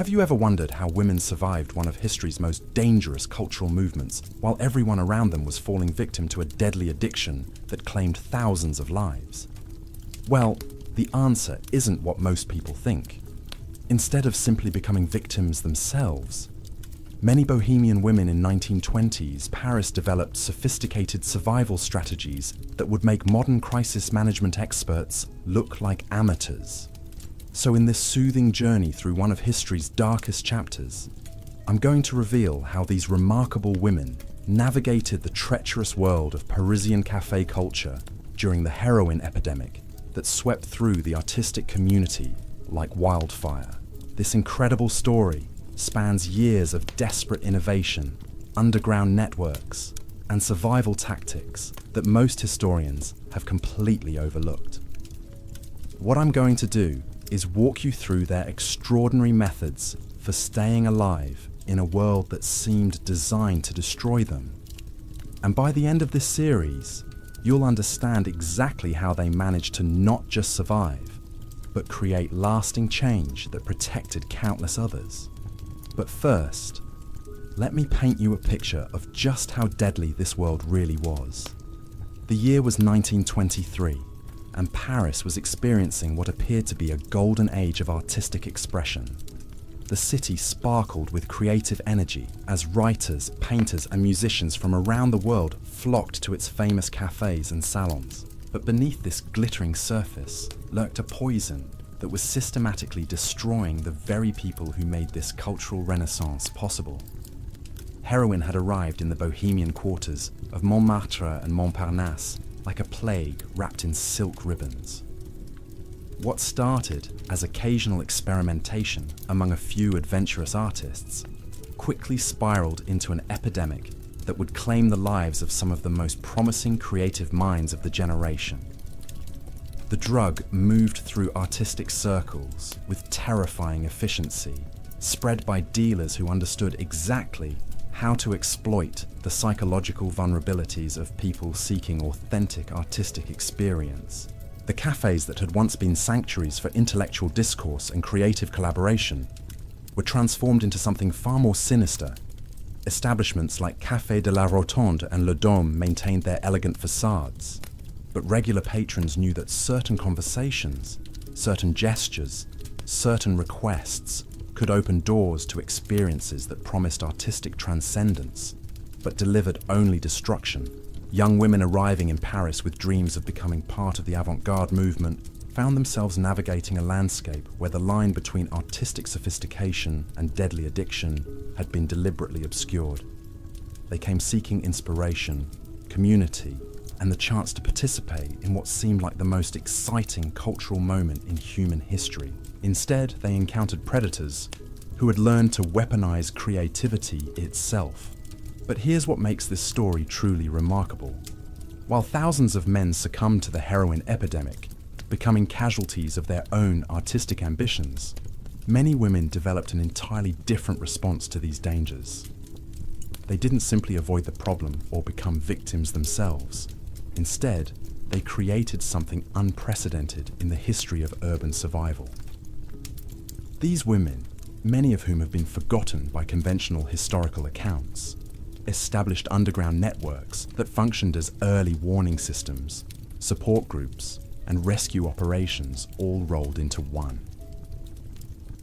Have you ever wondered how women survived one of history's most dangerous cultural movements while everyone around them was falling victim to a deadly addiction that claimed thousands of lives? Well, the answer isn't what most people think. Instead of simply becoming victims themselves, many Bohemian women in 1920s Paris developed sophisticated survival strategies that would make modern crisis management experts look like amateurs. So in this soothing journey through one of history's darkest chapters, I'm going to reveal how these remarkable women navigated the treacherous world of Parisian cafe culture during the heroin epidemic that swept through the artistic community like wildfire. This incredible story spans years of desperate innovation, underground networks, and survival tactics that most historians have completely overlooked. What I'm going to do is walk you through their extraordinary methods for staying alive in a world that seemed designed to destroy them. And by the end of this series, you'll understand exactly how they managed to not just survive, but create lasting change that protected countless others. But first, let me paint you a picture of just how deadly this world really was. The year was 1923, and Paris was experiencing what appeared to be a golden age of artistic expression. The city sparkled with creative energy as writers, painters, and musicians from around the world flocked to its famous cafes and salons. But beneath this glittering surface lurked a poison that was systematically destroying the very people who made this cultural renaissance possible. Heroin had arrived in the Bohemian quarters of Montmartre and Montparnasse like a plague wrapped in silk ribbons. What started as occasional experimentation among a few adventurous artists quickly spiraled into an epidemic that would claim the lives of some of the most promising creative minds of the generation. The drug moved through artistic circles with terrifying efficiency, spread by dealers who understood exactly how to exploit the psychological vulnerabilities of people seeking authentic artistic experience. The cafes that had once been sanctuaries for intellectual discourse and creative collaboration were transformed into something far more sinister. Establishments like Café de la Rotonde and Le Dôme maintained their elegant facades, but regular patrons knew that certain conversations, certain gestures, certain requests could open doors to experiences that promised artistic transcendence, but delivered only destruction. Young women arriving in Paris with dreams of becoming part of the avant-garde movement found themselves navigating a landscape where the line between artistic sophistication and deadly addiction had been deliberately obscured. They came seeking inspiration, community, and the chance to participate in what seemed like the most exciting cultural moment in human history. Instead, they encountered predators who had learned to weaponize creativity itself. But here's what makes this story truly remarkable. While thousands of men succumbed to the heroin epidemic, becoming casualties of their own artistic ambitions, many women developed an entirely different response to these dangers. They didn't simply avoid the problem or become victims themselves. Instead, they created something unprecedented in the history of urban survival. These women, many of whom have been forgotten by conventional historical accounts, established underground networks that functioned as early warning systems, support groups, and rescue operations all rolled into one.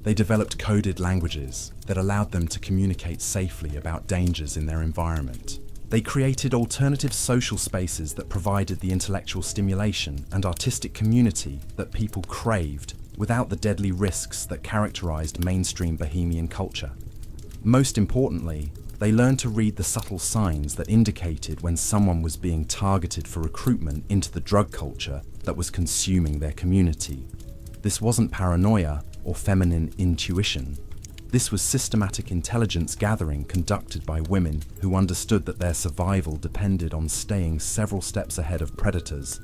They developed coded languages that allowed them to communicate safely about dangers in their environment. They created alternative social spaces that provided the intellectual stimulation and artistic community that people craved without the deadly risks that characterized mainstream Bohemian culture. Most importantly, they learned to read the subtle signs that indicated when someone was being targeted for recruitment into the drug culture that was consuming their community. This wasn't paranoia or feminine intuition. This was systematic intelligence gathering conducted by women who understood that their survival depended on staying several steps ahead of predators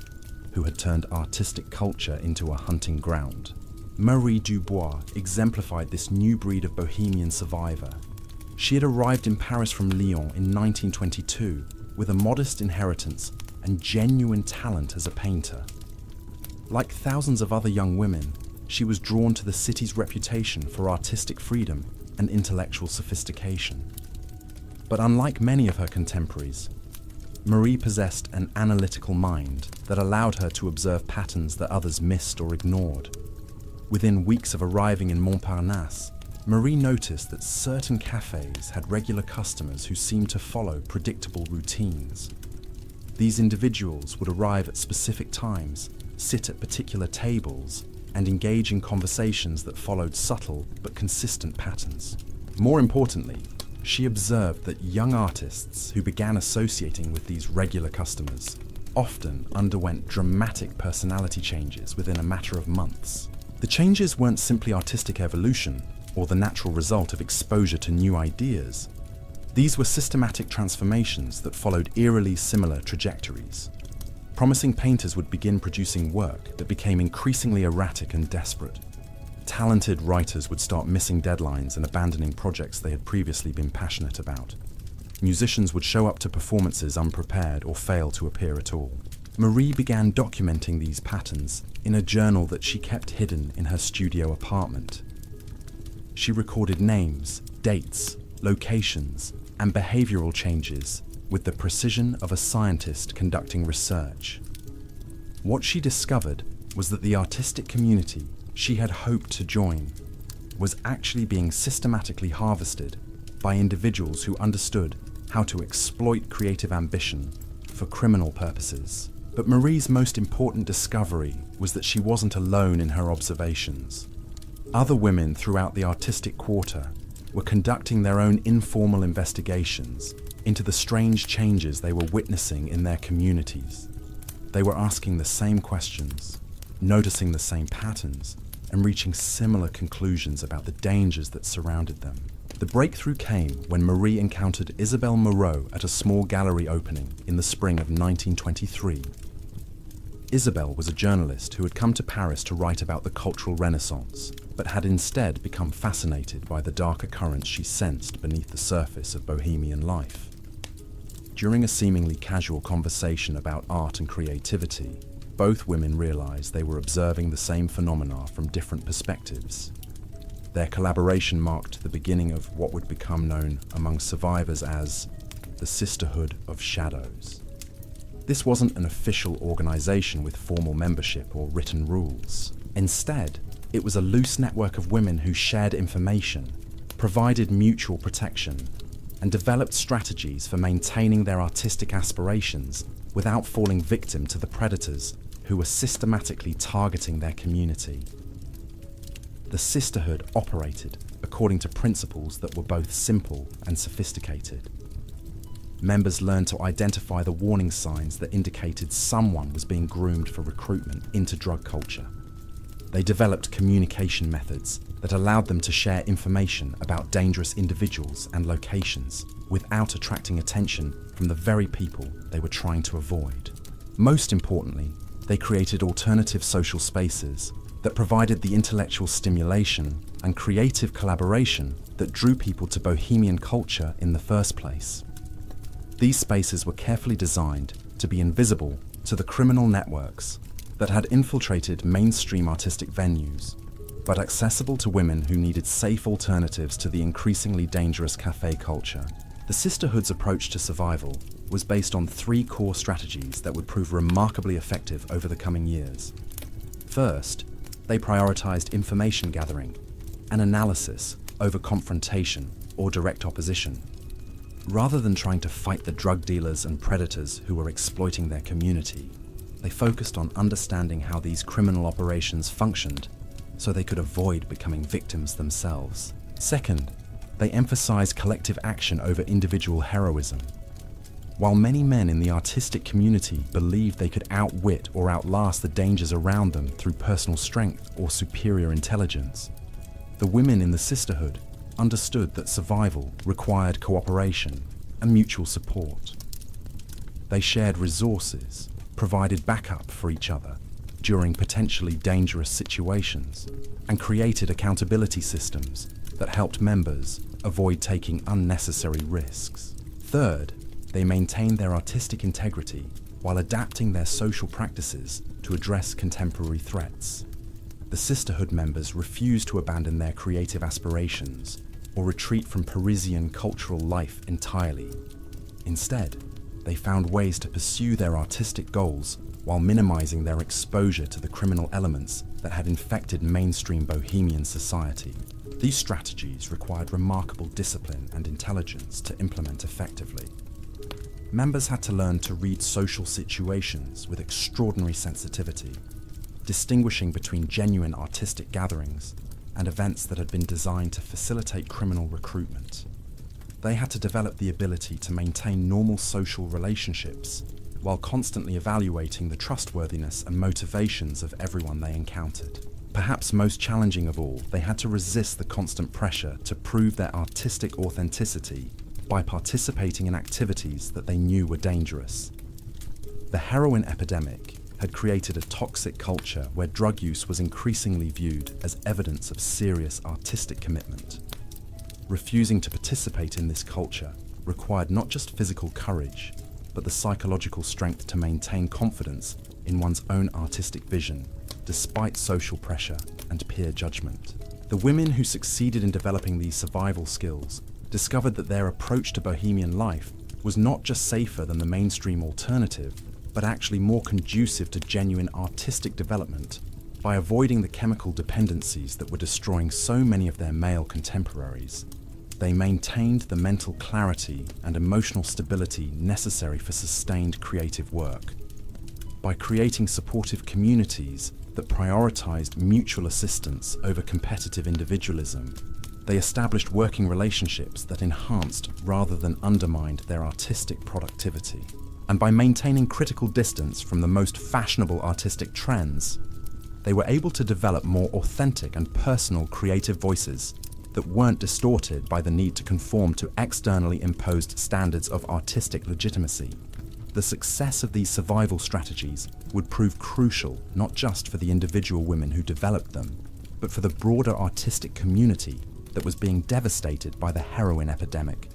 who had turned artistic culture into a hunting ground. Marie Dubois exemplified this new breed of Bohemian survivor. She had arrived in Paris from Lyon in 1922 with a modest inheritance and genuine talent as a painter. Like thousands of other young women, she was drawn to the city's reputation for artistic freedom and intellectual sophistication. But unlike many of her contemporaries, Marie possessed an analytical mind that allowed her to observe patterns that others missed or ignored. Within weeks of arriving in Montparnasse, Marie noticed that certain cafes had regular customers who seemed to follow predictable routines. These individuals would arrive at specific times, sit at particular tables, and engage in conversations that followed subtle but consistent patterns. More importantly, she observed that young artists who began associating with these regular customers often underwent dramatic personality changes within a matter of months. The changes weren't simply artistic evolution or the natural result of exposure to new ideas. These were systematic transformations that followed eerily similar trajectories. Promising painters would begin producing work that became increasingly erratic and desperate. Talented writers would start missing deadlines and abandoning projects they had previously been passionate about. Musicians would show up to performances unprepared or fail to appear at all. Marie began documenting these patterns in a journal that she kept hidden in her studio apartment. She recorded names, dates, locations, and behavioral changes with the precision of a scientist conducting research. What she discovered was that the artistic community she had hoped to join was actually being systematically harvested by individuals who understood how to exploit creative ambition for criminal purposes. But Marie's most important discovery was that she wasn't alone in her observations. Other women throughout the artistic quarter were conducting their own informal investigations into the strange changes they were witnessing in their communities. They were asking the same questions, noticing the same patterns, and reaching similar conclusions about the dangers that surrounded them. The breakthrough came when Marie encountered Isabelle Moreau at a small gallery opening in the spring of 1923. Isabelle was a journalist who had come to Paris to write about the cultural Renaissance, but had instead become fascinated by the darker currents she sensed beneath the surface of Bohemian life. During a seemingly casual conversation about art and creativity, both women realized they were observing the same phenomena from different perspectives. Their collaboration marked the beginning of what would become known among survivors as the Sisterhood of Shadows. This wasn't an official organization with formal membership or written rules. Instead, it was a loose network of women who shared information, provided mutual protection, and developed strategies for maintaining their artistic aspirations without falling victim to the predators who were systematically targeting their community. The sisterhood operated according to principles that were both simple and sophisticated. Members learned to identify the warning signs that indicated someone was being groomed for recruitment into drug culture. They developed communication methods that allowed them to share information about dangerous individuals and locations without attracting attention from the very people they were trying to avoid. Most importantly, they created alternative social spaces that provided the intellectual stimulation and creative collaboration that drew people to Bohemian culture in the first place. These spaces were carefully designed to be invisible to the criminal networks that had infiltrated mainstream artistic venues, but accessible to women who needed safe alternatives to the increasingly dangerous cafe culture. The Sisterhood's approach to survival was based on 3 core strategies that would prove remarkably effective over the coming years. First, they prioritized information gathering and analysis over confrontation or direct opposition. Rather than trying to fight the drug dealers and predators who were exploiting their community, they focused on understanding how these criminal operations functioned so they could avoid becoming victims themselves. Second, they emphasized collective action over individual heroism. While many men in the artistic community believed they could outwit or outlast the dangers around them through personal strength or superior intelligence, the women in the sisterhood understood that survival required cooperation and mutual support. They shared resources, provided backup for each other during potentially dangerous situations, and created accountability systems that helped members avoid taking unnecessary risks. Third, they maintained their artistic integrity while adapting their social practices to address contemporary threats. The The sisterhood members refused to abandon their creative aspirations or retreat from Parisian cultural life entirely. Instead, they found ways to pursue their artistic goals while minimizing their exposure to the criminal elements that had infected mainstream Bohemian society. These strategies required remarkable discipline and intelligence to implement effectively. Members had to learn to read social situations with extraordinary sensitivity, distinguishing between genuine artistic gatherings and events that had been designed to facilitate criminal recruitment. They had to develop the ability to maintain normal social relationships while constantly evaluating the trustworthiness and motivations of everyone they encountered. Perhaps most challenging of all, they had to resist the constant pressure to prove their artistic authenticity by participating in activities that they knew were dangerous. The heroin epidemic had created a toxic culture where drug use was increasingly viewed as evidence of serious artistic commitment. Refusing to participate in this culture required not just physical courage, but the psychological strength to maintain confidence in one's own artistic vision, despite social pressure and peer judgment. The women who succeeded in developing these survival skills discovered that their approach to Bohemian life was not just safer than the mainstream alternative, but actually more conducive to genuine artistic development by avoiding the chemical dependencies that were destroying so many of their male contemporaries. They maintained the mental clarity and emotional stability necessary for sustained creative work. By creating supportive communities that prioritized mutual assistance over competitive individualism, they established working relationships that enhanced rather than undermined their artistic productivity. And by maintaining critical distance from the most fashionable artistic trends, they were able to develop more authentic and personal creative voices that weren't distorted by the need to conform to externally imposed standards of artistic legitimacy. The success of these survival strategies would prove crucial not just for the individual women who developed them, but for the broader artistic community that was being devastated by the heroin epidemic.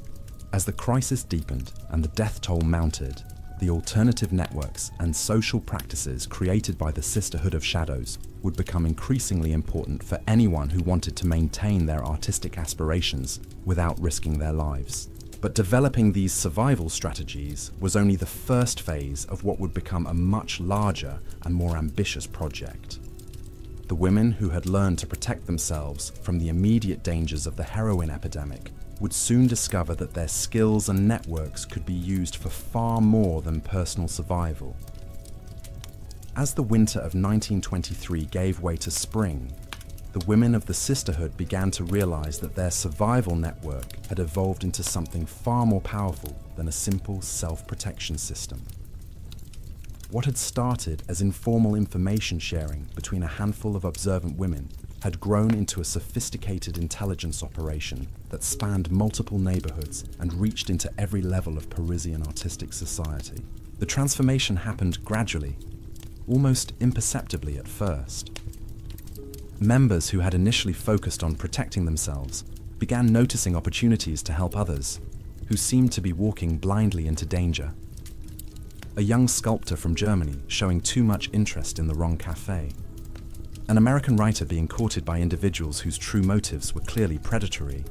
As the crisis deepened and the death toll mounted, the alternative networks and social practices created by the Sisterhood of Shadows would become increasingly important for anyone who wanted to maintain their artistic aspirations without risking their lives. But developing these survival strategies was only the first phase of what would become a much larger and more ambitious project. The women who had learned to protect themselves from the immediate dangers of the heroin epidemic would soon discover that their skills and networks could be used for far more than personal survival. As the winter of 1923 gave way to spring, the women of the Sisterhood began to realize that their survival network had evolved into something far more powerful than a simple self-protection system. What had started as informal information sharing between a handful of observant women had grown into a sophisticated intelligence operation that spanned multiple neighborhoods and reached into every level of Parisian artistic society. The transformation happened gradually, almost imperceptibly at first. Members who had initially focused on protecting themselves began noticing opportunities to help others, who seemed to be walking blindly into danger. A young sculptor from Germany showing too much interest in the wrong cafe. An American writer being courted by individuals whose true motives were clearly predatory.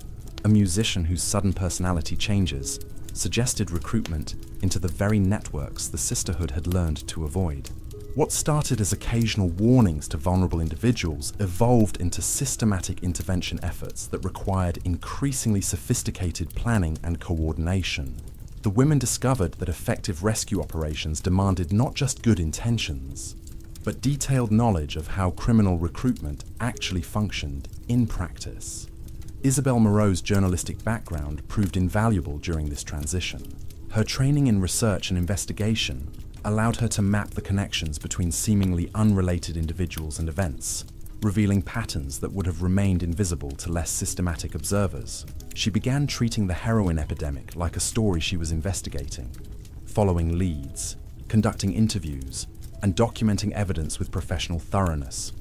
A musician whose sudden personality changes suggested recruitment into the very networks the Sisterhood had learned to avoid. What started as occasional warnings to vulnerable individuals evolved into systematic intervention efforts that required increasingly sophisticated planning and coordination. The women discovered that effective rescue operations demanded not just good intentions, but detailed knowledge of how criminal recruitment actually functioned in practice. Isabelle Moreau's journalistic background proved invaluable during this transition. Her training in research and investigation allowed her to map the connections between seemingly unrelated individuals and events, revealing patterns that would have remained invisible to less systematic observers. She began treating the heroin epidemic like a story she was investigating, following leads, conducting interviews, and documenting evidence with professional thoroughness.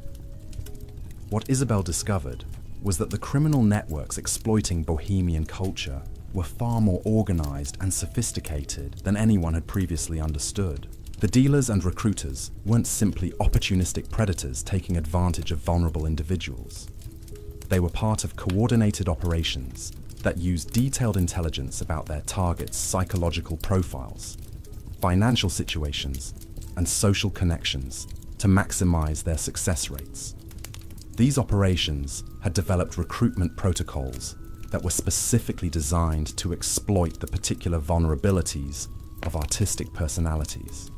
What Isabelle discovered was that the criminal networks exploiting Bohemian culture were far more organized and sophisticated than anyone had previously understood. The dealers and recruiters weren't simply opportunistic predators taking advantage of vulnerable individuals. They were part of coordinated operations that used detailed intelligence about their targets' psychological profiles, financial situations, and social connections to maximize their success rates. These operations had developed recruitment protocols that were specifically designed to exploit the particular vulnerabilities of artistic personalities.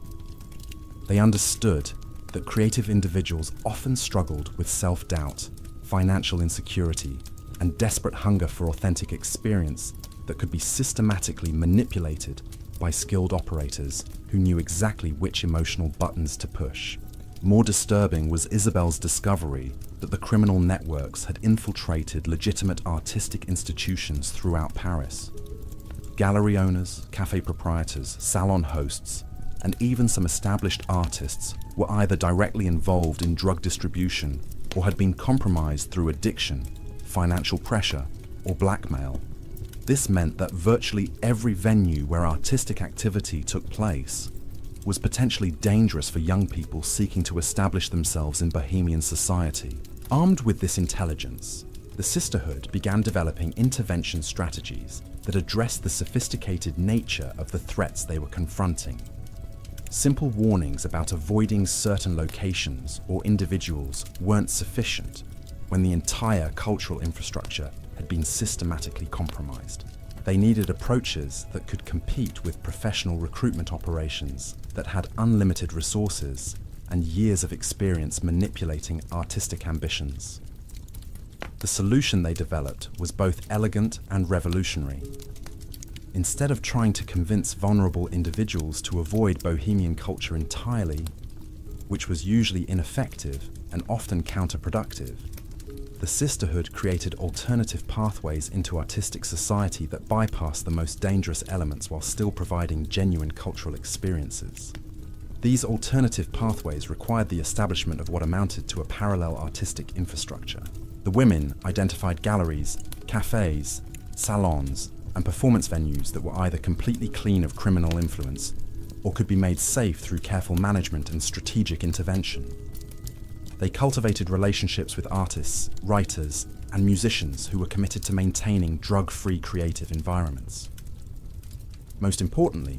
They understood that creative individuals often struggled with self-doubt, financial insecurity, and desperate hunger for authentic experience that could be systematically manipulated by skilled operators who knew exactly which emotional buttons to push. More disturbing was Isabel's discovery that the criminal networks had infiltrated legitimate artistic institutions throughout Paris. Gallery owners, cafe proprietors, salon hosts, and even some established artists were either directly involved in drug distribution or had been compromised through addiction, financial pressure, or blackmail. This meant that virtually every venue where artistic activity took place was potentially dangerous for young people seeking to establish themselves in Bohemian society. Armed with this intelligence, the Sisterhood began developing intervention strategies that addressed the sophisticated nature of the threats they were confronting. Simple warnings about avoiding certain locations or individuals weren't sufficient when the entire cultural infrastructure had been systematically compromised. They needed approaches that could compete with professional recruitment operations that had unlimited resources and years of experience manipulating artistic ambitions. The solution they developed was both elegant and revolutionary. Instead of trying to convince vulnerable individuals to avoid Bohemian culture entirely, which was usually ineffective and often counterproductive, the Sisterhood created alternative pathways into artistic society that bypassed the most dangerous elements while still providing genuine cultural experiences. These alternative pathways required the establishment of what amounted to a parallel artistic infrastructure. The women identified galleries, cafes, salons, and performance venues that were either completely clean of criminal influence or could be made safe through careful management and strategic intervention. They cultivated relationships with artists, writers, and musicians who were committed to maintaining drug-free creative environments. Most importantly,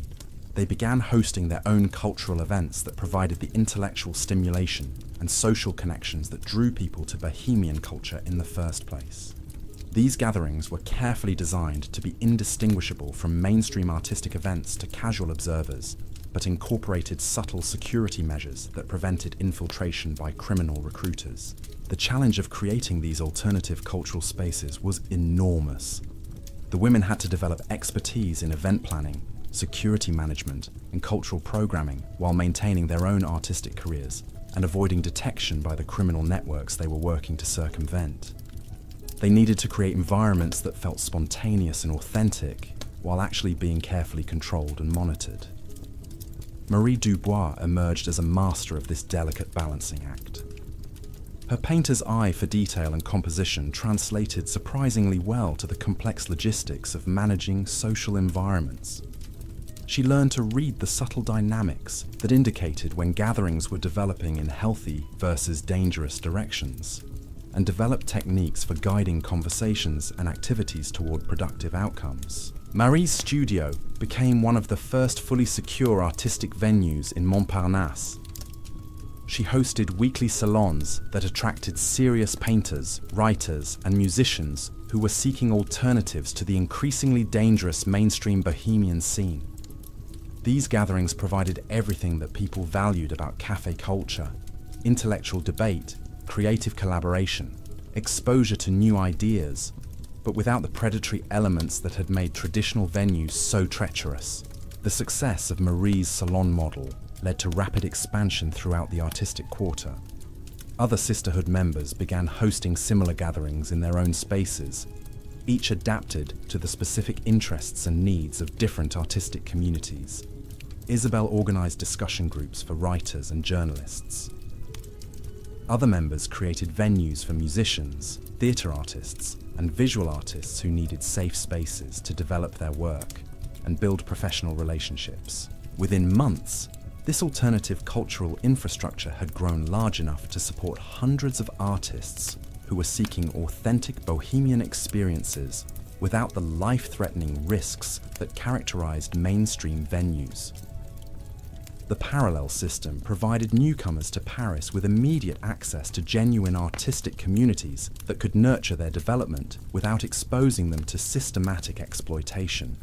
they began hosting their own cultural events that provided the intellectual stimulation and social connections that drew people to Bohemian culture in the first place. These gatherings were carefully designed to be indistinguishable from mainstream artistic events to casual observers, but incorporated subtle security measures that prevented infiltration by criminal recruiters. The challenge of creating these alternative cultural spaces was enormous. The women had to develop expertise in event planning, security management, and cultural programming while maintaining their own artistic careers and avoiding detection by the criminal networks they were working to circumvent. They needed to create environments that felt spontaneous and authentic while actually being carefully controlled and monitored. Marie Dubois emerged as a master of this delicate balancing act. Her painter's eye for detail and composition translated surprisingly well to the complex logistics of managing social environments. She learned to read the subtle dynamics that indicated when gatherings were developing in healthy versus dangerous directions, and developed techniques for guiding conversations and activities toward productive outcomes. Marie's studio became one of the first fully secure artistic venues in Montparnasse. She hosted weekly salons that attracted serious painters, writers, and musicians who were seeking alternatives to the increasingly dangerous mainstream Bohemian scene. These gatherings provided everything that people valued about cafe culture: intellectual debate, creative collaboration, exposure to new ideas, but without the predatory elements that had made traditional venues so treacherous. The success of Marie's salon model led to rapid expansion throughout the artistic quarter. Other Sisterhood members began hosting similar gatherings in their own spaces, each adapted to the specific interests and needs of different artistic communities. Isabel organized discussion groups for writers and journalists. Other members created venues for musicians, theatre artists, and visual artists who needed safe spaces to develop their work and build professional relationships. Within months, This alternative cultural infrastructure had grown large enough to support hundreds of artists who were seeking authentic Bohemian experiences without the life-threatening risks that characterized mainstream venues. The parallel system provided newcomers to Paris with immediate access to genuine artistic communities that could nurture their development without exposing them to systematic exploitation.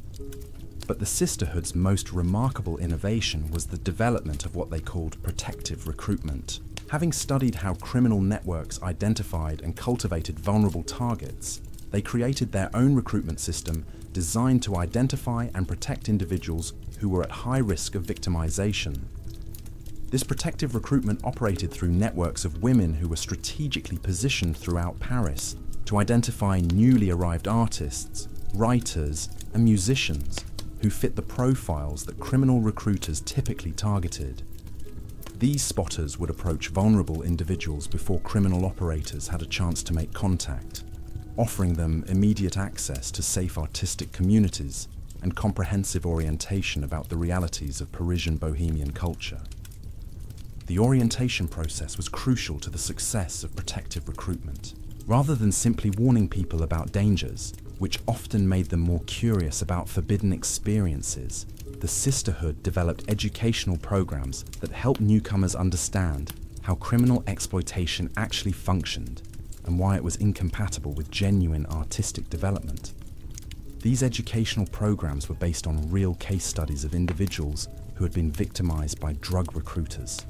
But the sisterhood's most remarkable innovation was the development of what they called protective recruitment. Having studied how criminal networks identified and cultivated vulnerable targets, they created their own recruitment system designed to identify and protect individuals who were at high risk of victimization. This protective recruitment operated through networks of women who were strategically positioned throughout Paris to identify newly arrived artists, writers, and musicians who fit the profiles that criminal recruiters typically targeted. These spotters would approach vulnerable individuals before criminal operators had a chance to make contact, offering them immediate access to safe artistic communities and comprehensive orientation about the realities of Parisian Bohemian culture. The orientation process was crucial to the success of protective recruitment. Rather than simply warning people about dangers, which often made them more curious about forbidden experiences, the sisterhood developed educational programs that helped newcomers understand how criminal exploitation actually functioned and why it was incompatible with genuine artistic development. These educational programs were based on real case studies of individuals who had been victimized by drug recruiters.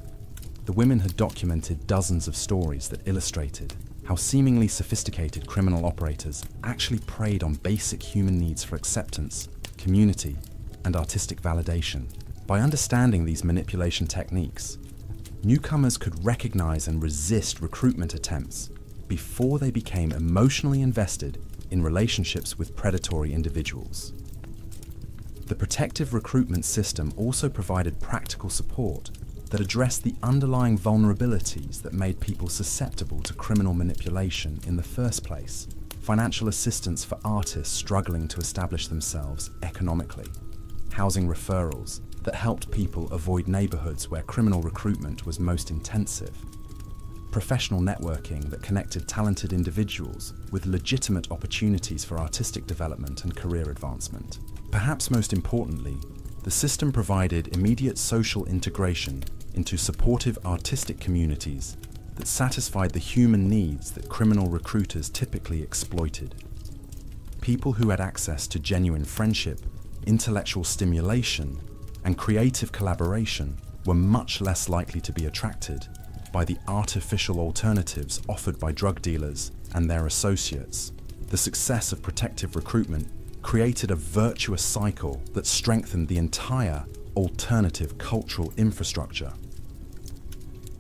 The women had documented dozens of stories that illustrated how seemingly sophisticated criminal operators actually preyed on basic human needs for acceptance, community, and artistic validation. By understanding these manipulation techniques, newcomers could recognize and resist recruitment attempts before they became emotionally invested in relationships with predatory individuals. The protective recruitment system also provided practical support that addressed the underlying vulnerabilities that made people susceptible to criminal manipulation in the first place. Financial assistance for artists struggling to establish themselves economically, housing referrals that helped people avoid neighborhoods where criminal recruitment was most intensive, professional networking that connected talented individuals with legitimate opportunities for artistic development and career advancement. Perhaps most importantly, the system provided immediate social integration into supportive artistic communities that satisfied the human needs that criminal recruiters typically exploited. People who had access to genuine friendship, intellectual stimulation, and creative collaboration were much less likely to be attracted by the artificial alternatives offered by drug dealers and their associates. The success of protective recruitment created a virtuous cycle that strengthened the entire alternative cultural infrastructure.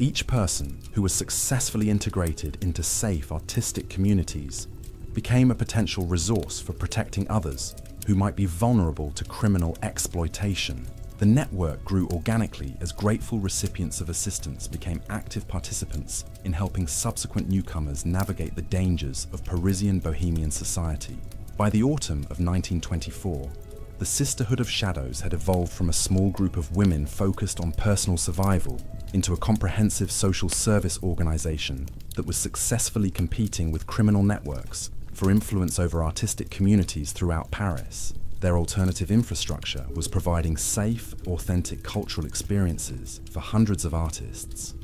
Each person who was successfully integrated into safe artistic communities became a potential resource for protecting others who might be vulnerable to criminal exploitation. The network grew organically as grateful recipients of assistance became active participants in helping subsequent newcomers navigate the dangers of Parisian Bohemian society. By the autumn of 1924, the Sisterhood of Shadows had evolved from a small group of women focused on personal survival into a comprehensive social service organization that was successfully competing with criminal networks for influence over artistic communities throughout Paris. Their alternative infrastructure was providing safe, authentic cultural experiences for hundreds of artists,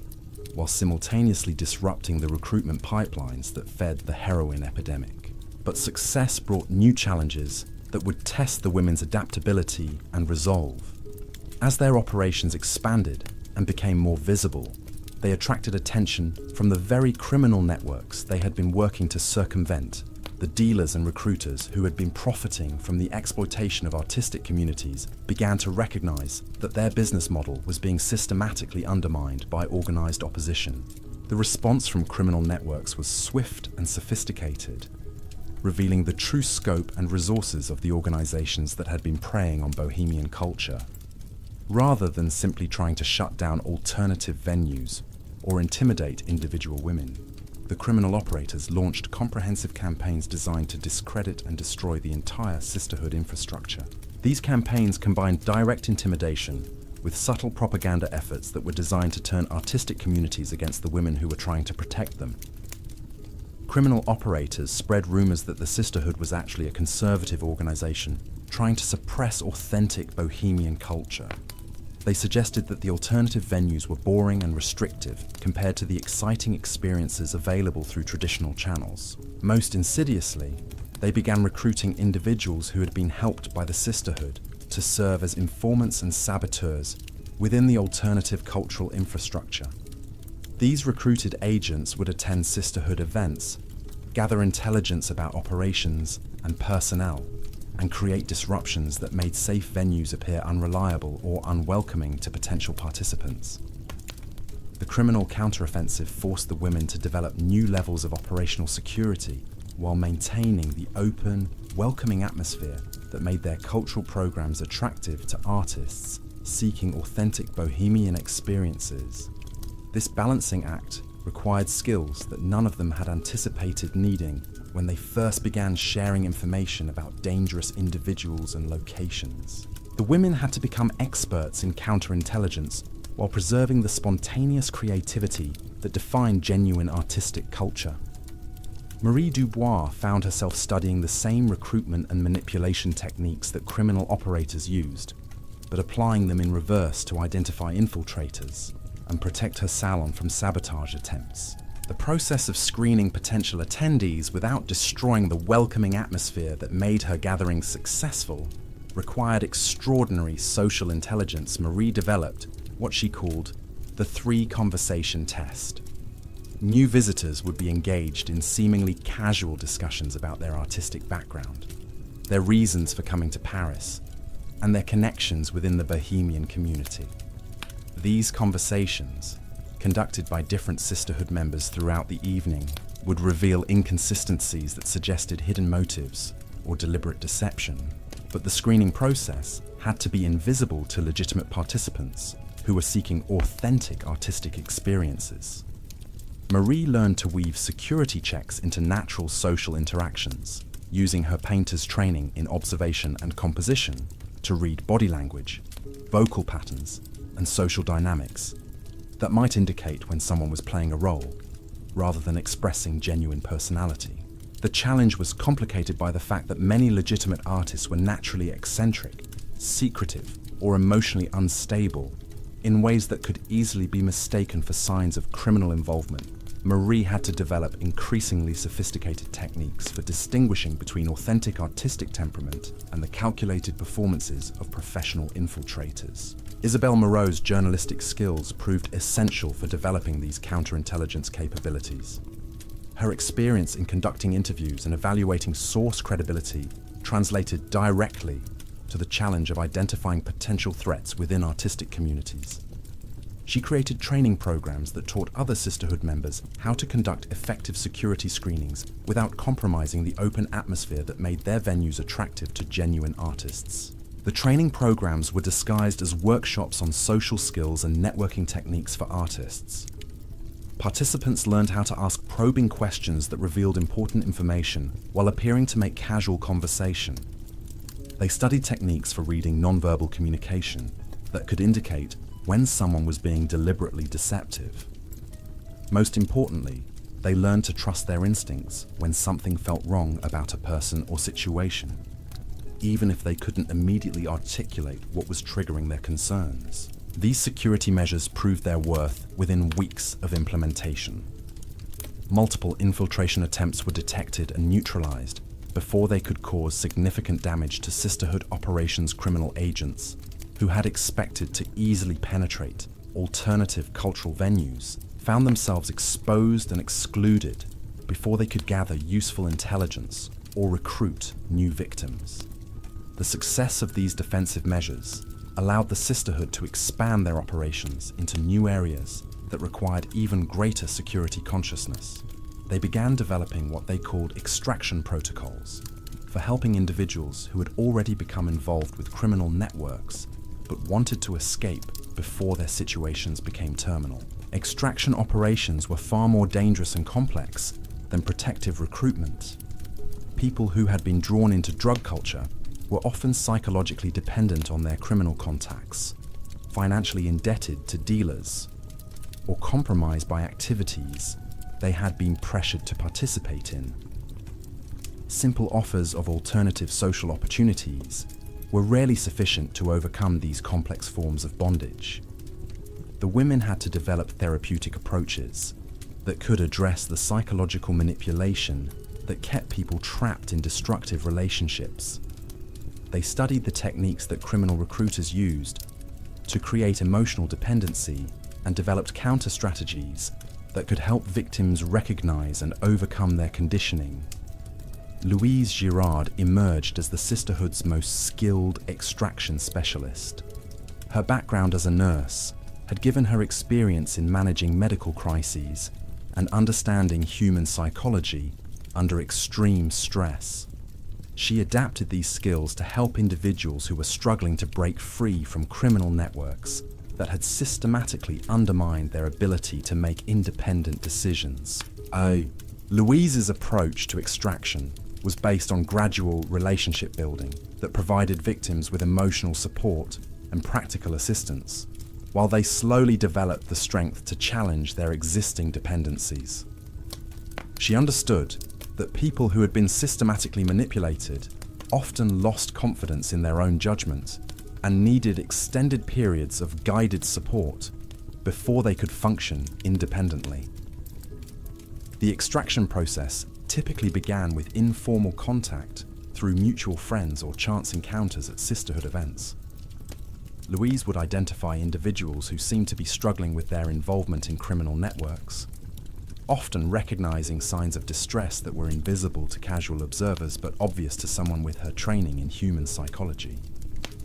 while simultaneously disrupting the recruitment pipelines that fed the heroin epidemic. But success brought new challenges that would test the women's adaptability and resolve. As their operations expanded and became more visible, they attracted attention from the very criminal networks they had been working to circumvent. The dealers and recruiters who had been profiting from the exploitation of artistic communities began to recognize that their business model was being systematically undermined by organized opposition. The response from criminal networks was swift and sophisticated, revealing the true scope and resources of the organizations that had been preying on Bohemian culture. Rather than simply trying to shut down alternative venues or intimidate individual women, the criminal operators launched comprehensive campaigns designed to discredit and destroy the entire sisterhood infrastructure. These campaigns combined direct intimidation with subtle propaganda efforts that were designed to turn artistic communities against the women who were trying to protect them. Criminal operators spread rumors that the Sisterhood was actually a conservative organization trying to suppress authentic Bohemian culture. They suggested that the alternative venues were boring and restrictive compared to the exciting experiences available through traditional channels. Most insidiously, they began recruiting individuals who had been helped by the Sisterhood to serve as informants and saboteurs within the alternative cultural infrastructure. These recruited agents would attend Sisterhood events, gather intelligence about operations and personnel, and create disruptions that made safe venues appear unreliable or unwelcoming to potential participants. The criminal counteroffensive forced the women to develop new levels of operational security while maintaining the open, welcoming atmosphere that made their cultural programs attractive to artists seeking authentic Bohemian experiences. This balancing act required skills that none of them had anticipated needing when they first began sharing information about dangerous individuals and locations. The women had to become experts in counterintelligence while preserving the spontaneous creativity that defined genuine artistic culture. Marie Dubois found herself studying the same recruitment and manipulation techniques that criminal operators used, but applying them in reverse to identify infiltrators and protect her salon from sabotage attempts. The process of screening potential attendees without destroying the welcoming atmosphere that made her gatherings successful required extraordinary social intelligence. Marie developed what she called the 3-conversation test. New visitors would be engaged in seemingly casual discussions about their artistic background, their reasons for coming to Paris, and their connections within the Bohemian community. These conversations, conducted by different Sisterhood members throughout the evening, would reveal inconsistencies that suggested hidden motives or deliberate deception. But the screening process had to be invisible to legitimate participants who were seeking authentic artistic experiences. Marie learned to weave security checks into natural social interactions, using her painter's training in observation and composition to read body language, vocal patterns, and social dynamics that might indicate when someone was playing a role, rather than expressing genuine personality. The challenge was complicated by the fact that many legitimate artists were naturally eccentric, secretive, or emotionally unstable in ways that could easily be mistaken for signs of criminal involvement. Marie had to develop increasingly sophisticated techniques for distinguishing between authentic artistic temperament and the calculated performances of professional infiltrators. Isabelle Moreau's journalistic skills proved essential for developing these counterintelligence capabilities. Her experience in conducting interviews and evaluating source credibility translated directly to the challenge of identifying potential threats within artistic communities. She created training programs that taught other Sisterhood members how to conduct effective security screenings without compromising the open atmosphere that made their venues attractive to genuine artists. The training programs were disguised as workshops on social skills and networking techniques for artists. Participants learned how to ask probing questions that revealed important information while appearing to make casual conversation. They studied techniques for reading nonverbal communication that could indicate when someone was being deliberately deceptive. Most importantly, they learned to trust their instincts when something felt wrong about a person or situation, even if they couldn't immediately articulate what was triggering their concerns. These security measures proved their worth within weeks of implementation. Multiple infiltration attempts were detected and neutralized before they could cause significant damage to Sisterhood operations criminal agents who had expected to easily penetrate alternative cultural venues, found themselves exposed and excluded before they could gather useful intelligence or recruit new victims. The success of these defensive measures allowed the Sisterhood to expand their operations into new areas that required even greater security consciousness. They began developing what they called extraction protocols for helping individuals who had already become involved with criminal networks but wanted to escape before their situations became terminal. Extraction operations were far more dangerous and complex than protective recruitment. People who had been drawn into drug culture were often psychologically dependent on their criminal contacts, financially indebted to dealers, or compromised by activities they had been pressured to participate in. Simple offers of alternative social opportunities were rarely sufficient to overcome these complex forms of bondage. The women had to develop therapeutic approaches that could address the psychological manipulation that kept people trapped in destructive relationships. They studied the techniques that criminal recruiters used to create emotional dependency and developed counter-strategies that could help victims recognize and overcome their conditioning. Louise Girard emerged as the sisterhood's most skilled extraction specialist. Her background as a nurse had given her experience in managing medical crises and understanding human psychology under extreme stress. She adapted these skills to help individuals who were struggling to break free from criminal networks that had systematically undermined their ability to make independent decisions. Louise's approach to extraction was based on gradual relationship building that provided victims with emotional support and practical assistance, while they slowly developed the strength to challenge their existing dependencies. She understood that people who had been systematically manipulated often lost confidence in their own judgment and needed extended periods of guided support before they could function independently. The extraction process typically began with informal contact through mutual friends or chance encounters at sisterhood events. Louise would identify individuals who seemed to be struggling with their involvement in criminal networks, often recognizing signs of distress that were invisible to casual observers but obvious to someone with her training in human psychology.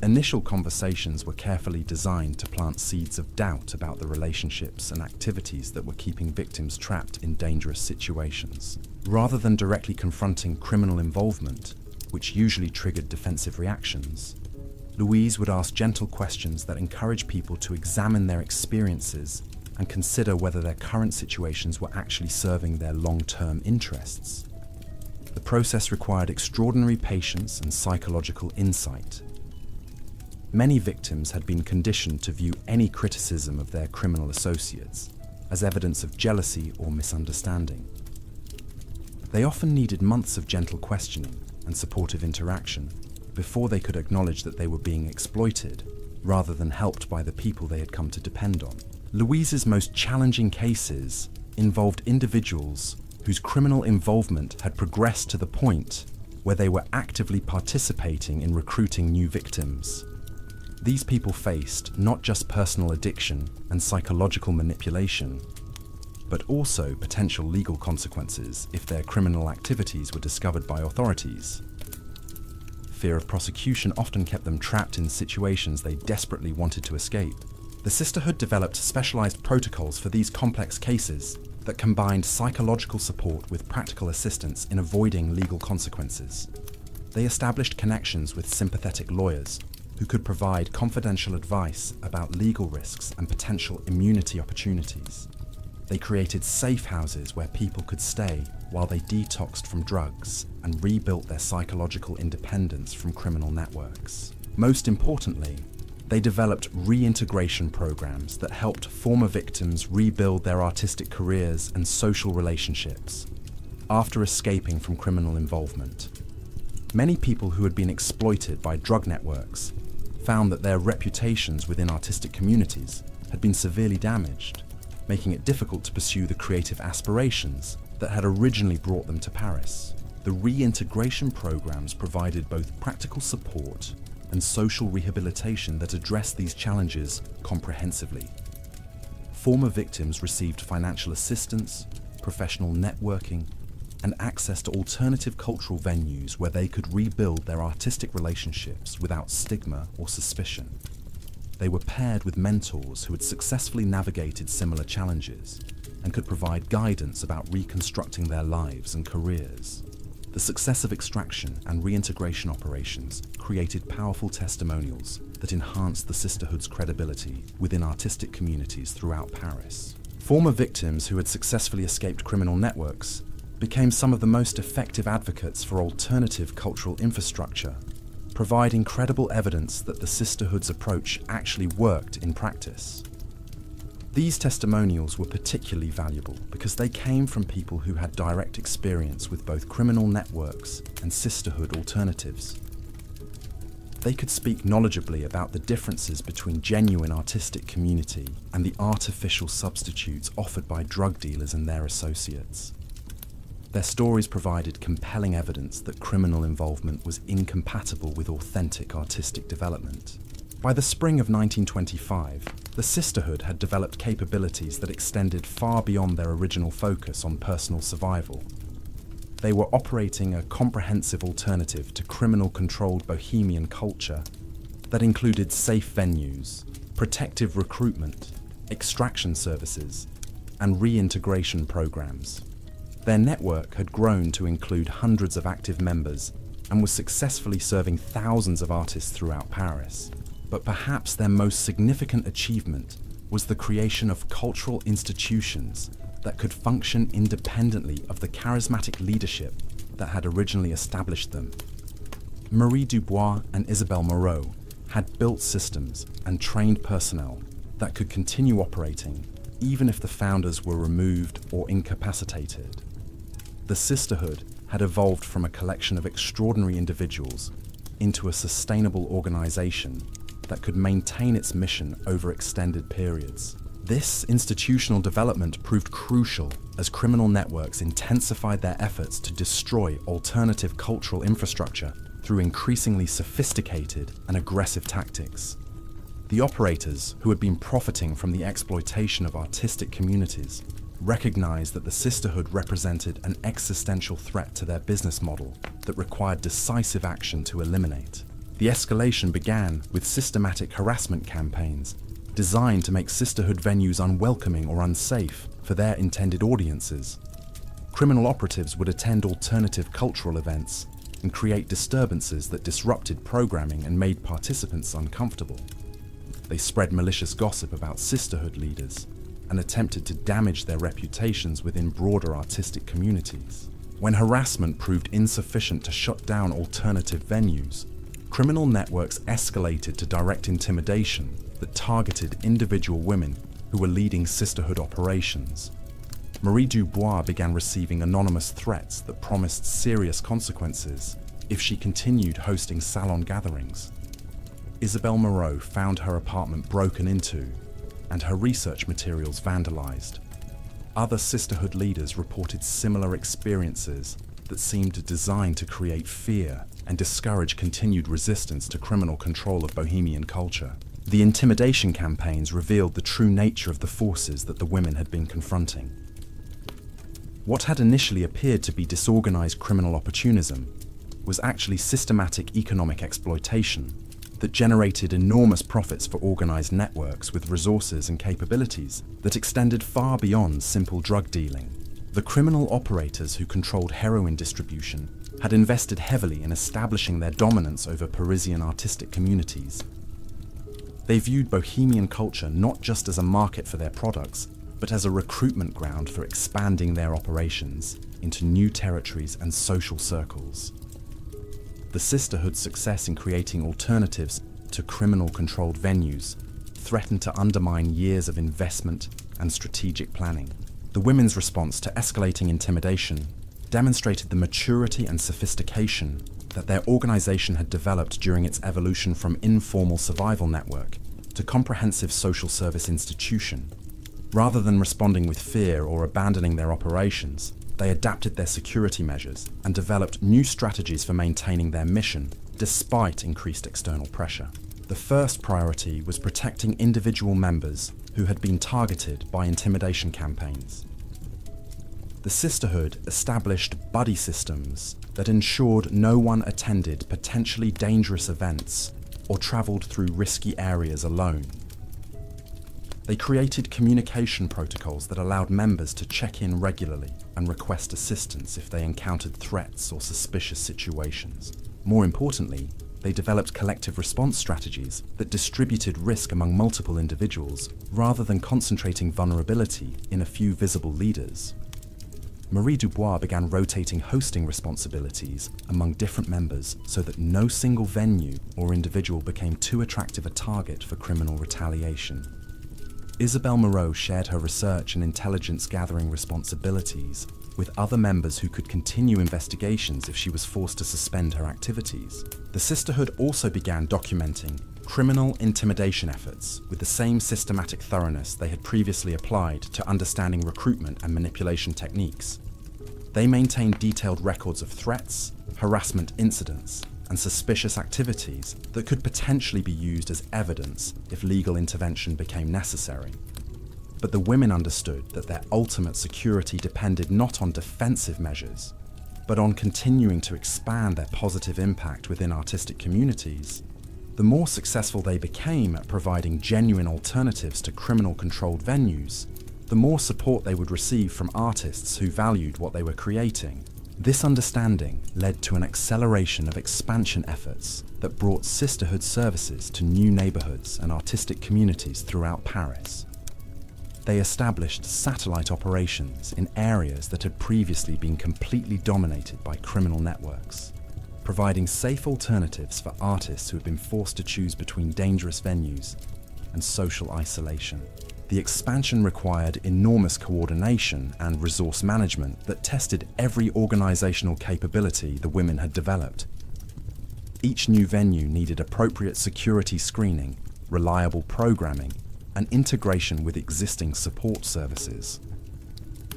Initial conversations were carefully designed to plant seeds of doubt about the relationships and activities that were keeping victims trapped in dangerous situations. Rather than directly confronting criminal involvement, which usually triggered defensive reactions, Louise would ask gentle questions that encourage people to examine their experiences and consider whether their current situations were actually serving their long-term interests. The process required extraordinary patience and psychological insight. Many victims had been conditioned to view any criticism of their criminal associates as evidence of jealousy or misunderstanding. They often needed months of gentle questioning and supportive interaction before they could acknowledge that they were being exploited, rather than helped by the people they had come to depend on. Louise's most challenging cases involved individuals whose criminal involvement had progressed to the point where they were actively participating in recruiting new victims. These people faced not just personal addiction and psychological manipulation, but also potential legal consequences if their criminal activities were discovered by authorities. Fear of prosecution often kept them trapped in situations they desperately wanted to escape. The sisterhood developed specialized protocols for these complex cases that combined psychological support with practical assistance in avoiding legal consequences. They established connections with sympathetic lawyers who could provide confidential advice about legal risks and potential immunity opportunities. They created safe houses where people could stay while they detoxed from drugs and rebuilt their psychological independence from criminal networks. Most importantly, they developed reintegration programs that helped former victims rebuild their artistic careers and social relationships after escaping from criminal involvement. Many people who had been exploited by drug networks found that their reputations within artistic communities had been severely damaged, making it difficult to pursue the creative aspirations that had originally brought them to Paris. The reintegration programs provided both practical support and social rehabilitation that addressed these challenges comprehensively. Former victims received financial assistance, professional networking, and access to alternative cultural venues where they could rebuild their artistic relationships without stigma or suspicion. They were paired with mentors who had successfully navigated similar challenges and could provide guidance about reconstructing their lives and careers. The success of extraction and reintegration operations created powerful testimonials that enhanced the sisterhood's credibility within artistic communities throughout Paris. Former victims who had successfully escaped criminal networks became some of the most effective advocates for alternative cultural infrastructure, provide incredible evidence that the sisterhood's approach actually worked in practice. These testimonials were particularly valuable because they came from people who had direct experience with both criminal networks and sisterhood alternatives. They could speak knowledgeably about the differences between genuine artistic community and the artificial substitutes offered by drug dealers and their associates. Their stories provided compelling evidence that criminal involvement was incompatible with authentic artistic development. By the spring of 1925, the sisterhood had developed capabilities that extended far beyond their original focus on personal survival. They were operating a comprehensive alternative to criminal-controlled Bohemian culture that included safe venues, protective recruitment, extraction services, and reintegration programs. Their network had grown to include hundreds of active members and was successfully serving thousands of artists throughout Paris. But perhaps their most significant achievement was the creation of cultural institutions that could function independently of the charismatic leadership that had originally established them. Marie Dubois and Isabelle Moreau had built systems and trained personnel that could continue operating even if the founders were removed or incapacitated. The sisterhood had evolved from a collection of extraordinary individuals into a sustainable organization that could maintain its mission over extended periods. This institutional development proved crucial as criminal networks intensified their efforts to destroy alternative cultural infrastructure through increasingly sophisticated and aggressive tactics. The operators, who had been profiting from the exploitation of artistic communities, recognized that the sisterhood represented an existential threat to their business model that required decisive action to eliminate. The escalation began with systematic harassment campaigns designed to make sisterhood venues unwelcoming or unsafe for their intended audiences. Criminal operatives would attend alternative cultural events and create disturbances that disrupted programming and made participants uncomfortable. They spread malicious gossip about sisterhood leaders and attempted to damage their reputations within broader artistic communities. When harassment proved insufficient to shut down alternative venues, criminal networks escalated to direct intimidation that targeted individual women who were leading sisterhood operations. Marie Dubois began receiving anonymous threats that promised serious consequences if she continued hosting salon gatherings. Isabelle Moreau found her apartment broken into and her research materials vandalized. Other sisterhood leaders reported similar experiences that seemed designed to create fear and discourage continued resistance to criminal control of Bohemian culture. The intimidation campaigns revealed the true nature of the forces that the women had been confronting. What had initially appeared to be disorganized criminal opportunism was actually systematic economic exploitation that generated enormous profits for organized networks with resources and capabilities that extended far beyond simple drug dealing. The criminal operators who controlled heroin distribution had invested heavily in establishing their dominance over Parisian artistic communities. They viewed Bohemian culture not just as a market for their products, but as a recruitment ground for expanding their operations into new territories and social circles. The sisterhood's success in creating alternatives to criminal-controlled venues threatened to undermine years of investment and strategic planning. The women's response to escalating intimidation demonstrated the maturity and sophistication that their organization had developed during its evolution from informal survival network to comprehensive social service institution. Rather than responding with fear or abandoning their operations, they adapted their security measures and developed new strategies for maintaining their mission despite increased external pressure. The first priority was protecting individual members who had been targeted by intimidation campaigns. The sisterhood established buddy systems that ensured no one attended potentially dangerous events or traveled through risky areas alone. They created communication protocols that allowed members to check in regularly and request assistance if they encountered threats or suspicious situations. More importantly, they developed collective response strategies that distributed risk among multiple individuals rather than concentrating vulnerability in a few visible leaders. Marie Dubois began rotating hosting responsibilities among different members so that no single venue or individual became too attractive a target for criminal retaliation. Isabelle Moreau shared her research and intelligence gathering responsibilities with other members who could continue investigations if she was forced to suspend her activities. The Sisterhood also began documenting criminal intimidation efforts with the same systematic thoroughness they had previously applied to understanding recruitment and manipulation techniques. They maintained detailed records of threats, harassment incidents, and suspicious activities that could potentially be used as evidence if legal intervention became necessary. But the women understood that their ultimate security depended not on defensive measures, but on continuing to expand their positive impact within artistic communities. The more successful they became at providing genuine alternatives to criminal-controlled venues, the more support they would receive from artists who valued what they were creating. This understanding led to an acceleration of expansion efforts that brought sisterhood services to new neighborhoods and artistic communities throughout Paris. They established satellite operations in areas that had previously been completely dominated by criminal networks, providing safe alternatives for artists who had been forced to choose between dangerous venues and social isolation. The expansion required enormous coordination and resource management that tested every organizational capability the women had developed. Each new venue needed appropriate security screening, reliable programming, and integration with existing support services.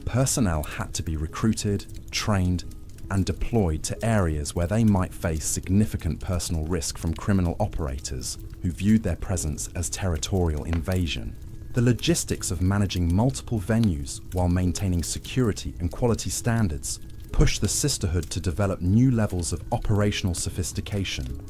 Personnel had to be recruited, trained, and deployed to areas where they might face significant personal risk from criminal operators who viewed their presence as territorial invasion. The logistics of managing multiple venues while maintaining security and quality standards pushed the Sisterhood to develop new levels of operational sophistication.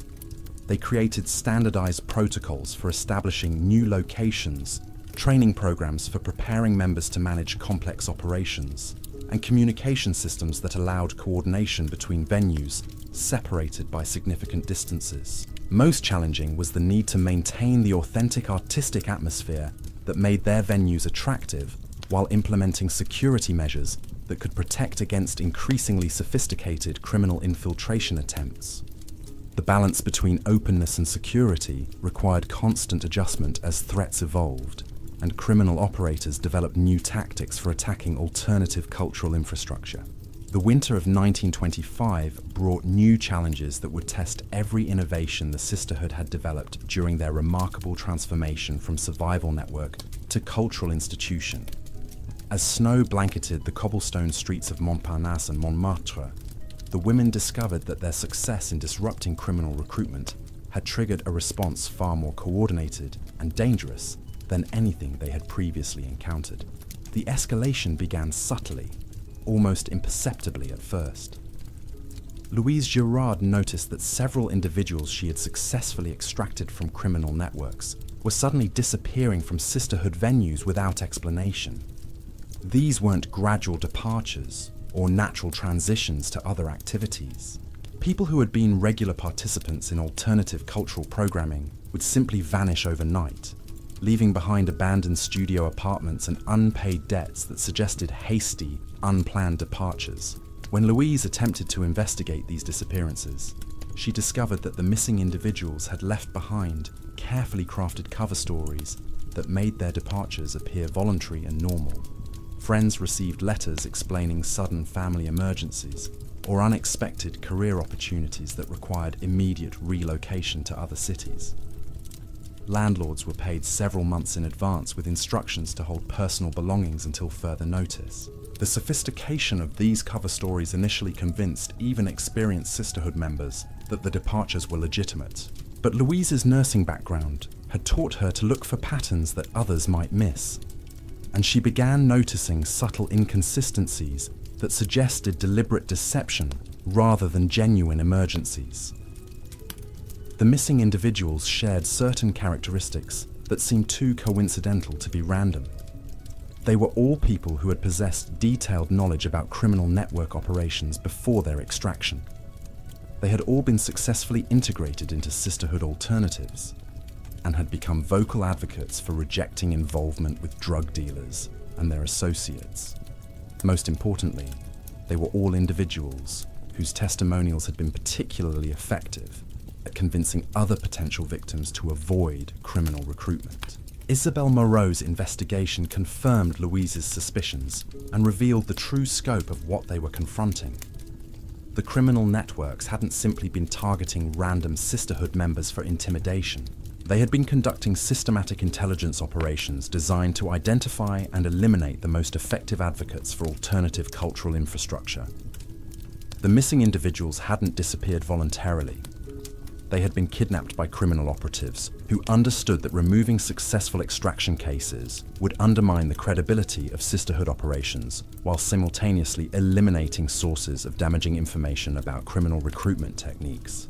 They created standardized protocols for establishing new locations, training programs for preparing members to manage complex operations, and communication systems that allowed coordination between venues separated by significant distances. Most challenging was the need to maintain the authentic artistic atmosphere that made their venues attractive while implementing security measures that could protect against increasingly sophisticated criminal infiltration attempts. The balance between openness and security required constant adjustment as threats evolved, and criminal operators developed new tactics for attacking alternative cultural infrastructure. The winter of 1925 brought new challenges that would test every innovation the Sisterhood had developed during their remarkable transformation from survival network to cultural institution. As snow blanketed the cobblestone streets of Montparnasse and Montmartre, the women discovered that their success in disrupting criminal recruitment had triggered a response far more coordinated and dangerous than anything they had previously encountered. The escalation began subtly, almost imperceptibly at first. Louise Girard noticed that several individuals she had successfully extracted from criminal networks were suddenly disappearing from Sisterhood venues without explanation. These weren't gradual departures or natural transitions to other activities. People who had been regular participants in alternative cultural programming would simply vanish overnight, leaving behind abandoned studio apartments and unpaid debts that suggested hasty, unplanned departures. When Louise attempted to investigate these disappearances, she discovered that the missing individuals had left behind carefully crafted cover stories that made their departures appear voluntary and normal. Friends received letters explaining sudden family emergencies or unexpected career opportunities that required immediate relocation to other cities. Landlords were paid several months in advance with instructions to hold personal belongings until further notice. The sophistication of these cover stories initially convinced even experienced Sisterhood members that the departures were legitimate. But Louise's nursing background had taught her to look for patterns that others might miss, and she began noticing subtle inconsistencies that suggested deliberate deception rather than genuine emergencies. The missing individuals shared certain characteristics that seemed too coincidental to be random. They were all people who had possessed detailed knowledge about criminal network operations before their extraction. They had all been successfully integrated into Sisterhood alternatives and had become vocal advocates for rejecting involvement with drug dealers and their associates. Most importantly, They were all individuals whose testimonials had been particularly effective at convincing other potential victims to avoid criminal recruitment. Isabel Moreau's investigation confirmed Louise's suspicions and revealed the true scope of what they were confronting. The criminal networks hadn't simply been targeting random sisterhood members for intimidation. They had been conducting systematic intelligence operations designed to identify and eliminate the most effective advocates for alternative cultural infrastructure. The missing individuals hadn't disappeared voluntarily. They had been kidnapped by criminal operatives who understood that removing successful extraction cases would undermine the credibility of sisterhood operations while simultaneously eliminating sources of damaging information about criminal recruitment techniques.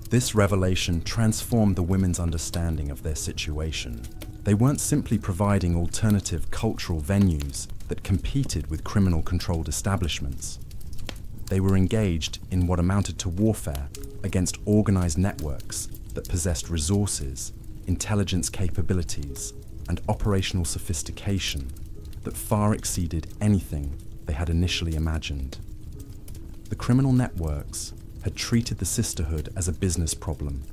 This revelation transformed the women's understanding of their situation. They weren't simply providing alternative cultural venues that competed with criminal-controlled establishments. They were engaged in what amounted to warfare against organized networks that possessed resources, intelligence capabilities, and operational sophistication that far exceeded anything they had initially imagined. The criminal networks had treated the sisterhood as a business problem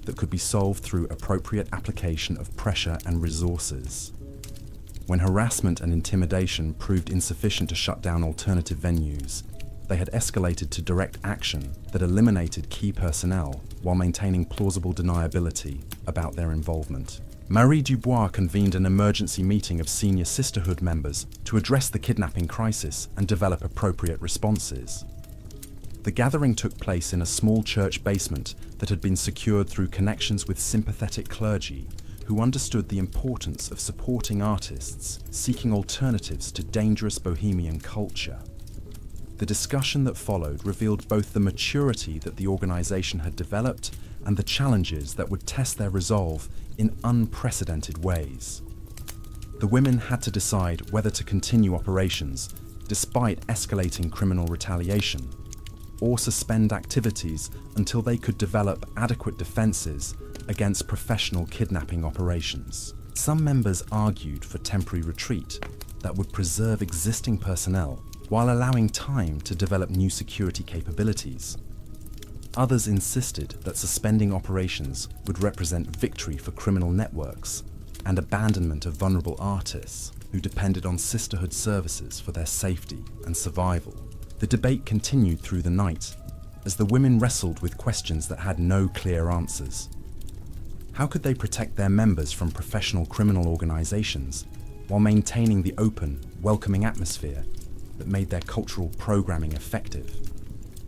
that could be solved through appropriate application of pressure and resources. When harassment and intimidation proved insufficient to shut down alternative venues, they had escalated to direct action that eliminated key personnel while maintaining plausible deniability about their involvement. Marie Dubois convened an emergency meeting of senior sisterhood members to address the kidnapping crisis and develop appropriate responses. The gathering took place in a small church basement that had been secured through connections with sympathetic clergy who understood the importance of supporting artists seeking alternatives to dangerous Bohemian culture. The discussion that followed revealed both the maturity that the organization had developed and the challenges that would test their resolve in unprecedented ways. The women had to decide whether to continue operations despite escalating criminal retaliation, or suspend activities until they could develop adequate defenses against professional kidnapping operations. Some members argued for temporary retreat that would preserve existing personnel while allowing time to develop new security capabilities. Others insisted that suspending operations would represent victory for criminal networks and abandonment of vulnerable artists who depended on sisterhood services for their safety and survival. The debate continued through the night as the women wrestled with questions that had no clear answers. How could they protect their members from professional criminal organizations while maintaining the open, welcoming atmosphere that made their cultural programming effective?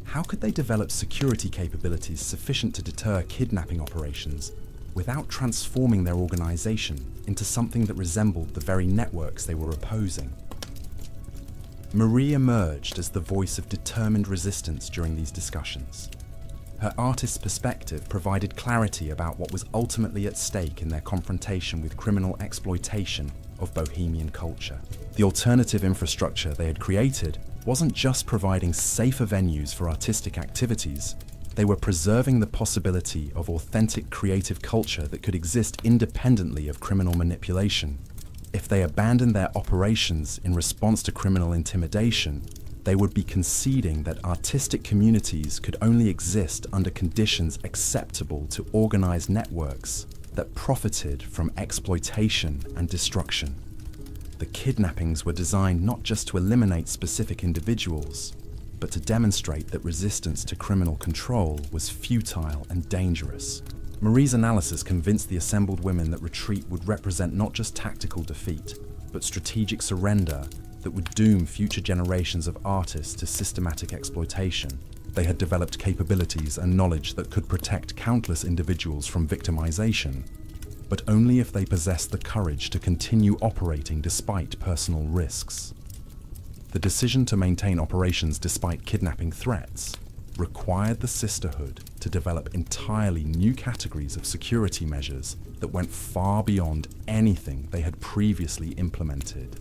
How could they develop security capabilities sufficient to deter kidnapping operations without transforming their organization into something that resembled the very networks they were opposing? Marie emerged as the voice of determined resistance during these discussions. Her artist's perspective provided clarity about what was ultimately at stake in their confrontation with criminal exploitation of Bohemian culture. The alternative infrastructure they had created wasn't just providing safer venues for artistic activities, they were preserving the possibility of authentic creative culture that could exist independently of criminal manipulation. If they abandoned their operations in response to criminal intimidation, they would be conceding that artistic communities could only exist under conditions acceptable to organized networks that profited from exploitation and destruction. The kidnappings were designed not just to eliminate specific individuals, but to demonstrate that resistance to criminal control was futile and dangerous. Marie's analysis convinced the assembled women that retreat would represent not just tactical defeat, but strategic surrender that would doom future generations of artists to systematic exploitation. They had developed capabilities and knowledge that could protect countless individuals from victimization, but only if they possessed the courage to continue operating despite personal risks. The decision to maintain operations despite kidnapping threats required the sisterhood to develop entirely new categories of security measures that went far beyond anything they had previously implemented.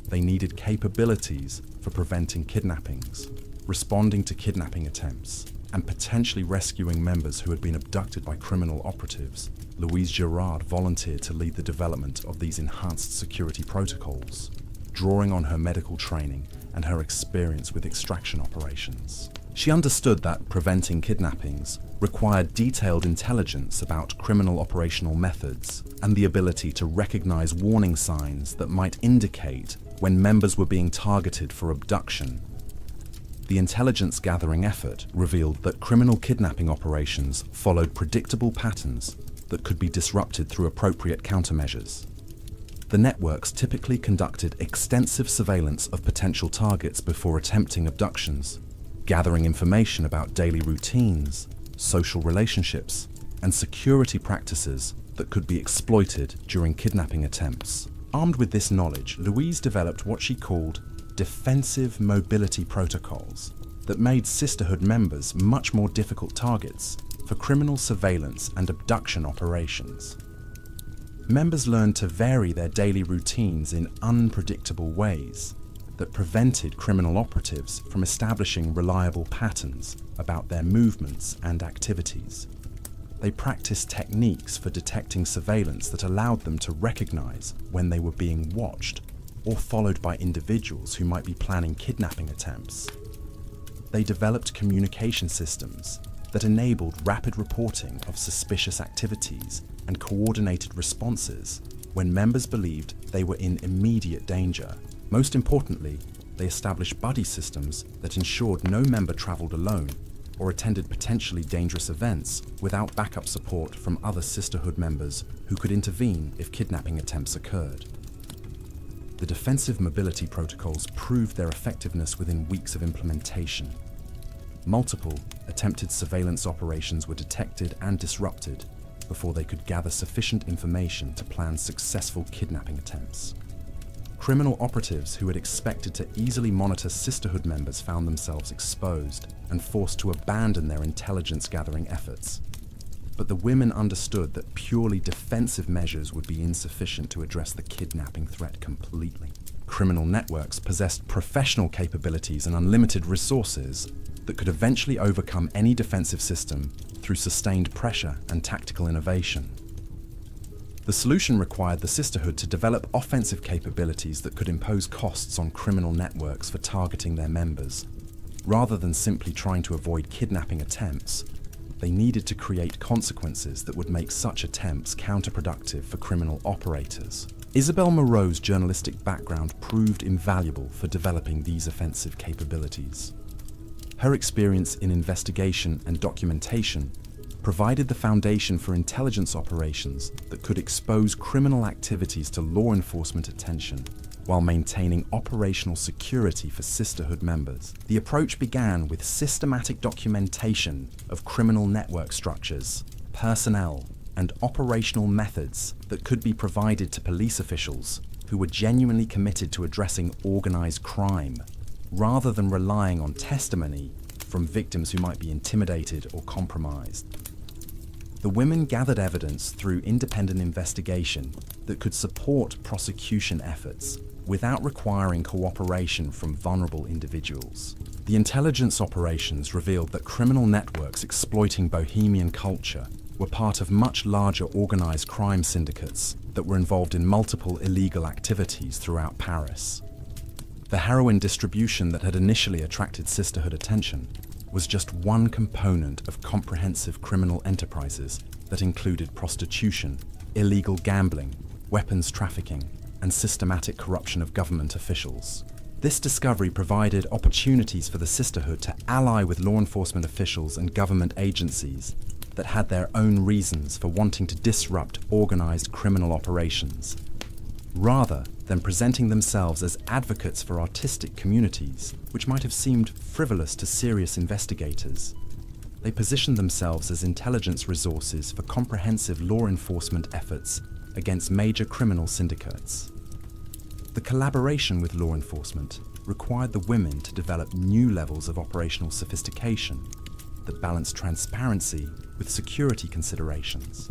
They needed capabilities for preventing kidnappings, responding to kidnapping attempts, and potentially rescuing members who had been abducted by criminal operatives. Louise Girard volunteered to lead the development of these enhanced security protocols, drawing on her medical training and her experience with extraction operations. She understood that preventing kidnappings required detailed intelligence about criminal operational methods and the ability to recognize warning signs that might indicate when members were being targeted for abduction. The intelligence gathering effort revealed that criminal kidnapping operations followed predictable patterns that could be disrupted through appropriate countermeasures. The networks typically conducted extensive surveillance of potential targets before attempting abductions, gathering information about daily routines, social relationships, and security practices that could be exploited during kidnapping attempts. Armed with this knowledge, Louise developed what she called defensive mobility protocols that made sisterhood members much more difficult targets for criminal surveillance and abduction operations. Members learned to vary their daily routines in unpredictable ways that prevented criminal operatives from establishing reliable patterns about their movements and activities. They practiced techniques for detecting surveillance that allowed them to recognize when they were being watched or followed by individuals who might be planning kidnapping attempts. They developed communication systems that enabled rapid reporting of suspicious activities and coordinated responses when members believed they were in immediate danger. Most importantly, they established buddy systems that ensured no member traveled alone or attended potentially dangerous events without backup support from other sisterhood members who could intervene if kidnapping attempts occurred. The defensive mobility protocols proved their effectiveness within weeks of implementation. Multiple attempted surveillance operations were detected and disrupted before they could gather sufficient information to plan successful kidnapping attempts. Criminal operatives who had expected to easily monitor sisterhood members found themselves exposed and forced to abandon their intelligence-gathering efforts. But the women understood that purely defensive measures would be insufficient to address the kidnapping threat completely. Criminal networks possessed professional capabilities and unlimited resources that could eventually overcome any defensive system through sustained pressure and tactical innovation. The solution required the sisterhood to develop offensive capabilities that could impose costs on criminal networks for targeting their members. Rather than simply trying to avoid kidnapping attempts, they needed to create consequences that would make such attempts counterproductive for criminal operators. Isabel Moreau's journalistic background proved invaluable for developing these offensive capabilities. Her experience in investigation and documentation provided the foundation for intelligence operations that could expose criminal activities to law enforcement attention while maintaining operational security for sisterhood members. The approach began with systematic documentation of criminal network structures, personnel, and operational methods that could be provided to police officials who were genuinely committed to addressing organized crime, rather than relying on testimony from victims who might be intimidated or compromised. The women gathered evidence through independent investigation that could support prosecution efforts without requiring cooperation from vulnerable individuals. The intelligence operations revealed that criminal networks exploiting Bohemian culture were part of much larger organized crime syndicates that were involved in multiple illegal activities throughout Paris. The heroin distribution that had initially attracted sisterhood attention was just one component of comprehensive criminal enterprises that included prostitution, illegal gambling, weapons trafficking, and systematic corruption of government officials. This discovery provided opportunities for the sisterhood to ally with law enforcement officials and government agencies that had their own reasons for wanting to disrupt organized criminal operations. Rather than presenting themselves as advocates for artistic communities, which might have seemed frivolous to serious investigators, they positioned themselves as intelligence resources for comprehensive law enforcement efforts against major criminal syndicates. The collaboration with law enforcement required the women to develop new levels of operational sophistication that balanced transparency with security considerations.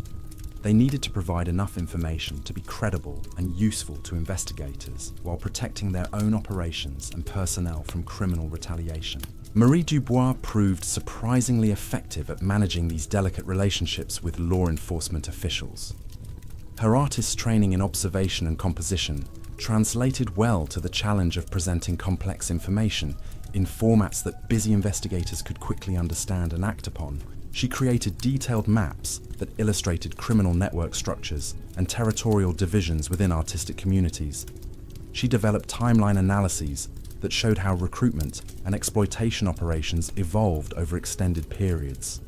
They needed to provide enough information to be credible and useful to investigators while protecting their own operations and personnel from criminal retaliation. Marie Dubois proved surprisingly effective at managing these delicate relationships with law enforcement officials. Her artist's training in observation and composition translated well to the challenge of presenting complex information in formats that busy investigators could quickly understand and act upon. She created detailed maps that illustrated criminal network structures and territorial divisions within artistic communities. She developed timeline analyses that showed how recruitment and exploitation operations evolved over extended periods.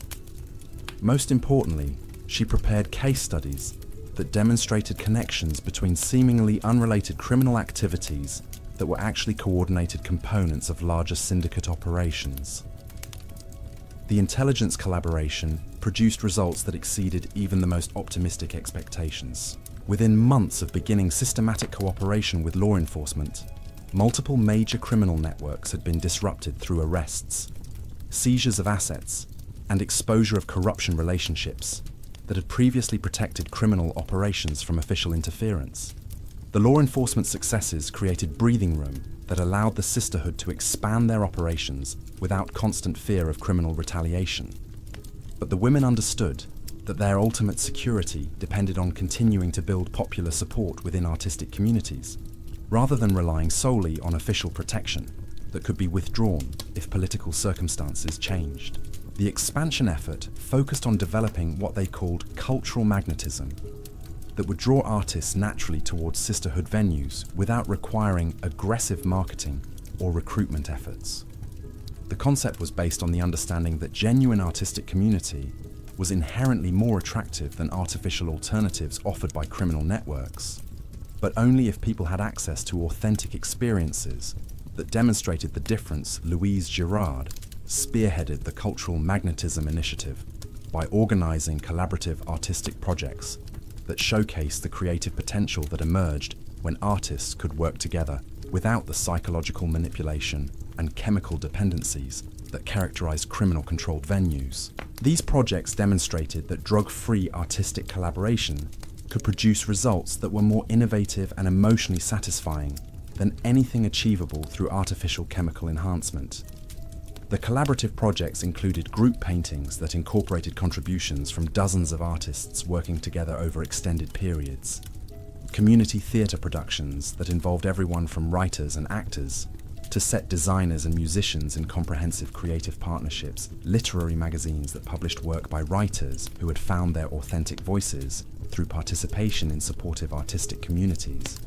Most importantly, she prepared case studies that demonstrated connections between seemingly unrelated criminal activities that were actually coordinated components of larger syndicate operations. The intelligence collaboration produced results that exceeded even the most optimistic expectations. Within months of beginning systematic cooperation with law enforcement, multiple major criminal networks had been disrupted through arrests, seizures of assets, and exposure of corruption relationships that had previously protected criminal operations from official interference. The law enforcement successes created breathing room that allowed the sisterhood to expand their operations without constant fear of criminal retaliation. But the women understood that their ultimate security depended on continuing to build popular support within artistic communities, rather than relying solely on official protection that could be withdrawn if political circumstances changed. The expansion effort focused on developing what they called cultural magnetism that would draw artists naturally towards sisterhood venues without requiring aggressive marketing or recruitment efforts. The concept was based on the understanding that genuine artistic community was inherently more attractive than artificial alternatives offered by criminal networks, but only if people had access to authentic experiences that demonstrated the difference. Louise Girard spearheaded the Cultural Magnetism Initiative by organizing collaborative artistic projects that showcased the creative potential that emerged when artists could work together without the psychological manipulation and chemical dependencies that characterized criminal-controlled venues. These projects demonstrated that drug-free artistic collaboration could produce results that were more innovative and emotionally satisfying than anything achievable through artificial chemical enhancement. The collaborative projects included group paintings that incorporated contributions from dozens of artists working together over extended periods, community theatre productions that involved everyone from writers and actors to set designers and musicians in comprehensive creative partnerships, literary magazines that published work by writers who had found their authentic voices through participation in supportive artistic communities.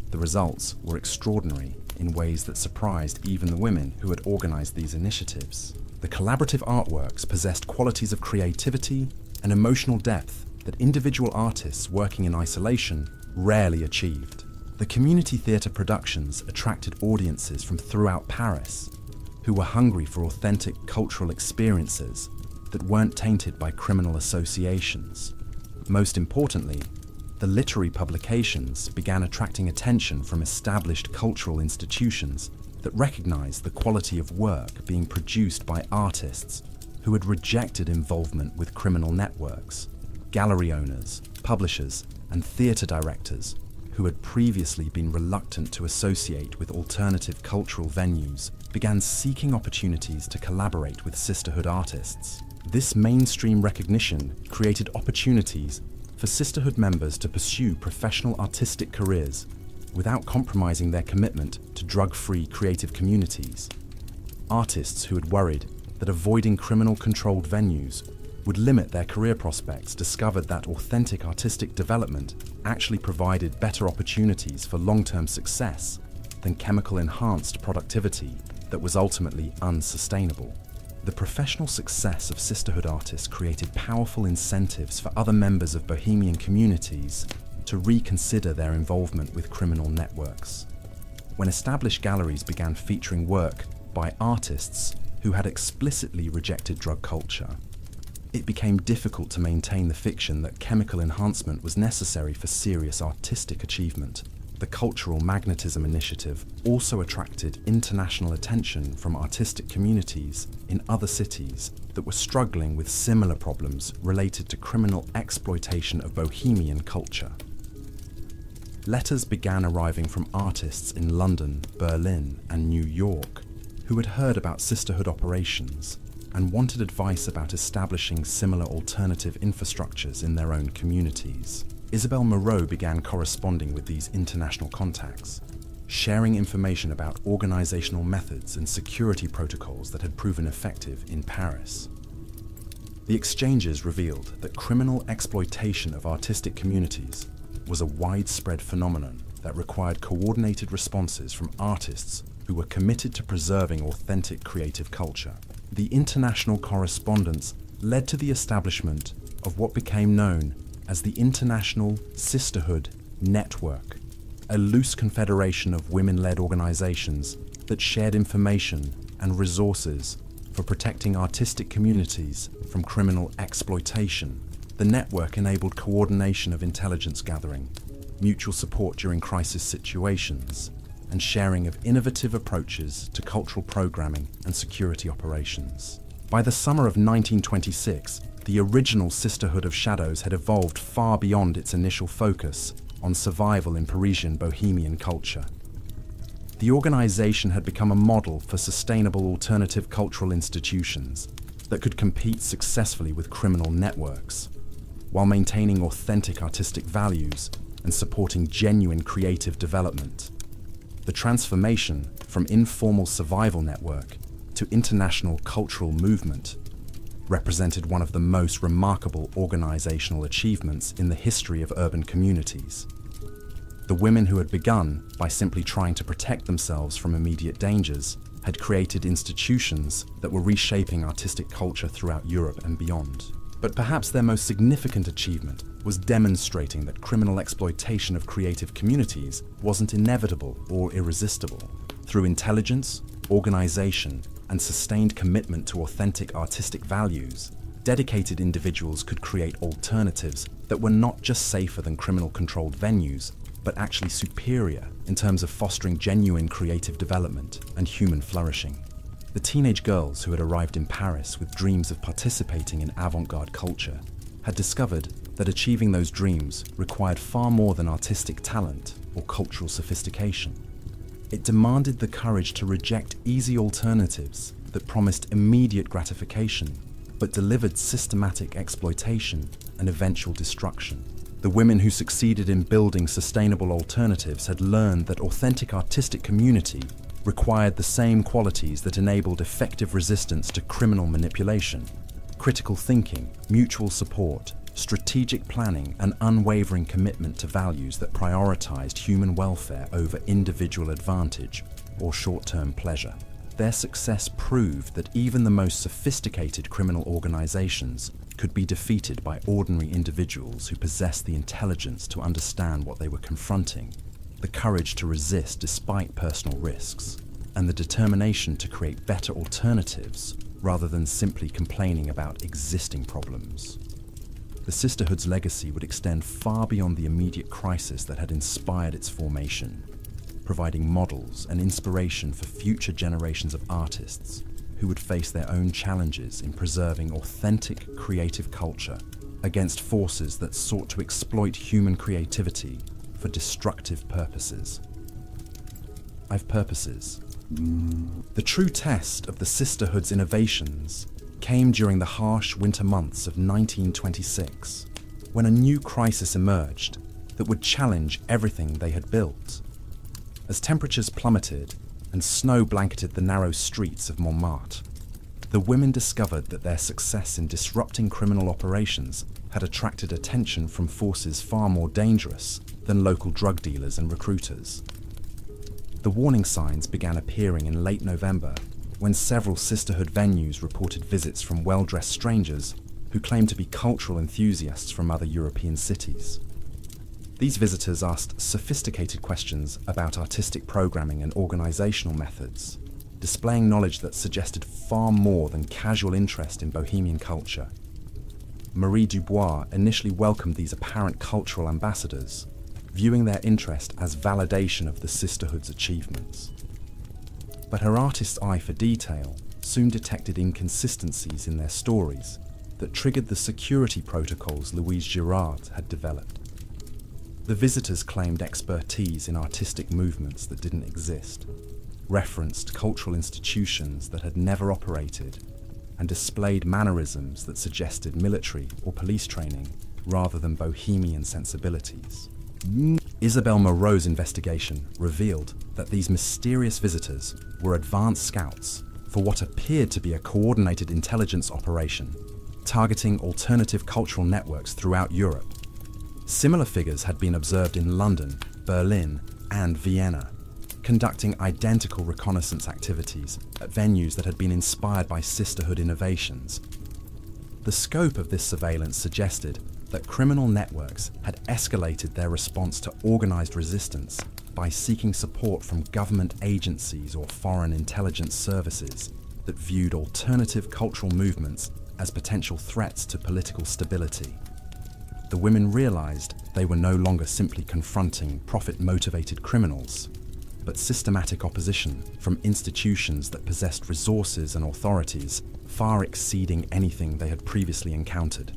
The results were extraordinary in ways that surprised even the women who had organized these initiatives. The collaborative artworks possessed qualities of creativity and emotional depth that individual artists working in isolation rarely achieved. The community theatre productions attracted audiences from throughout Paris who were hungry for authentic cultural experiences that weren't tainted by criminal associations. Most importantly, the literary publications began attracting attention from established cultural institutions that recognized the quality of work being produced by artists who had rejected involvement with criminal networks. Gallery owners, publishers, and theatre directors who had previously been reluctant to associate with alternative cultural venues began seeking opportunities to collaborate with sisterhood artists. This mainstream recognition created opportunities for sisterhood members to pursue professional artistic careers without compromising their commitment to drug-free creative communities. Artists who had worried that avoiding criminal-controlled venues would limit their career prospects discovered that authentic artistic development actually provided better opportunities for long-term success than chemical-enhanced productivity that was ultimately unsustainable. The professional success of sisterhood artists created powerful incentives for other members of Bohemian communities to reconsider their involvement with criminal networks. When established galleries began featuring work by artists who had explicitly rejected drug culture, it became difficult to maintain the fiction that chemical enhancement was necessary for serious artistic achievement. The Cultural Magnetism Initiative also attracted international attention from artistic communities in other cities that were struggling with similar problems related to criminal exploitation of Bohemian culture. Letters began arriving from artists in London, Berlin, and New York who had heard about sisterhood operations and wanted advice about establishing similar alternative infrastructures in their own communities. Isabelle Moreau began corresponding with these international contacts, sharing information about organizational methods and security protocols that had proven effective in Paris. The exchanges revealed that criminal exploitation of artistic communities was a widespread phenomenon that required coordinated responses from artists who were committed to preserving authentic creative culture. The international correspondence led to the establishment of what became known as the International Sisterhood Network, a loose confederation of women-led organizations that shared information and resources for protecting artistic communities from criminal exploitation. The network enabled coordination of intelligence gathering, mutual support during crisis situations, and sharing of innovative approaches to cultural programming and security operations. By the summer of 1926, the original Sisterhood of Shadows had evolved far beyond its initial focus on survival in Parisian Bohemian culture. The organization had become a model for sustainable alternative cultural institutions that could compete successfully with criminal networks, while maintaining authentic artistic values and supporting genuine creative development. The transformation from informal survival network to international cultural movement represented one of the most remarkable organizational achievements in the history of urban communities. The women who had begun by simply trying to protect themselves from immediate dangers had created institutions that were reshaping artistic culture throughout Europe and beyond. But perhaps their most significant achievement was demonstrating that criminal exploitation of creative communities wasn't inevitable or irresistible. Through intelligence, organization, and sustained commitment to authentic artistic values, dedicated individuals could create alternatives that were not just safer than criminal-controlled venues, but actually superior in terms of fostering genuine creative development and human flourishing. The teenage girls who had arrived in Paris with dreams of participating in avant-garde culture had discovered that achieving those dreams required far more than artistic talent or cultural sophistication. It demanded the courage to reject easy alternatives that promised immediate gratification, but delivered systematic exploitation and eventual destruction. The women who succeeded in building sustainable alternatives had learned that authentic artistic community required the same qualities that enabled effective resistance to criminal manipulation: critical thinking, mutual support, strategic planning, and unwavering commitment to values that prioritized human welfare over individual advantage or short-term pleasure. Their success proved that even the most sophisticated criminal organizations could be defeated by ordinary individuals who possessed the intelligence to understand what they were confronting, the courage to resist despite personal risks, and the determination to create better alternatives rather than simply complaining about existing problems. The Sisterhood's legacy would extend far beyond the immediate crisis that had inspired its formation, providing models and inspiration for future generations of artists who would face their own challenges in preserving authentic creative culture against forces that sought to exploit human creativity for destructive purposes. I've purposes. The true test of the Sisterhood's innovations came during the harsh winter months of 1926, when a new crisis emerged that would challenge everything they had built. As temperatures plummeted and snow blanketed the narrow streets of Montmartre, the women discovered that their success in disrupting criminal operations had attracted attention from forces far more dangerous than local drug dealers and recruiters. The warning signs began appearing in late November, when several Sisterhood venues reported visits from well-dressed strangers who claimed to be cultural enthusiasts from other European cities. These visitors asked sophisticated questions about artistic programming and organizational methods, displaying knowledge that suggested far more than casual interest in Bohemian culture. Marie Dubois initially welcomed these apparent cultural ambassadors, viewing their interest as validation of the Sisterhood's achievements. But her artist's eye for detail soon detected inconsistencies in their stories that triggered the security protocols Louise Girard had developed. The visitors claimed expertise in artistic movements that didn't exist, referenced cultural institutions that had never operated, and displayed mannerisms that suggested military or police training, rather than Bohemian sensibilities. Isabel Moreau's investigation revealed that these mysterious visitors were advanced scouts for what appeared to be a coordinated intelligence operation, targeting alternative cultural networks throughout Europe. Similar figures had been observed in London, Berlin, and Vienna, conducting identical reconnaissance activities at venues that had been inspired by sisterhood innovations. The scope of this surveillance suggested that criminal networks had escalated their response to organized resistance by seeking support from government agencies or foreign intelligence services that viewed alternative cultural movements as potential threats to political stability. The women realized they were no longer simply confronting profit-motivated criminals, but systematic opposition from institutions that possessed resources and authorities far exceeding anything they had previously encountered.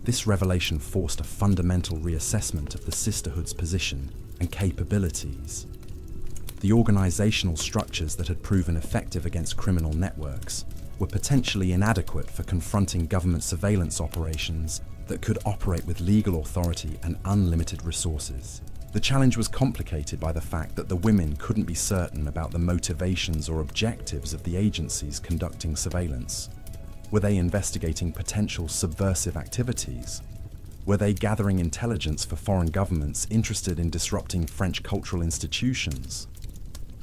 This revelation forced a fundamental reassessment of the sisterhood's position and capabilities. The organizational structures that had proven effective against criminal networks were potentially inadequate for confronting government surveillance operations that could operate with legal authority and unlimited resources. The challenge was complicated by the fact that the women couldn't be certain about the motivations or objectives of the agencies conducting surveillance. Were they investigating potential subversive activities? Were they gathering intelligence for foreign governments interested in disrupting French cultural institutions?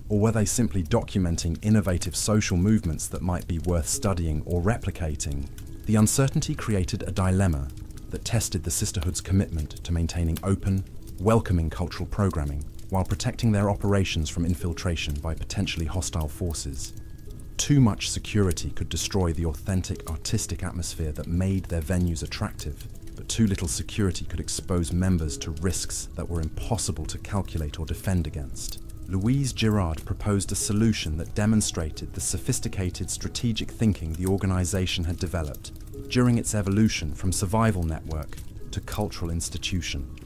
Or were they simply documenting innovative social movements that might be worth studying or replicating? The uncertainty created a dilemma that tested the sisterhood's commitment to maintaining open, welcoming cultural programming while protecting their operations from infiltration by potentially hostile forces. Too much security could destroy the authentic artistic atmosphere that made their venues attractive, but too little security could expose members to risks that were impossible to calculate or defend against. Louise Girard proposed a solution that demonstrated the sophisticated strategic thinking the organization had developed during its evolution from survival network to cultural institution.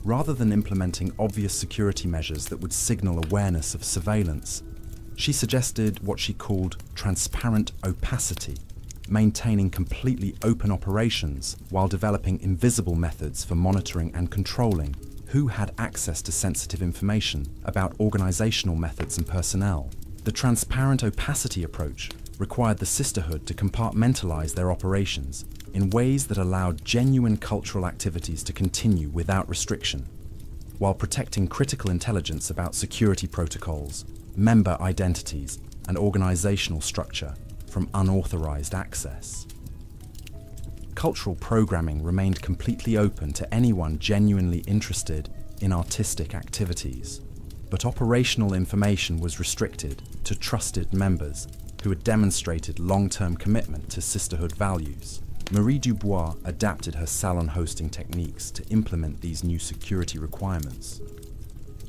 Rather than implementing obvious security measures that would signal awareness of surveillance, she suggested what she called transparent opacity, maintaining completely open operations while developing invisible methods for monitoring and controlling who had access to sensitive information about organizational methods and personnel. The transparent opacity approach required the sisterhood to compartmentalize their operations in ways that allowed genuine cultural activities to continue without restriction, while protecting critical intelligence about security protocols, member identities, and organizational structure from unauthorized access. Cultural programming remained completely open to anyone genuinely interested in artistic activities, but operational information was restricted to trusted members who had demonstrated long-term commitment to sisterhood values. Marie Dubois adapted her salon hosting techniques to implement these new security requirements.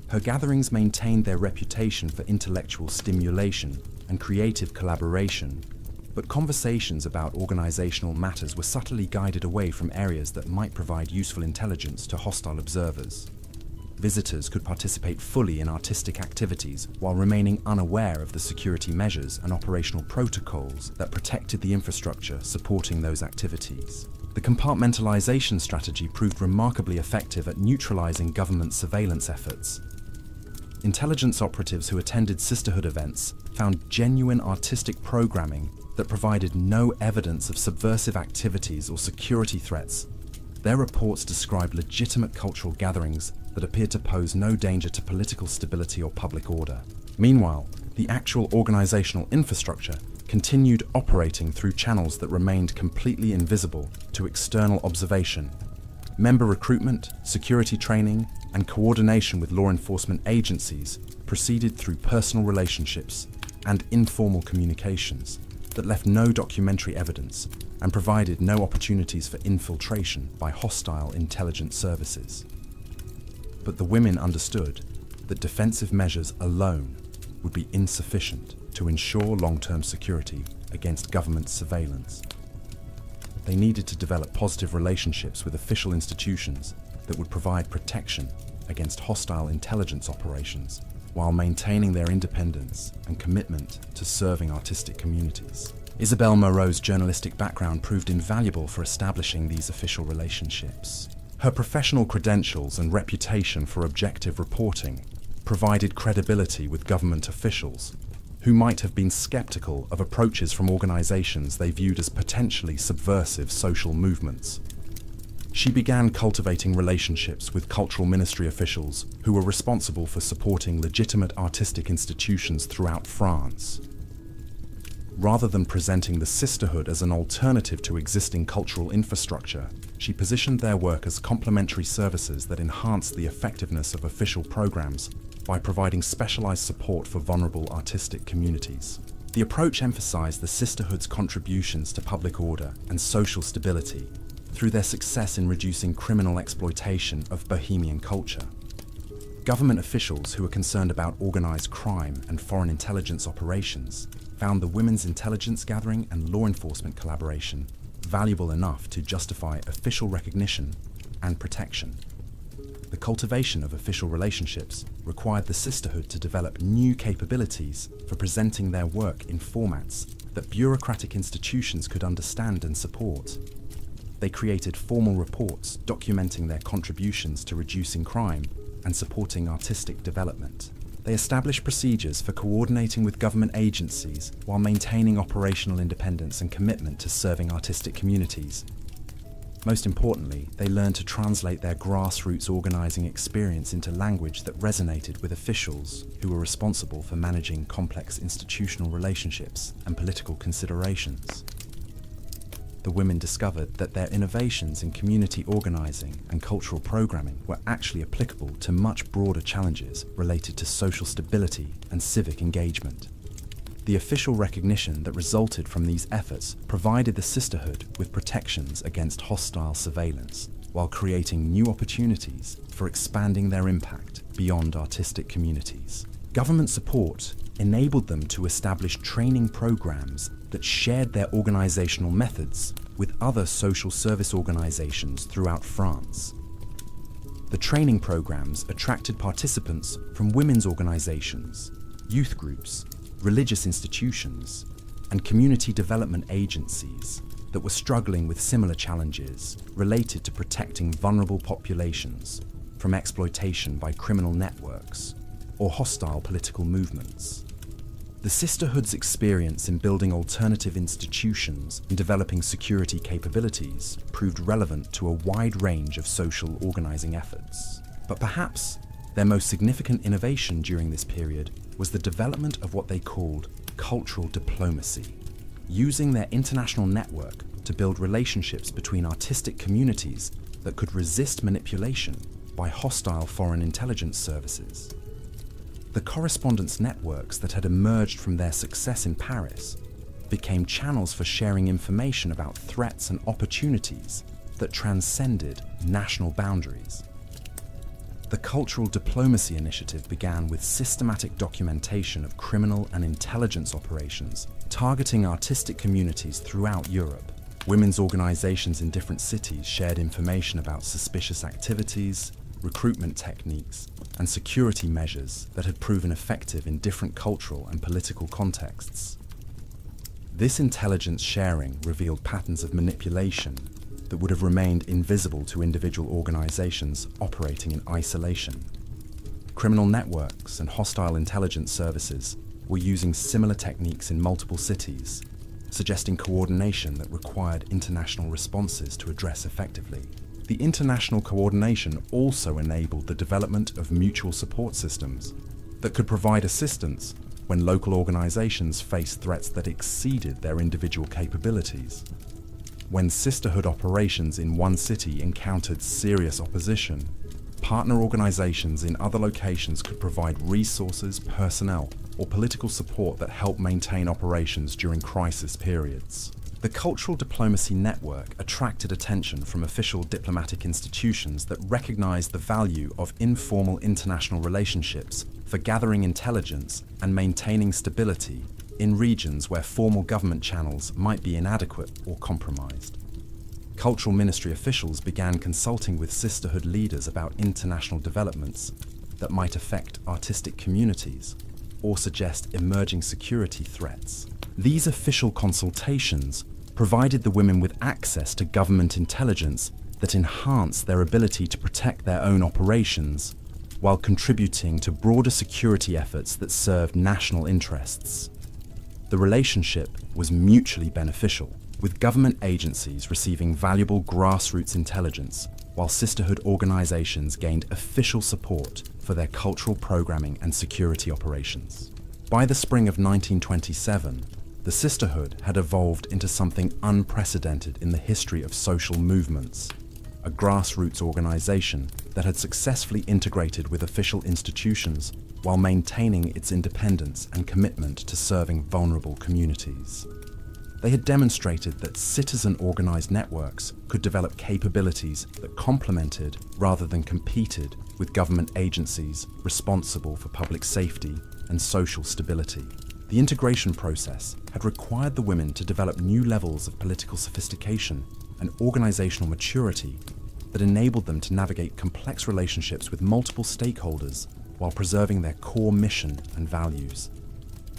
Her gatherings maintained their reputation for intellectual stimulation and creative collaboration, but conversations about organizational matters were subtly guided away from areas that might provide useful intelligence to hostile observers. Visitors could participate fully in artistic activities while remaining unaware of the security measures and operational protocols that protected the infrastructure supporting those activities. The compartmentalization strategy proved remarkably effective at neutralizing government surveillance efforts. Intelligence operatives who attended sisterhood events found genuine artistic programming that provided no evidence of subversive activities or security threats. Their reports described legitimate cultural gatherings that appeared to pose no danger to political stability or public order. Meanwhile, the actual organizational infrastructure continued operating through channels that remained completely invisible to external observation. Member recruitment, security training, and coordination with law enforcement agencies proceeded through personal relationships and informal communications that left no documentary evidence and provided no opportunities for infiltration by hostile intelligence services. But the women understood that defensive measures alone would be insufficient to ensure long-term security against government surveillance. They needed to develop positive relationships with official institutions that would provide protection against hostile intelligence operations while maintaining their independence and commitment to serving artistic communities. Isabelle Moreau's journalistic background proved invaluable for establishing these official relationships. Her professional credentials and reputation for objective reporting provided credibility with government officials who might have been skeptical of approaches from organizations they viewed as potentially subversive social movements. She began cultivating relationships with cultural ministry officials who were responsible for supporting legitimate artistic institutions throughout France. Rather than presenting the sisterhood as an alternative to existing cultural infrastructure, she positioned their work as complementary services that enhanced the effectiveness of official programs by providing specialized support for vulnerable artistic communities. The approach emphasized the sisterhood's contributions to public order and social stability through their success in reducing criminal exploitation of Bohemian culture. Government officials who were concerned about organized crime and foreign intelligence operations found the women's intelligence gathering and law enforcement collaboration valuable enough to justify official recognition and protection. The cultivation of official relationships required the sisterhood to develop new capabilities for presenting their work in formats that bureaucratic institutions could understand and support. They created formal reports documenting their contributions to reducing crime and supporting artistic development. They established procedures for coordinating with government agencies while maintaining operational independence and commitment to serving artistic communities. Most importantly, they learned to translate their grassroots organizing experience into language that resonated with officials who were responsible for managing complex institutional relationships and political considerations. The women discovered that their innovations in community organizing and cultural programming were actually applicable to much broader challenges related to social stability and civic engagement. The official recognition that resulted from these efforts provided the sisterhood with protections against hostile surveillance, while creating new opportunities for expanding their impact beyond artistic communities. Government support enabled them to establish training programs that shared their organizational methods with other social service organizations throughout France. The training programs attracted participants from women's organizations, youth groups, religious institutions, and community development agencies that were struggling with similar challenges related to protecting vulnerable populations from exploitation by criminal networks or hostile political movements. The sisterhood's experience in building alternative institutions and developing security capabilities proved relevant to a wide range of social organizing efforts. But perhaps their most significant innovation during this period was the development of what they called cultural diplomacy, using their international network to build relationships between artistic communities that could resist manipulation by hostile foreign intelligence services. The correspondence networks that had emerged from their success in Paris became channels for sharing information about threats and opportunities that transcended national boundaries. The Cultural Diplomacy Initiative began with systematic documentation of criminal and intelligence operations targeting artistic communities throughout Europe. Women's organizations in different cities shared information about suspicious activities, recruitment techniques, and security measures that had proven effective in different cultural and political contexts. This intelligence sharing revealed patterns of manipulation that would have remained invisible to individual organizations operating in isolation. Criminal networks and hostile intelligence services were using similar techniques in multiple cities, suggesting coordination that required international responses to address effectively. The international coordination also enabled the development of mutual support systems that could provide assistance when local organizations faced threats that exceeded their individual capabilities. When sisterhood operations in one city encountered serious opposition, partner organizations in other locations could provide resources, personnel, or political support that helped maintain operations during crisis periods. The Cultural Diplomacy Network attracted attention from official diplomatic institutions that recognized the value of informal international relationships for gathering intelligence and maintaining stability in regions where formal government channels might be inadequate or compromised. Cultural ministry officials began consulting with sisterhood leaders about international developments that might affect artistic communities or suggest emerging security threats. These official consultations provided the women with access to government intelligence that enhanced their ability to protect their own operations, while contributing to broader security efforts that served national interests. The relationship was mutually beneficial, with government agencies receiving valuable grassroots intelligence, while sisterhood organizations gained official support for their cultural programming and security operations. By the spring of 1927, the sisterhood had evolved into something unprecedented in the history of social movements, a grassroots organization that had successfully integrated with official institutions while maintaining its independence and commitment to serving vulnerable communities. They had demonstrated that citizen-organized networks could develop capabilities that complemented rather than competed with government agencies responsible for public safety and social stability. The integration process had required the women to develop new levels of political sophistication and organizational maturity that enabled them to navigate complex relationships with multiple stakeholders while preserving their core mission and values.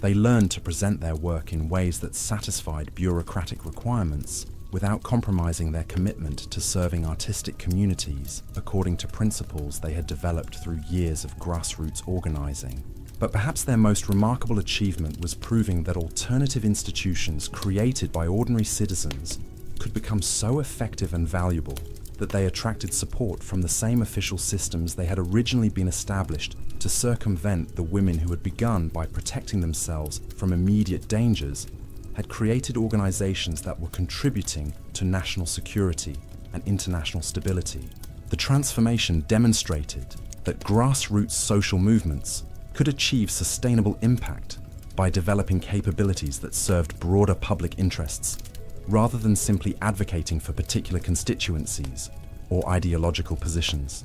They learned to present their work in ways that satisfied bureaucratic requirements without compromising their commitment to serving artistic communities according to principles they had developed through years of grassroots organizing. But perhaps their most remarkable achievement was proving that alternative institutions created by ordinary citizens could become so effective and valuable that they attracted support from the same official systems they had originally been established to circumvent the women who had begun by protecting themselves from immediate dangers, had created organizations that were contributing to national security and international stability. The transformation demonstrated that grassroots social movements could achieve sustainable impact by developing capabilities that served broader public interests, rather than simply advocating for particular constituencies or ideological positions.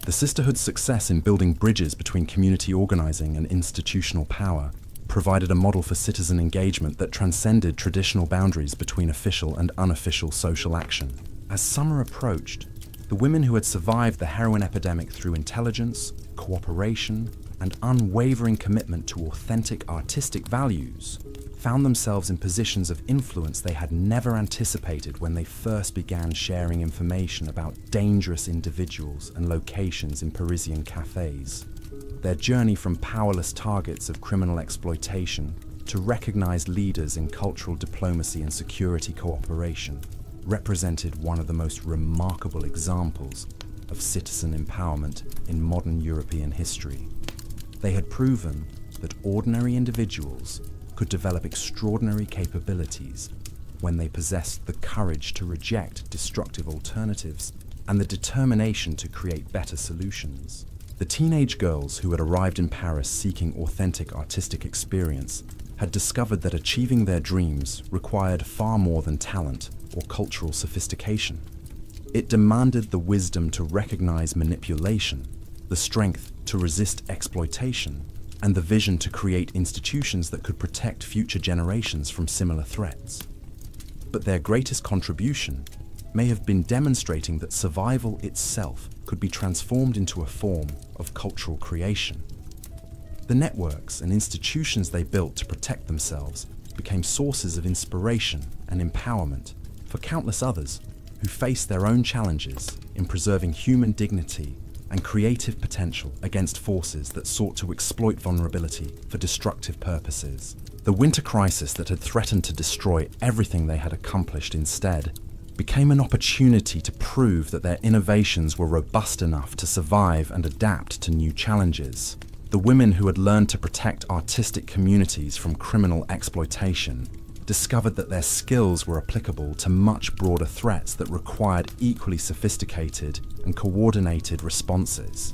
The sisterhood's success in building bridges between community organizing and institutional power provided a model for citizen engagement that transcended traditional boundaries between official and unofficial social action. As summer approached, the women who had survived the heroin epidemic through intelligence, cooperation, and unwavering commitment to authentic artistic values found themselves in positions of influence they had never anticipated when they first began sharing information about dangerous individuals and locations in Parisian cafes. Their journey from powerless targets of criminal exploitation to recognized leaders in cultural diplomacy and security cooperation represented one of the most remarkable examples of citizen empowerment in modern European history. They had proven that ordinary individuals could develop extraordinary capabilities when they possessed the courage to reject destructive alternatives and the determination to create better solutions. The teenage girls who had arrived in Paris seeking authentic artistic experience had discovered that achieving their dreams required far more than talent or cultural sophistication. It demanded the wisdom to recognize manipulation, the strength to resist exploitation, and the vision to create institutions that could protect future generations from similar threats. But their greatest contribution may have been demonstrating that survival itself could be transformed into a form of cultural creation. The networks and institutions they built to protect themselves became sources of inspiration and empowerment for countless others who faced their own challenges in preserving human dignity and creative potential against forces that sought to exploit vulnerability for destructive purposes. The winter crisis that had threatened to destroy everything they had accomplished instead became an opportunity to prove that their innovations were robust enough to survive and adapt to new challenges. The women who had learned to protect artistic communities from criminal exploitation discovered that their skills were applicable to much broader threats that required equally sophisticated and coordinated responses.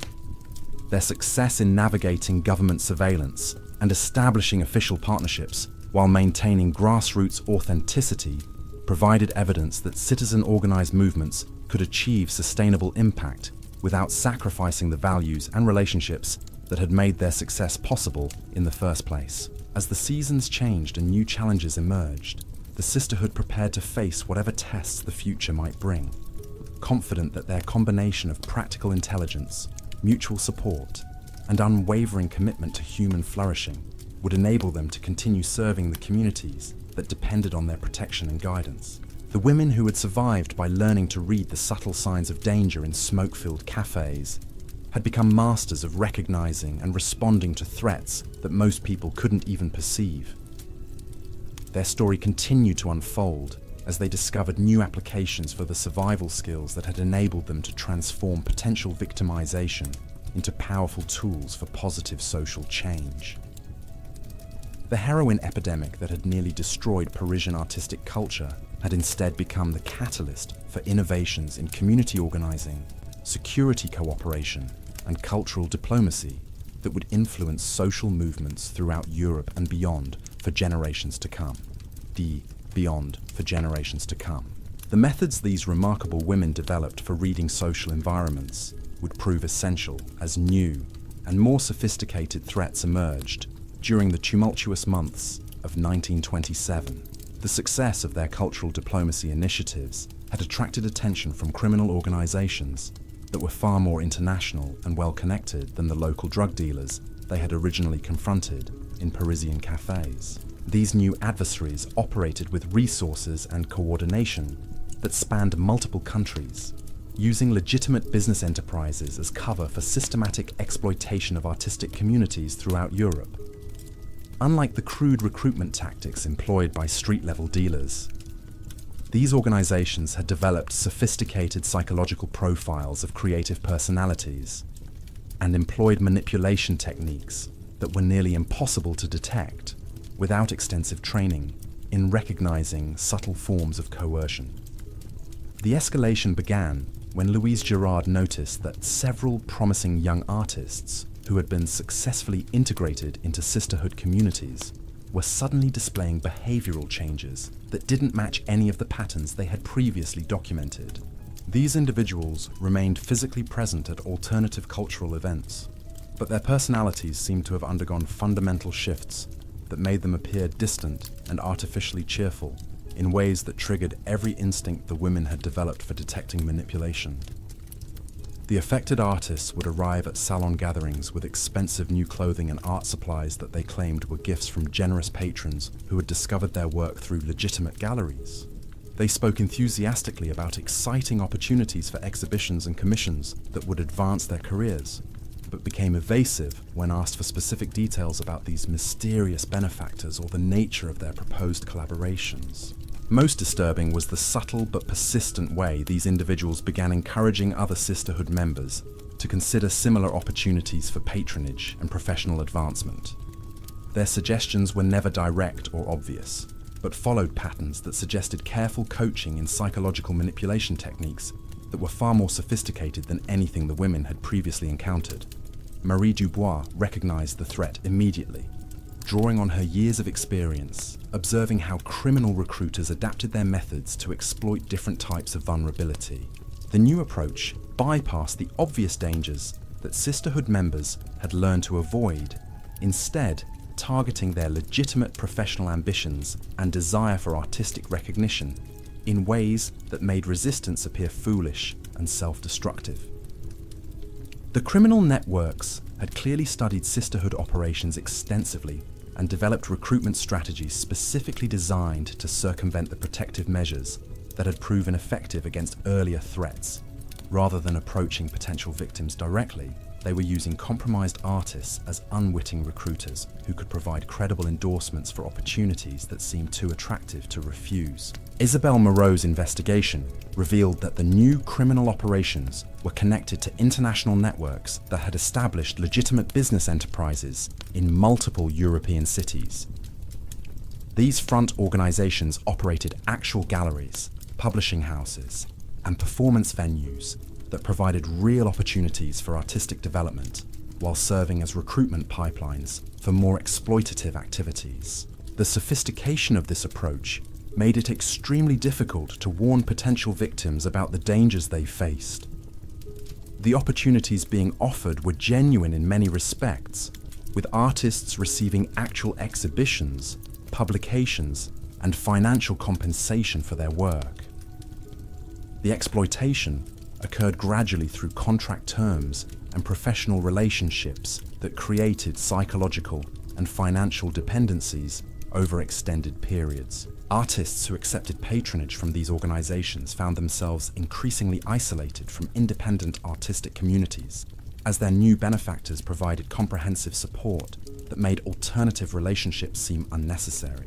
Their success in navigating government surveillance and establishing official partnerships while maintaining grassroots authenticity provided evidence that citizen-organized movements could achieve sustainable impact without sacrificing the values and relationships that had made their success possible in the first place. As the seasons changed and new challenges emerged, the sisterhood prepared to face whatever tests the future might bring, confident that their combination of practical intelligence, mutual support, and unwavering commitment to human flourishing would enable them to continue serving the communities that depended on their protection and guidance. The women who had survived by learning to read the subtle signs of danger in smoke-filled cafes had become masters of recognizing and responding to threats that most people couldn't even perceive. Their story continued to unfold as they discovered new applications for the survival skills that had enabled them to transform potential victimization into powerful tools for positive social change. The heroin epidemic that had nearly destroyed Parisian artistic culture had instead become the catalyst for innovations in community organizing, security cooperation, and cultural diplomacy that would influence social movements throughout Europe and beyond for generations to come. Beyond for generations to come. The methods these remarkable women developed for reading social environments would prove essential as new and more sophisticated threats emerged during the tumultuous months of 1927. The success of their cultural diplomacy initiatives had attracted attention from criminal organizations that were far more international and well-connected than the local drug dealers they had originally confronted in Parisian cafes. These new adversaries operated with resources and coordination that spanned multiple countries, using legitimate business enterprises as cover for systematic exploitation of artistic communities throughout Europe. Unlike the crude recruitment tactics employed by street-level dealers, these organizations had developed sophisticated psychological profiles of creative personalities and employed manipulation techniques that were nearly impossible to detect without extensive training in recognizing subtle forms of coercion. The escalation began when Louise Girard noticed that several promising young artists who had been successfully integrated into sisterhood communities were suddenly displaying behavioral changes that didn't match any of the patterns they had previously documented. These individuals remained physically present at alternative cultural events, but their personalities seemed to have undergone fundamental shifts that made them appear distant and artificially cheerful in ways that triggered every instinct the women had developed for detecting manipulation. The affected artists would arrive at salon gatherings with expensive new clothing and art supplies that they claimed were gifts from generous patrons who had discovered their work through legitimate galleries. They spoke enthusiastically about exciting opportunities for exhibitions and commissions that would advance their careers, but became evasive when asked for specific details about these mysterious benefactors or the nature of their proposed collaborations. Most disturbing was the subtle but persistent way these individuals began encouraging other sisterhood members to consider similar opportunities for patronage and professional advancement. Their suggestions were never direct or obvious, but followed patterns that suggested careful coaching in psychological manipulation techniques that were far more sophisticated than anything the women had previously encountered. Marie Dubois recognized the threat immediately, drawing on her years of experience, observing how criminal recruiters adapted their methods to exploit different types of vulnerability. The new approach bypassed the obvious dangers that sisterhood members had learned to avoid, instead targeting their legitimate professional ambitions and desire for artistic recognition in ways that made resistance appear foolish and self-destructive. The criminal networks had clearly studied sisterhood operations extensively and developed recruitment strategies specifically designed to circumvent the protective measures that had proven effective against earlier threats. Rather than approaching potential victims directly, they were using compromised artists as unwitting recruiters who could provide credible endorsements for opportunities that seemed too attractive to refuse. Isabelle Moreau's investigation revealed that the new criminal operations were connected to international networks that had established legitimate business enterprises in multiple European cities. These front organizations operated actual galleries, publishing houses, and performance venues that provided real opportunities for artistic development while serving as recruitment pipelines for more exploitative activities. The sophistication of this approach made it extremely difficult to warn potential victims about the dangers they faced. The opportunities being offered were genuine in many respects, with artists receiving actual exhibitions, publications, and financial compensation for their work. The exploitation occurred gradually through contract terms and professional relationships that created psychological and financial dependencies over extended periods. Artists who accepted patronage from these organizations found themselves increasingly isolated from independent artistic communities, as their new benefactors provided comprehensive support that made alternative relationships seem unnecessary.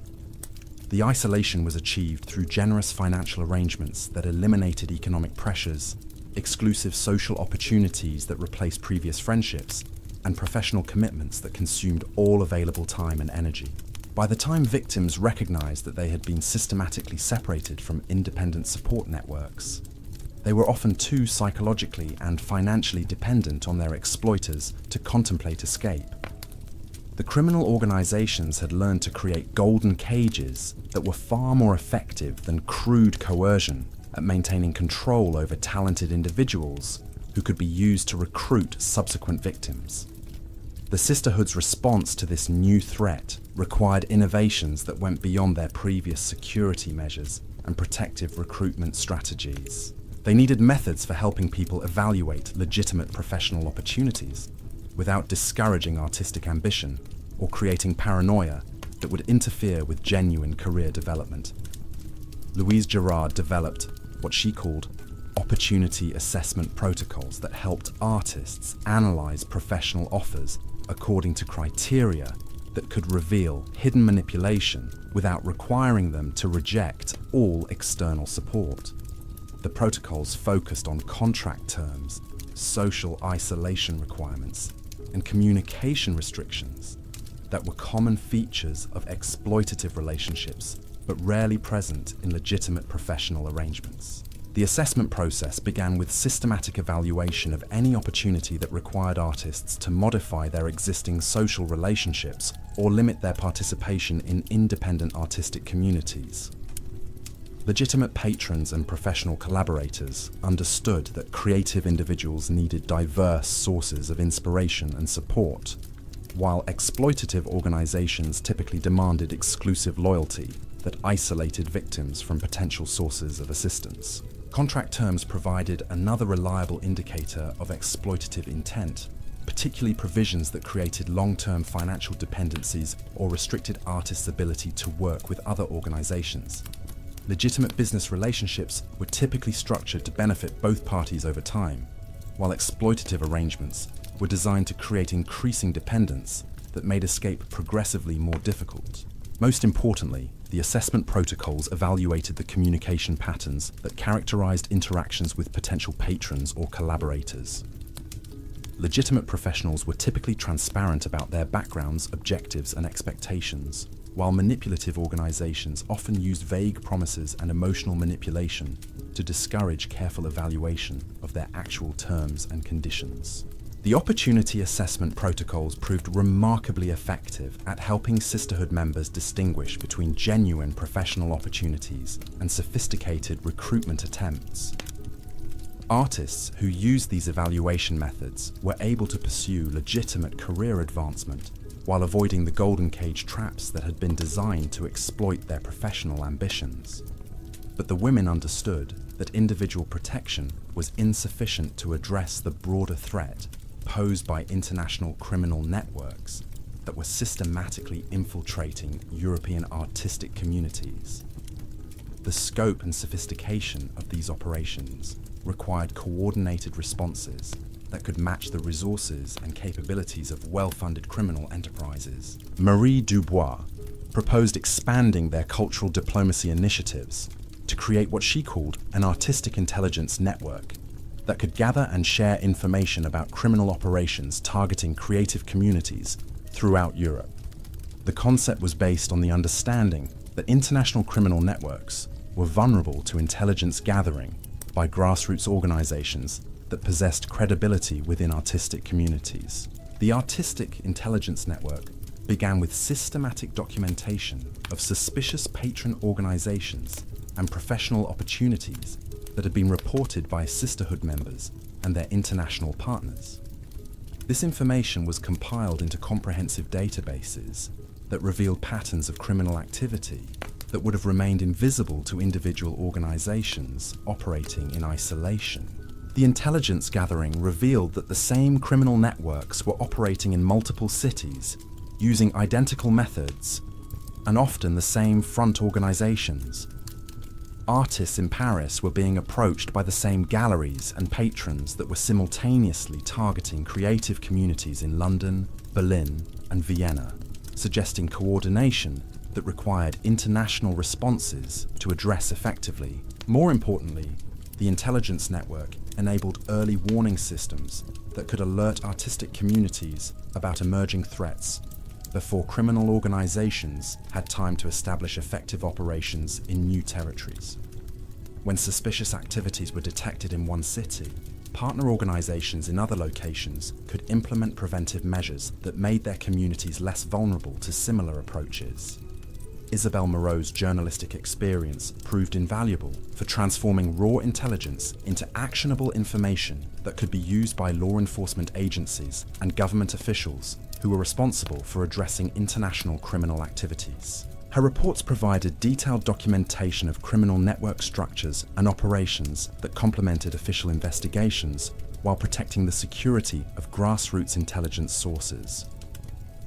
The isolation was achieved through generous financial arrangements that eliminated economic pressures, exclusive social opportunities that replaced previous friendships, and professional commitments that consumed all available time and energy. By the time victims recognized that they had been systematically separated from independent support networks, they were often too psychologically and financially dependent on their exploiters to contemplate escape. The criminal organizations had learned to create golden cages that were far more effective than crude coercion at maintaining control over talented individuals who could be used to recruit subsequent victims. The sisterhood's response to this new threat required innovations that went beyond their previous security measures and protective recruitment strategies. They needed methods for helping people evaluate legitimate professional opportunities without discouraging artistic ambition or creating paranoia that would interfere with genuine career development. Louise Girard developed what she called opportunity assessment protocols that helped artists analyze professional offers according to criteria that could reveal hidden manipulation without requiring them to reject all external support. The protocols focused on contract terms, social isolation requirements, and communication restrictions that were common features of exploitative relationships but rarely present in legitimate professional arrangements. The assessment process began with systematic evaluation of any opportunity that required artists to modify their existing social relationships or limit their participation in independent artistic communities. Legitimate patrons and professional collaborators understood that creative individuals needed diverse sources of inspiration and support, while exploitative organizations typically demanded exclusive loyalty that isolated victims from potential sources of assistance. Contract terms provided another reliable indicator of exploitative intent, particularly provisions that created long-term financial dependencies or restricted artists' ability to work with other organizations. Legitimate business relationships were typically structured to benefit both parties over time, while exploitative arrangements were designed to create increasing dependence that made escape progressively more difficult. Most importantly, the assessment protocols evaluated the communication patterns that characterized interactions with potential patrons or collaborators. Legitimate professionals were typically transparent about their backgrounds, objectives, and expectations, while manipulative organizations often used vague promises and emotional manipulation to discourage careful evaluation of their actual terms and conditions. The opportunity assessment protocols proved remarkably effective at helping sisterhood members distinguish between genuine professional opportunities and sophisticated recruitment attempts. Artists who used these evaluation methods were able to pursue legitimate career advancement while avoiding the golden cage traps that had been designed to exploit their professional ambitions. But the women understood that individual protection was insufficient to address the broader threat posed by international criminal networks that were systematically infiltrating European artistic communities. The scope and sophistication of these operations required coordinated responses that could match the resources and capabilities of well-funded criminal enterprises. Marie Dubois proposed expanding their cultural diplomacy initiatives to create what she called an artistic intelligence network that could gather and share information about criminal operations targeting creative communities throughout Europe. The concept was based on the understanding that international criminal networks were vulnerable to intelligence gathering by grassroots organizations that possessed credibility within artistic communities. The Artistic Intelligence Network began with systematic documentation of suspicious patron organizations and professional opportunities that had been reported by sisterhood members and their international partners. This information was compiled into comprehensive databases that revealed patterns of criminal activity that would have remained invisible to individual organizations operating in isolation. The intelligence gathering revealed that the same criminal networks were operating in multiple cities using identical methods and often the same front organizations. Artists in Paris were being approached by the same galleries and patrons that were simultaneously targeting creative communities in London, Berlin, and Vienna, suggesting coordination that required international responses to address effectively. More importantly, the intelligence network enabled early warning systems that could alert artistic communities about emerging threats before criminal organizations had time to establish effective operations in new territories. When suspicious activities were detected in one city, partner organizations in other locations could implement preventive measures that made their communities less vulnerable to similar approaches. Isabelle Moreau's journalistic experience proved invaluable for transforming raw intelligence into actionable information that could be used by law enforcement agencies and government officials who were responsible for addressing international criminal activities. Her reports provided detailed documentation of criminal network structures and operations that complemented official investigations while protecting the security of grassroots intelligence sources.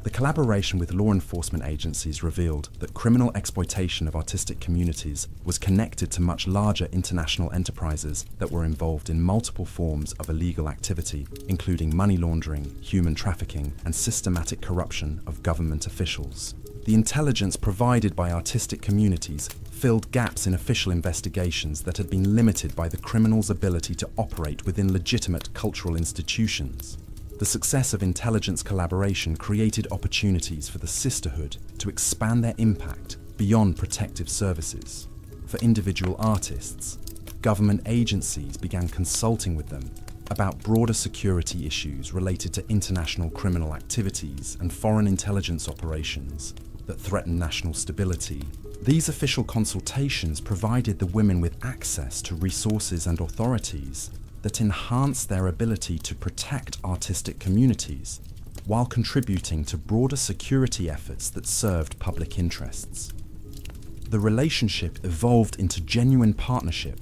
The collaboration with law enforcement agencies revealed that criminal exploitation of artistic communities was connected to much larger international enterprises that were involved in multiple forms of illegal activity, including money laundering, human trafficking, and systematic corruption of government officials. The intelligence provided by artistic communities filled gaps in official investigations that had been limited by the criminals' ability to operate within legitimate cultural institutions. The success of intelligence collaboration created opportunities for the sisterhood to expand their impact beyond protective services. For individual artists, government agencies began consulting with them about broader security issues related to international criminal activities and foreign intelligence operations that threaten national stability. These official consultations provided the women with access to resources and authorities that enhanced their ability to protect artistic communities while contributing to broader security efforts that served public interests. The relationship evolved into genuine partnership,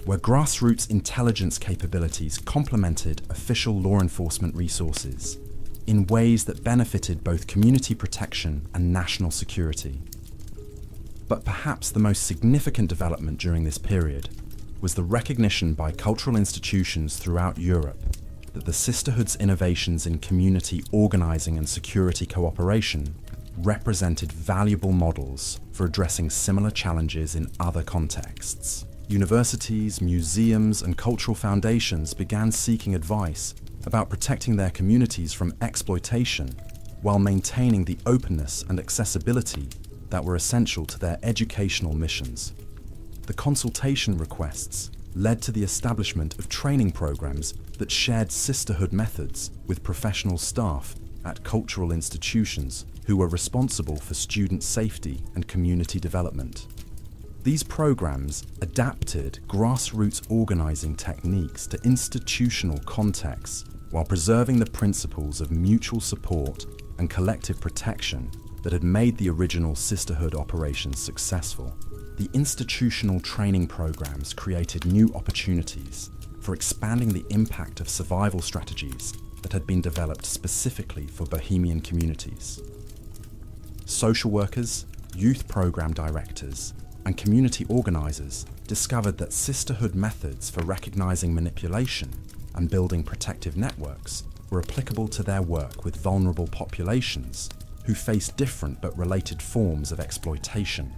where grassroots intelligence capabilities complemented official law enforcement resources in ways that benefited both community protection and national security. But perhaps the most significant development during this period was the recognition by cultural institutions throughout Europe that the sisterhood's innovations in community organizing and security cooperation represented valuable models for addressing similar challenges in other contexts. Universities, museums, and cultural foundations began seeking advice about protecting their communities from exploitation while maintaining the openness and accessibility that were essential to their educational missions. The consultation requests led to the establishment of training programs that shared sisterhood methods with professional staff at cultural institutions who were responsible for student safety and community development. These programs adapted grassroots organizing techniques to institutional contexts while preserving the principles of mutual support and collective protection that had made the original sisterhood operations successful. The institutional training programs created new opportunities for expanding the impact of survival strategies that had been developed specifically for Bohemian communities. Social workers, youth program directors, and community organizers discovered that sisterhood methods for recognizing manipulation and building protective networks were applicable to their work with vulnerable populations who faced different but related forms of exploitation.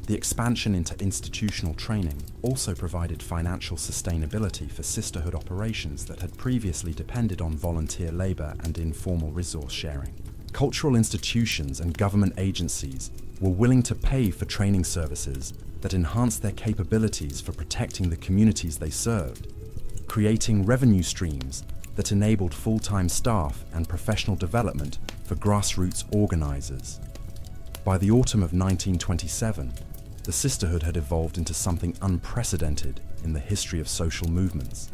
The expansion into institutional training also provided financial sustainability for sisterhood operations that had previously depended on volunteer labor and informal resource sharing. Cultural institutions and government agencies were willing to pay for training services that enhanced their capabilities for protecting the communities they served, creating revenue streams that enabled full-time staff and professional development for grassroots organizers. By the autumn of 1927, the sisterhood had evolved into something unprecedented in the history of social movements.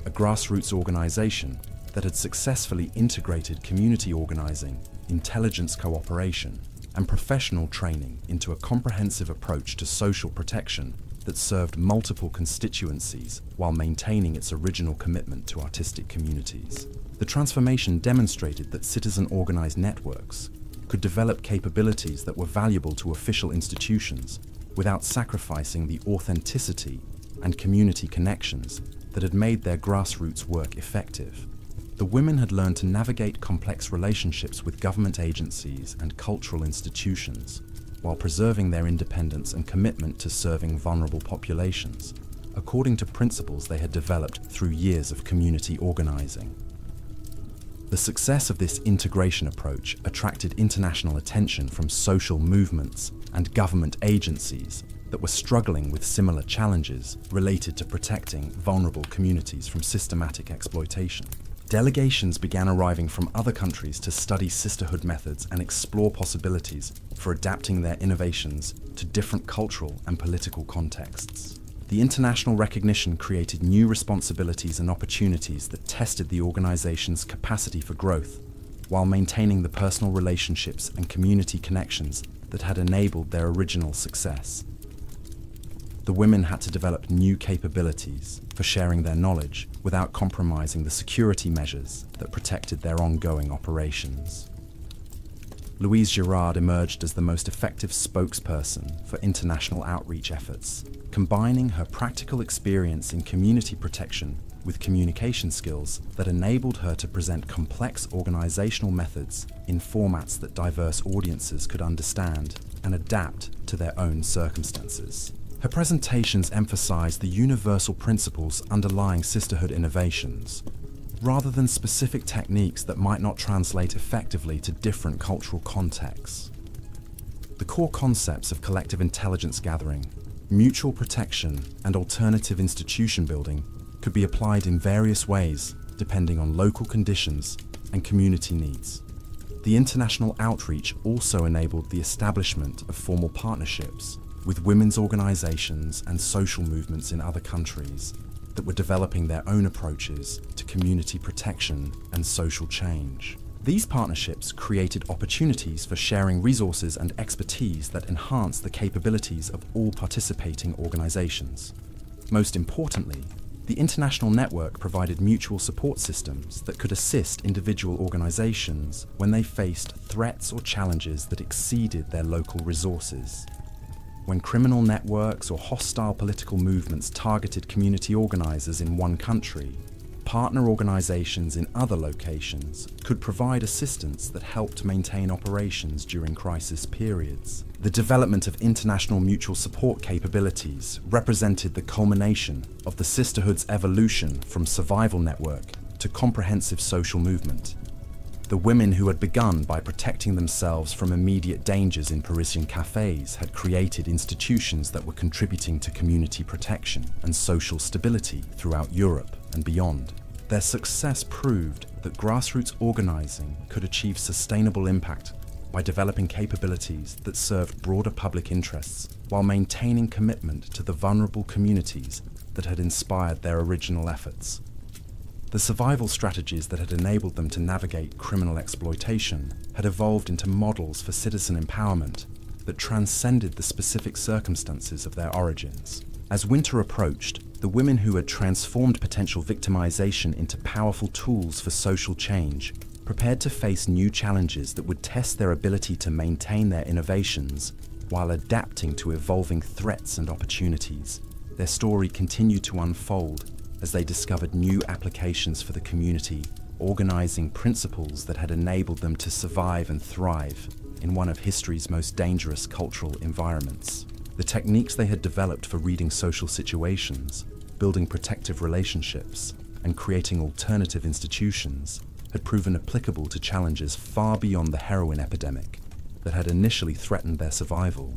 A grassroots organization that had successfully integrated community organizing, intelligence cooperation, and professional training into a comprehensive approach to social protection that served multiple constituencies while maintaining its original commitment to artistic communities. The transformation demonstrated that citizen-organized networks could develop capabilities that were valuable to official institutions without sacrificing the authenticity and community connections that had made their grassroots work effective. The women had learned to navigate complex relationships with government agencies and cultural institutions while preserving their independence and commitment to serving vulnerable populations, according to principles they had developed through years of community organizing. The success of this integration approach attracted international attention from social movements and government agencies that were struggling with similar challenges related to protecting vulnerable communities from systematic exploitation. Delegations began arriving from other countries to study sisterhood methods and explore possibilities for adapting their innovations to different cultural and political contexts. The international recognition created new responsibilities and opportunities that tested the organization's capacity for growth, while maintaining the personal relationships and community connections that had enabled their original success. The women had to develop new capabilities for sharing their knowledge without compromising the security measures that protected their ongoing operations. Louise Girard emerged as the most effective spokesperson for international outreach efforts, combining her practical experience in community protection with communication skills that enabled her to present complex organizational methods in formats that diverse audiences could understand and adapt to their own circumstances. Her presentations emphasized the universal principles underlying sisterhood innovations, rather than specific techniques that might not translate effectively to different cultural contexts. The core concepts of collective intelligence gathering, mutual protection, and alternative institution building could be applied in various ways depending on local conditions and community needs. The international outreach also enabled the establishment of formal partnerships with women's organizations and social movements in other countries that were developing their own approaches to community protection and social change. These partnerships created opportunities for sharing resources and expertise that enhanced the capabilities of all participating organizations. Most importantly, the international network provided mutual support systems that could assist individual organizations when they faced threats or challenges that exceeded their local resources. When criminal networks or hostile political movements targeted community organizers in one country, partner organizations in other locations could provide assistance that helped maintain operations during crisis periods. The development of international mutual support capabilities represented the culmination of the sisterhood's evolution from survival network to comprehensive social movement. The women who had begun by protecting themselves from immediate dangers in Parisian cafes had created institutions that were contributing to community protection and social stability throughout Europe and beyond. Their success proved that grassroots organizing could achieve sustainable impact by developing capabilities that served broader public interests while maintaining commitment to the vulnerable communities that had inspired their original efforts. The survival strategies that had enabled them to navigate criminal exploitation had evolved into models for citizen empowerment that transcended the specific circumstances of their origins. As winter approached, the women who had transformed potential victimization into powerful tools for social change prepared to face new challenges that would test their ability to maintain their innovations while adapting to evolving threats and opportunities. Their story continued to unfold as they discovered new applications for the community, organizing principles that had enabled them to survive and thrive in one of history's most dangerous cultural environments. The techniques they had developed for reading social situations, building protective relationships, and creating alternative institutions had proven applicable to challenges far beyond the heroin epidemic that had initially threatened their survival.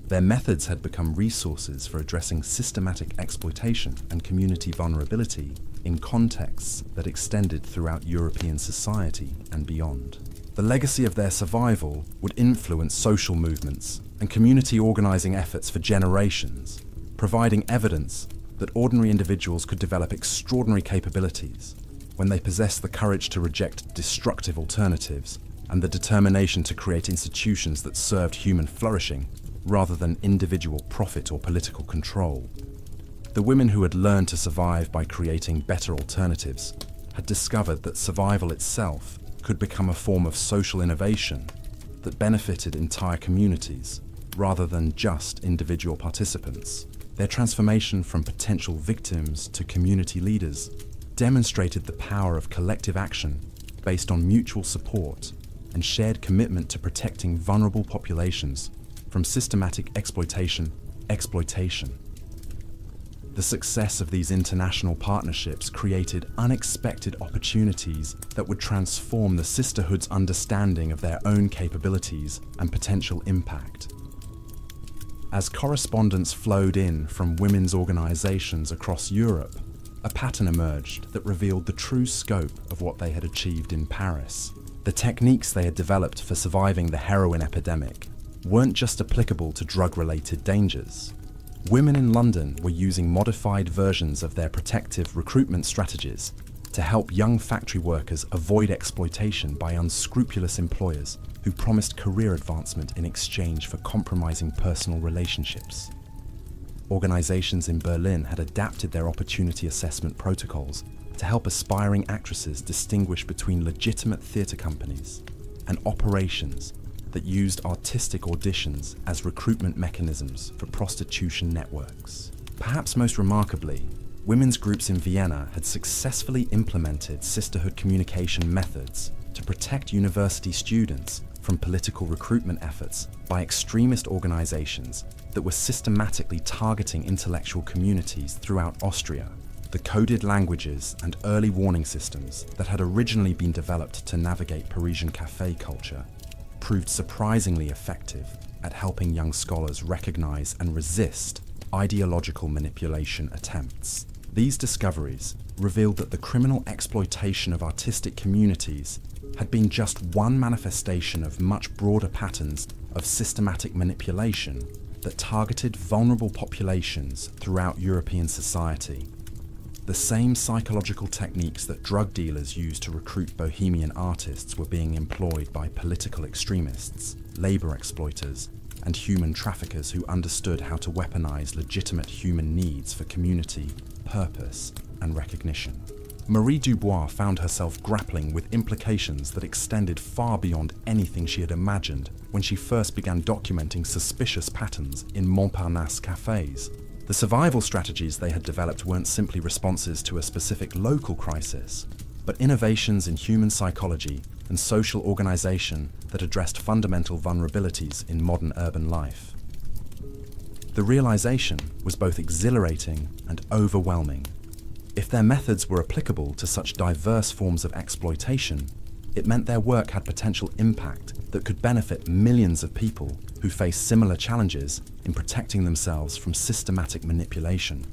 Their methods had become resources for addressing systematic exploitation and community vulnerability in contexts that extended throughout European society and beyond. The legacy of their survival would influence social movements and community organizing efforts for generations, providing evidence that ordinary individuals could develop extraordinary capabilities when they possessed the courage to reject destructive alternatives and the determination to create institutions that served human flourishing rather than individual profit or political control. The women who had learned to survive by creating better alternatives had discovered that survival itself could become a form of social innovation that benefited entire communities rather than just individual participants. Their transformation from potential victims to community leaders demonstrated the power of collective action based on mutual support and shared commitment to protecting vulnerable populations from systematic exploitation. The success of these international partnerships created unexpected opportunities that would transform the sisterhood's understanding of their own capabilities and potential impact. As correspondence flowed in from women's organizations across Europe, a pattern emerged that revealed the true scope of what they had achieved in Paris. The techniques they had developed for surviving the heroin epidemic weren't just applicable to drug-related dangers. Women in London were using modified versions of their protective recruitment strategies to help young factory workers avoid exploitation by unscrupulous employers who promised career advancement in exchange for compromising personal relationships. Organizations in Berlin had adapted their opportunity assessment protocols to help aspiring actresses distinguish between legitimate theatre companies and operations that used artistic auditions as recruitment mechanisms for prostitution networks. Perhaps most remarkably, women's groups in Vienna had successfully implemented sisterhood communication methods to protect university students from political recruitment efforts by extremist organizations that were systematically targeting intellectual communities throughout Austria. The coded languages and early warning systems that had originally been developed to navigate Parisian café culture proved surprisingly effective at helping young scholars recognize and resist ideological manipulation attempts. These discoveries revealed that the criminal exploitation of artistic communities had been just one manifestation of much broader patterns of systematic manipulation that targeted vulnerable populations throughout European society. The same psychological techniques that drug dealers used to recruit Bohemian artists were being employed by political extremists, labor exploiters, and human traffickers who understood how to weaponize legitimate human needs for community, purpose, and recognition. Marie Dubois found herself grappling with implications that extended far beyond anything she had imagined when she first began documenting suspicious patterns in Montparnasse cafes. The survival strategies they had developed weren't simply responses to a specific local crisis, but innovations in human psychology and social organization that addressed fundamental vulnerabilities in modern urban life. The realization was both exhilarating and overwhelming. If their methods were applicable to such diverse forms of exploitation, it meant their work had potential impact that could benefit millions of people who face similar challenges in protecting themselves from systematic manipulation.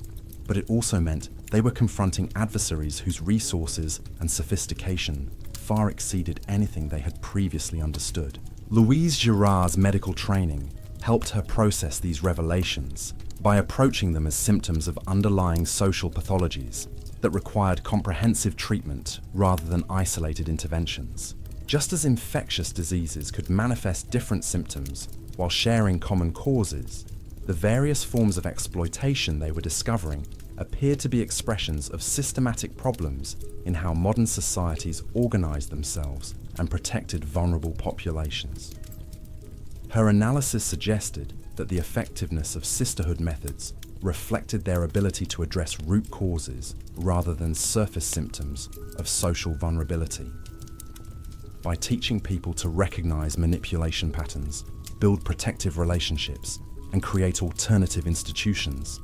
But it also meant they were confronting adversaries whose resources and sophistication far exceeded anything they had previously understood. Louise Girard's medical training helped her process these revelations by approaching them as symptoms of underlying social pathologies that required comprehensive treatment rather than isolated interventions. Just as infectious diseases could manifest different symptoms while sharing common causes, the various forms of exploitation they were discovering appeared to be expressions of systematic problems in how modern societies organized themselves and protected vulnerable populations. Her analysis suggested that the effectiveness of sisterhood methods reflected their ability to address root causes rather than surface symptoms of social vulnerability. By teaching people to recognize manipulation patterns, build protective relationships, and create alternative institutions,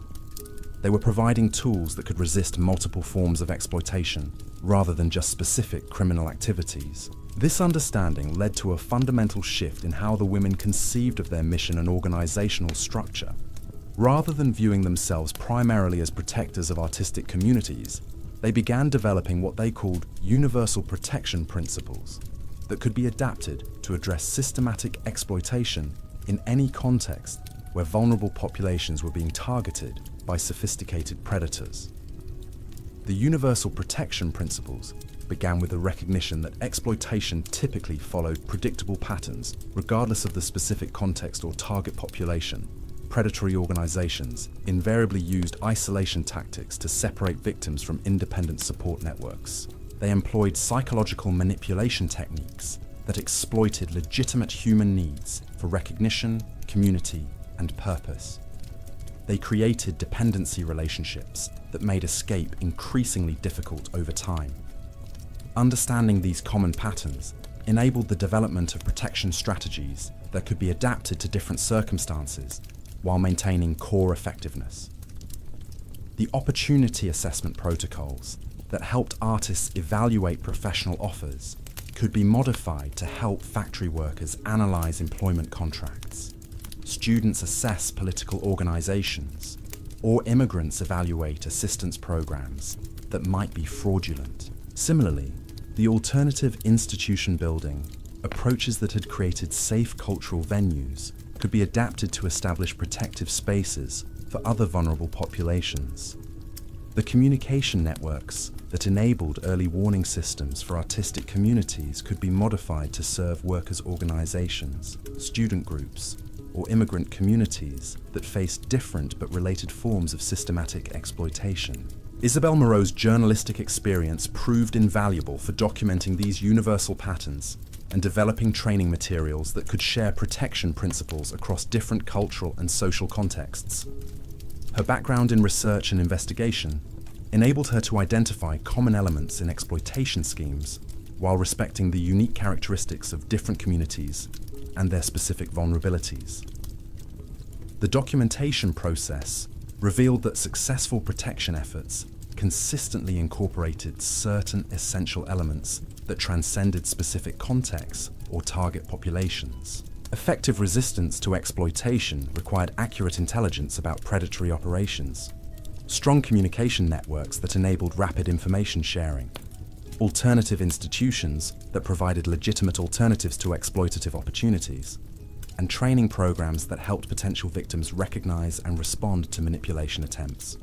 they were providing tools that could resist multiple forms of exploitation rather than just specific criminal activities. This understanding led to a fundamental shift in how the women conceived of their mission and organizational structure. Rather than viewing themselves primarily as protectors of artistic communities, they began developing what they called universal protection principles that could be adapted to address systematic exploitation in any context where vulnerable populations were being targeted by sophisticated predators. The universal protection principles began with the recognition that exploitation typically followed predictable patterns, regardless of the specific context or target population. Predatory organizations invariably used isolation tactics to separate victims from independent support networks. They employed psychological manipulation techniques that exploited legitimate human needs for recognition, community, and purpose. They created dependency relationships that made escape increasingly difficult over time. Understanding these common patterns enabled the development of protection strategies that could be adapted to different circumstances while maintaining core effectiveness. The opportunity assessment protocols that helped artists evaluate professional offers could be modified to help factory workers analyze employment contracts, students assess political organizations, or immigrants evaluate assistance programs that might be fraudulent. Similarly, the alternative institution building approaches that had created safe cultural venues could be adapted to establish protective spaces for other vulnerable populations. The communication networks that enabled early warning systems for artistic communities could be modified to serve workers' organizations, student groups, or immigrant communities that faced different but related forms of systematic exploitation. Isabel Moreau's journalistic experience proved invaluable for documenting these universal patterns and developing training materials that could share protection principles across different cultural and social contexts. Her background in research and investigation enabled her to identify common elements in exploitation schemes while respecting the unique characteristics of different communities and their specific vulnerabilities. The documentation process revealed that successful protection efforts consistently incorporated certain essential elements that transcended specific contexts or target populations. Effective resistance to exploitation required accurate intelligence about predatory operations, strong communication networks that enabled rapid information sharing, alternative institutions that provided legitimate alternatives to exploitative opportunities, and training programs that helped potential victims recognize and respond to manipulation attempts.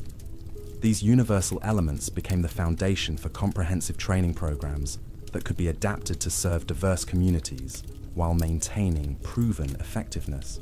These universal elements became the foundation for comprehensive training programs that could be adapted to serve diverse communities while maintaining proven effectiveness.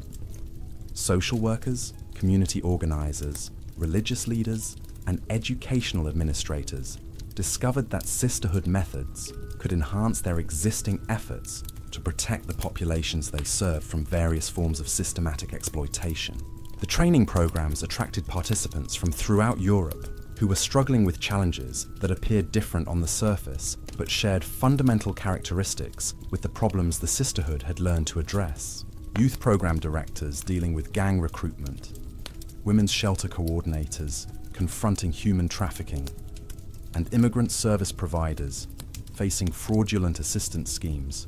Social workers, community organizers, religious leaders, and educational administrators discovered that sisterhood methods could enhance their existing efforts to protect the populations they serve from various forms of systematic exploitation. The training programs attracted participants from throughout Europe who were struggling with challenges that appeared different on the surface but shared fundamental characteristics with the problems the sisterhood had learned to address. Youth program directors dealing with gang recruitment, women's shelter coordinators confronting human trafficking, and immigrant service providers facing fraudulent assistance schemes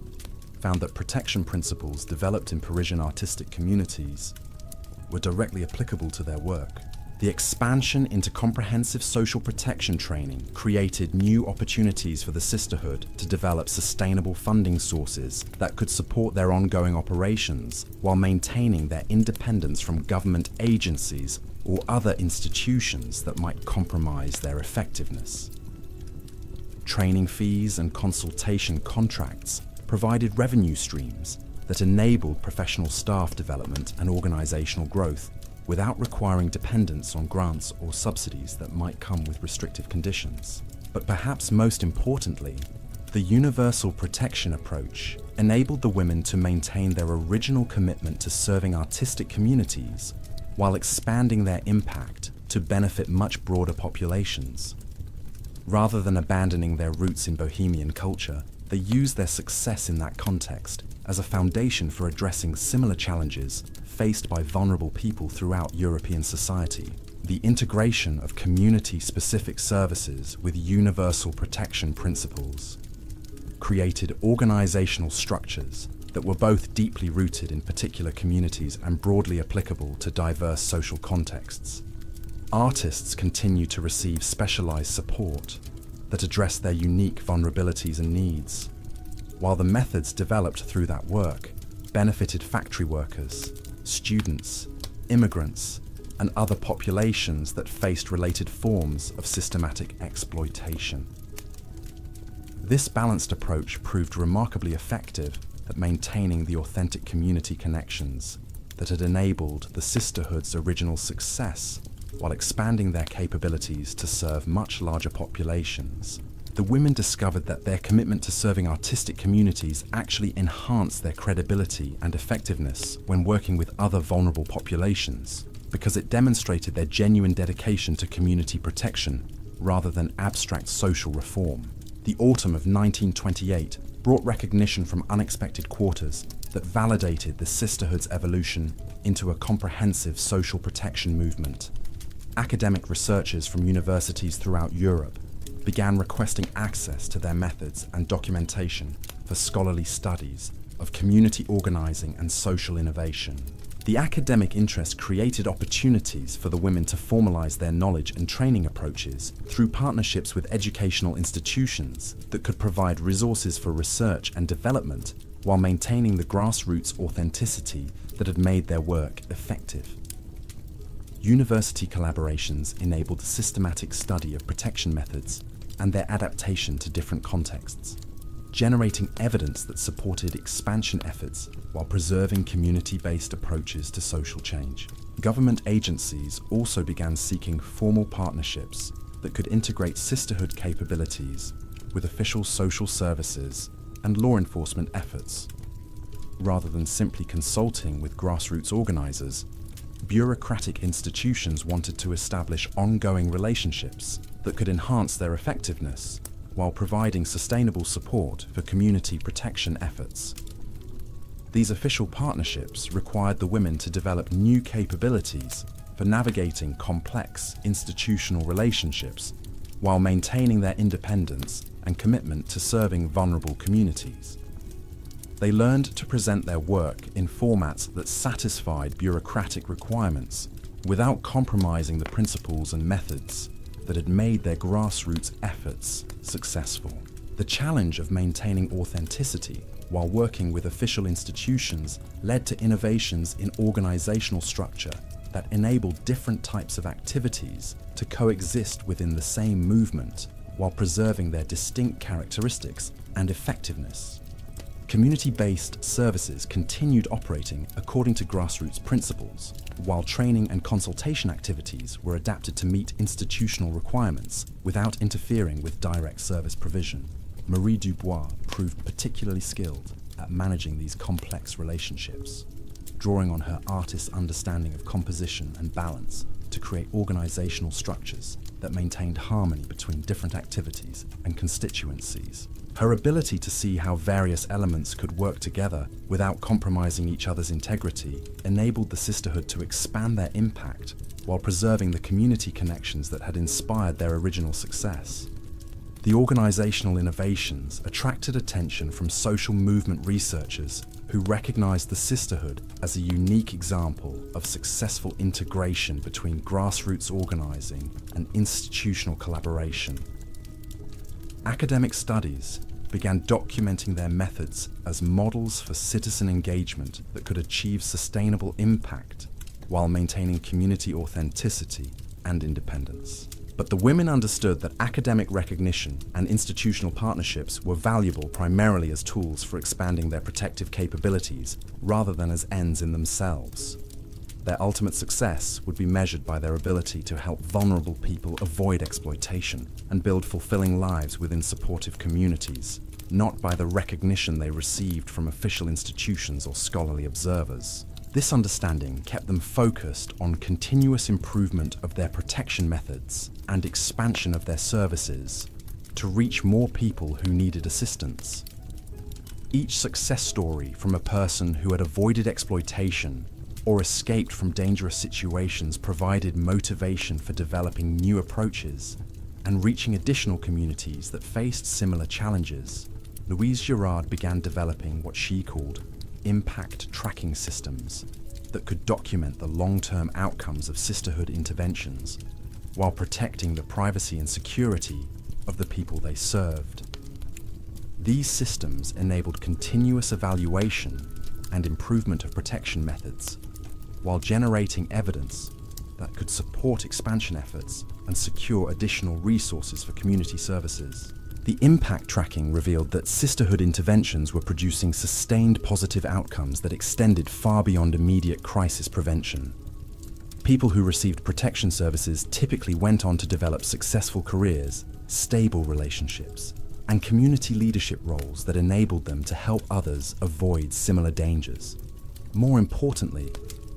found that protection principles developed in Parisian artistic communities were directly applicable to their work. The expansion into comprehensive social protection training created new opportunities for the sisterhood to develop sustainable funding sources that could support their ongoing operations while maintaining their independence from government agencies or other institutions that might compromise their effectiveness. Training fees and consultation contracts provided revenue streams that enabled professional staff development and organizational growth without requiring dependence on grants or subsidies that might come with restrictive conditions. But perhaps most importantly, the universal protection approach enabled the women to maintain their original commitment to serving artistic communities while expanding their impact to benefit much broader populations. Rather than abandoning their roots in Bohemian culture, they used their success in that context as a foundation for addressing similar challenges faced by vulnerable people throughout European society. The integration of community-specific services with universal protection principles created organizational structures that were both deeply rooted in particular communities and broadly applicable to diverse social contexts. Artists continue to receive specialized support that address their unique vulnerabilities and needs, while the methods developed through that work benefited factory workers, students, immigrants, and other populations that faced related forms of systematic exploitation. This balanced approach proved remarkably effective at maintaining the authentic community connections that had enabled the sisterhood's original success while expanding their capabilities to serve much larger populations. The women discovered that their commitment to serving artistic communities actually enhanced their credibility and effectiveness when working with other vulnerable populations, because it demonstrated their genuine dedication to community protection rather than abstract social reform. The autumn of 1928 brought recognition from unexpected quarters that validated the sisterhood's evolution into a comprehensive social protection movement. Academic researchers from universities throughout Europe began requesting access to their methods and documentation for scholarly studies of community organizing and social innovation. The academic interest created opportunities for the women to formalize their knowledge and training approaches through partnerships with educational institutions that could provide resources for research and development while maintaining the grassroots authenticity that had made their work effective. University collaborations enabled systematic study of protection methods and their adaptation to different contexts, generating evidence that supported expansion efforts while preserving community-based approaches to social change. Government agencies also began seeking formal partnerships that could integrate sisterhood capabilities with official social services and law enforcement efforts. Rather than simply consulting with grassroots organizers, bureaucratic institutions wanted to establish ongoing relationships that could enhance their effectiveness while providing sustainable support for community protection efforts. These official partnerships required the women to develop new capabilities for navigating complex institutional relationships while maintaining their independence and commitment to serving vulnerable communities. They learned to present their work in formats that satisfied bureaucratic requirements without compromising the principles and methods that had made their grassroots efforts successful. The challenge of maintaining authenticity while working with official institutions led to innovations in organizational structure that enabled different types of activities to coexist within the same movement while preserving their distinct characteristics and effectiveness. Community-based services continued operating according to grassroots principles, while training and consultation activities were adapted to meet institutional requirements without interfering with direct service provision. Marie Dubois proved particularly skilled at managing these complex relationships, drawing on her artist's understanding of composition and balance to create organizational structures that maintained harmony between different activities and constituencies. Her ability to see how various elements could work together without compromising each other's integrity enabled the sisterhood to expand their impact while preserving the community connections that had inspired their original success. The organizational innovations attracted attention from social movement researchers who recognized the sisterhood as a unique example of successful integration between grassroots organizing and institutional collaboration. Academic studies began documenting their methods as models for citizen engagement that could achieve sustainable impact while maintaining community authenticity and independence. But the women understood that academic recognition and institutional partnerships were valuable primarily as tools for expanding their protective capabilities rather than as ends in themselves. Their ultimate success would be measured by their ability to help vulnerable people avoid exploitation and build fulfilling lives within supportive communities, not by the recognition they received from official institutions or scholarly observers. This understanding kept them focused on continuous improvement of their protection methods and expansion of their services to reach more people who needed assistance. Each success story from a person who had avoided exploitation or escaped from dangerous situations provided motivation for developing new approaches and reaching additional communities that faced similar challenges. Louise Girard began developing what she called impact tracking systems that could document the long-term outcomes of sisterhood interventions while protecting the privacy and security of the people they served. These systems enabled continuous evaluation and improvement of protection methods while generating evidence that could support expansion efforts and secure additional resources for community services. The impact tracking revealed that sisterhood interventions were producing sustained positive outcomes that extended far beyond immediate crisis prevention. People who received protection services typically went on to develop successful careers, stable relationships, and community leadership roles that enabled them to help others avoid similar dangers. More importantly,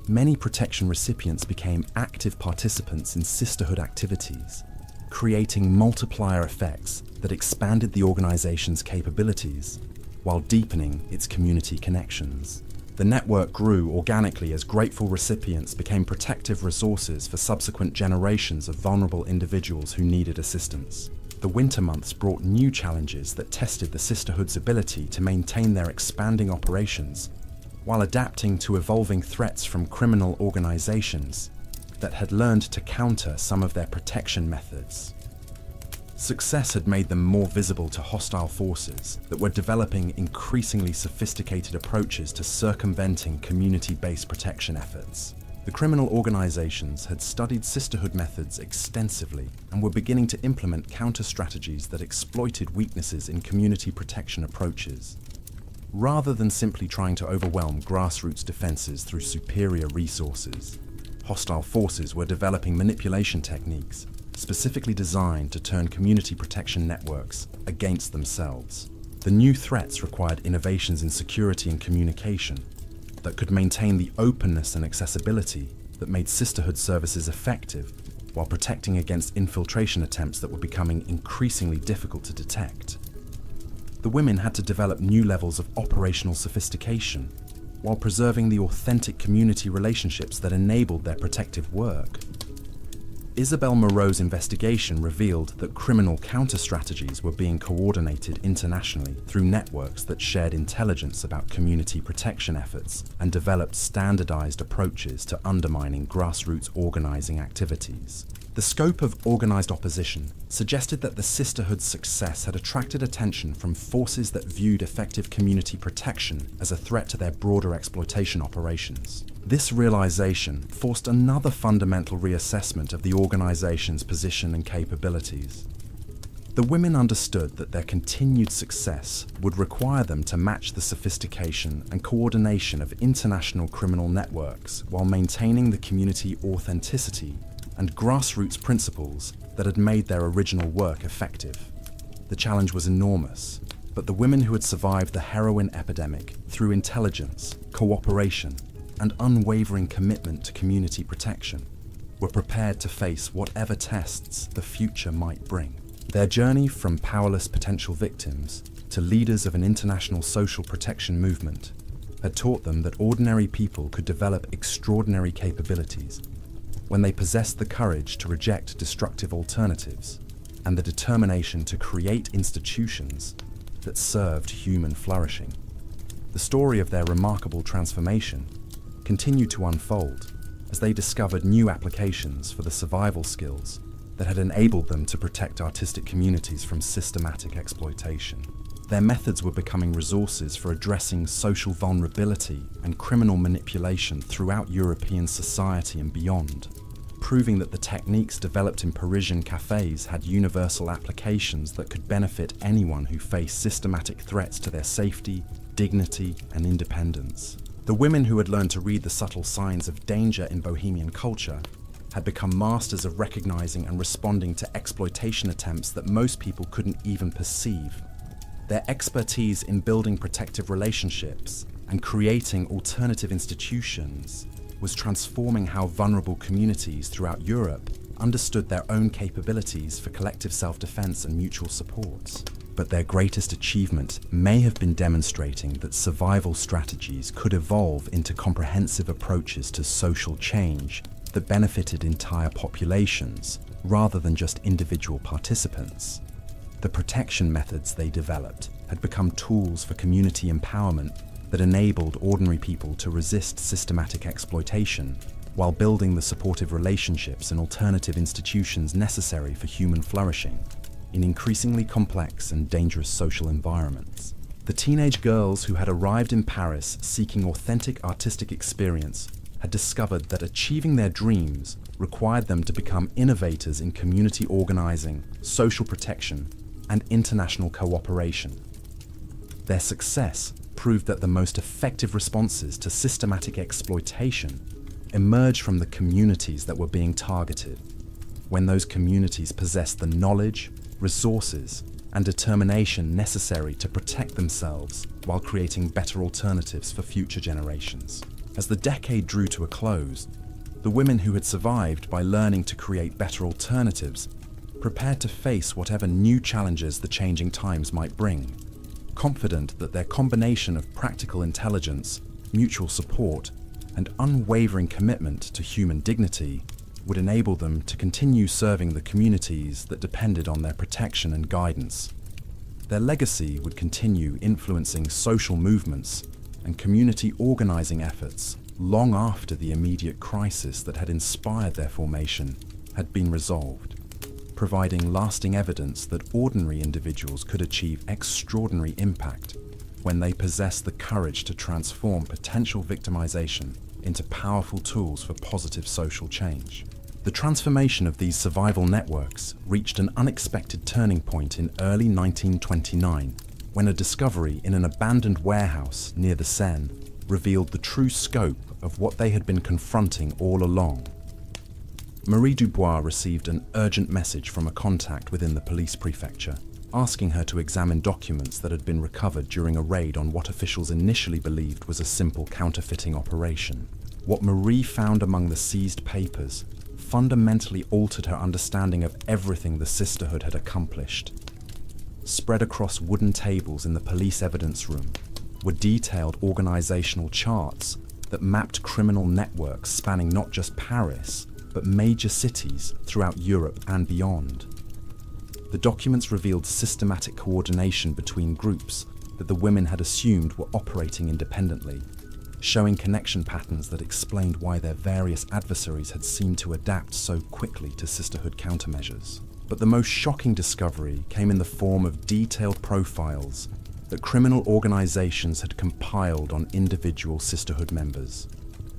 many protection recipients became active participants in sisterhood activities, creating multiplier effects that expanded the organization's capabilities while deepening its community connections. The network grew organically as grateful recipients became protective resources for subsequent generations of vulnerable individuals who needed assistance. The winter months brought new challenges that tested the sisterhood's ability to maintain their expanding operations while adapting to evolving threats from criminal organizations that had learned to counter some of their protection methods. Success had made them more visible to hostile forces that were developing increasingly sophisticated approaches to circumventing community-based protection efforts. The criminal organizations had studied sisterhood methods extensively and were beginning to implement counter-strategies that exploited weaknesses in community protection approaches. Rather than simply trying to overwhelm grassroots defenses through superior resources, hostile forces were developing manipulation techniques specifically designed to turn community protection networks against themselves. The new threats required innovations in security and communication that could maintain the openness and accessibility that made sisterhood services effective while protecting against infiltration attempts that were becoming increasingly difficult to detect. The women had to develop new levels of operational sophistication while preserving the authentic community relationships that enabled their protective work. Isabel Moreau's investigation revealed that criminal counter-strategies were being coordinated internationally through networks that shared intelligence about community protection efforts and developed standardized approaches to undermining grassroots organizing activities. The scope of organized opposition suggested that the sisterhood's success had attracted attention from forces that viewed effective community protection as a threat to their broader exploitation operations. This realization forced another fundamental reassessment of the organization's position and capabilities. The women understood that their continued success would require them to match the sophistication and coordination of international criminal networks while maintaining the community authenticity and grassroots principles that had made their original work effective. The challenge was enormous, but the women who had survived the heroin epidemic through intelligence, cooperation, and unwavering commitment to community protection were prepared to face whatever tests the future might bring. Their journey from powerless potential victims to leaders of an international social protection movement had taught them that ordinary people could develop extraordinary capabilities when they possessed the courage to reject destructive alternatives and the determination to create institutions that served human flourishing. The story of their remarkable transformation continued to unfold as they discovered new applications for the survival skills that had enabled them to protect artistic communities from systematic exploitation. Their methods were becoming resources for addressing social vulnerability and criminal manipulation throughout European society and beyond, proving that the techniques developed in Parisian cafes had universal applications that could benefit anyone who faced systematic threats to their safety, dignity, and independence. The women who had learned to read the subtle signs of danger in Bohemian culture had become masters of recognizing and responding to exploitation attempts that most people couldn't even perceive. Their expertise in building protective relationships and creating alternative institutions was transforming how vulnerable communities throughout Europe understood their own capabilities for collective self-defense and mutual support. But their greatest achievement may have been demonstrating that survival strategies could evolve into comprehensive approaches to social change that benefited entire populations rather than just individual participants. The protection methods they developed had become tools for community empowerment that enabled ordinary people to resist systematic exploitation while building the supportive relationships and alternative institutions necessary for human flourishing in increasingly complex and dangerous social environments. The teenage girls who had arrived in Paris seeking authentic artistic experience had discovered that achieving their dreams required them to become innovators in community organizing, social protection, and international cooperation. Their success proved that the most effective responses to systematic exploitation emerged from the communities that were being targeted, when those communities possessed the knowledge, resources, and determination necessary to protect themselves while creating better alternatives for future generations. As the decade drew to a close, the women who had survived by learning to create better alternatives prepared to face whatever new challenges the changing times might bring, confident that their combination of practical intelligence, mutual support, and unwavering commitment to human dignity would enable them to continue serving the communities that depended on their protection and guidance. Their legacy would continue influencing social movements and community organizing efforts long after the immediate crisis that had inspired their formation had been resolved, providing lasting evidence that ordinary individuals could achieve extraordinary impact when they possess the courage to transform potential victimization into powerful tools for positive social change. The transformation of these survival networks reached an unexpected turning point in early 1929, when a discovery in an abandoned warehouse near the Seine revealed the true scope of what they had been confronting all along. Marie Dubois received an urgent message from a contact within the police prefecture, asking her to examine documents that had been recovered during a raid on what officials initially believed was a simple counterfeiting operation. What Marie found among the seized papers fundamentally altered her understanding of everything the sisterhood had accomplished. Spread across wooden tables in the police evidence room were detailed organizational charts that mapped criminal networks spanning not just Paris, but major cities throughout Europe and beyond. The documents revealed systematic coordination between groups that the women had assumed were operating independently, showing connection patterns that explained why their various adversaries had seemed to adapt so quickly to sisterhood countermeasures. But the most shocking discovery came in the form of detailed profiles that criminal organizations had compiled on individual sisterhood members.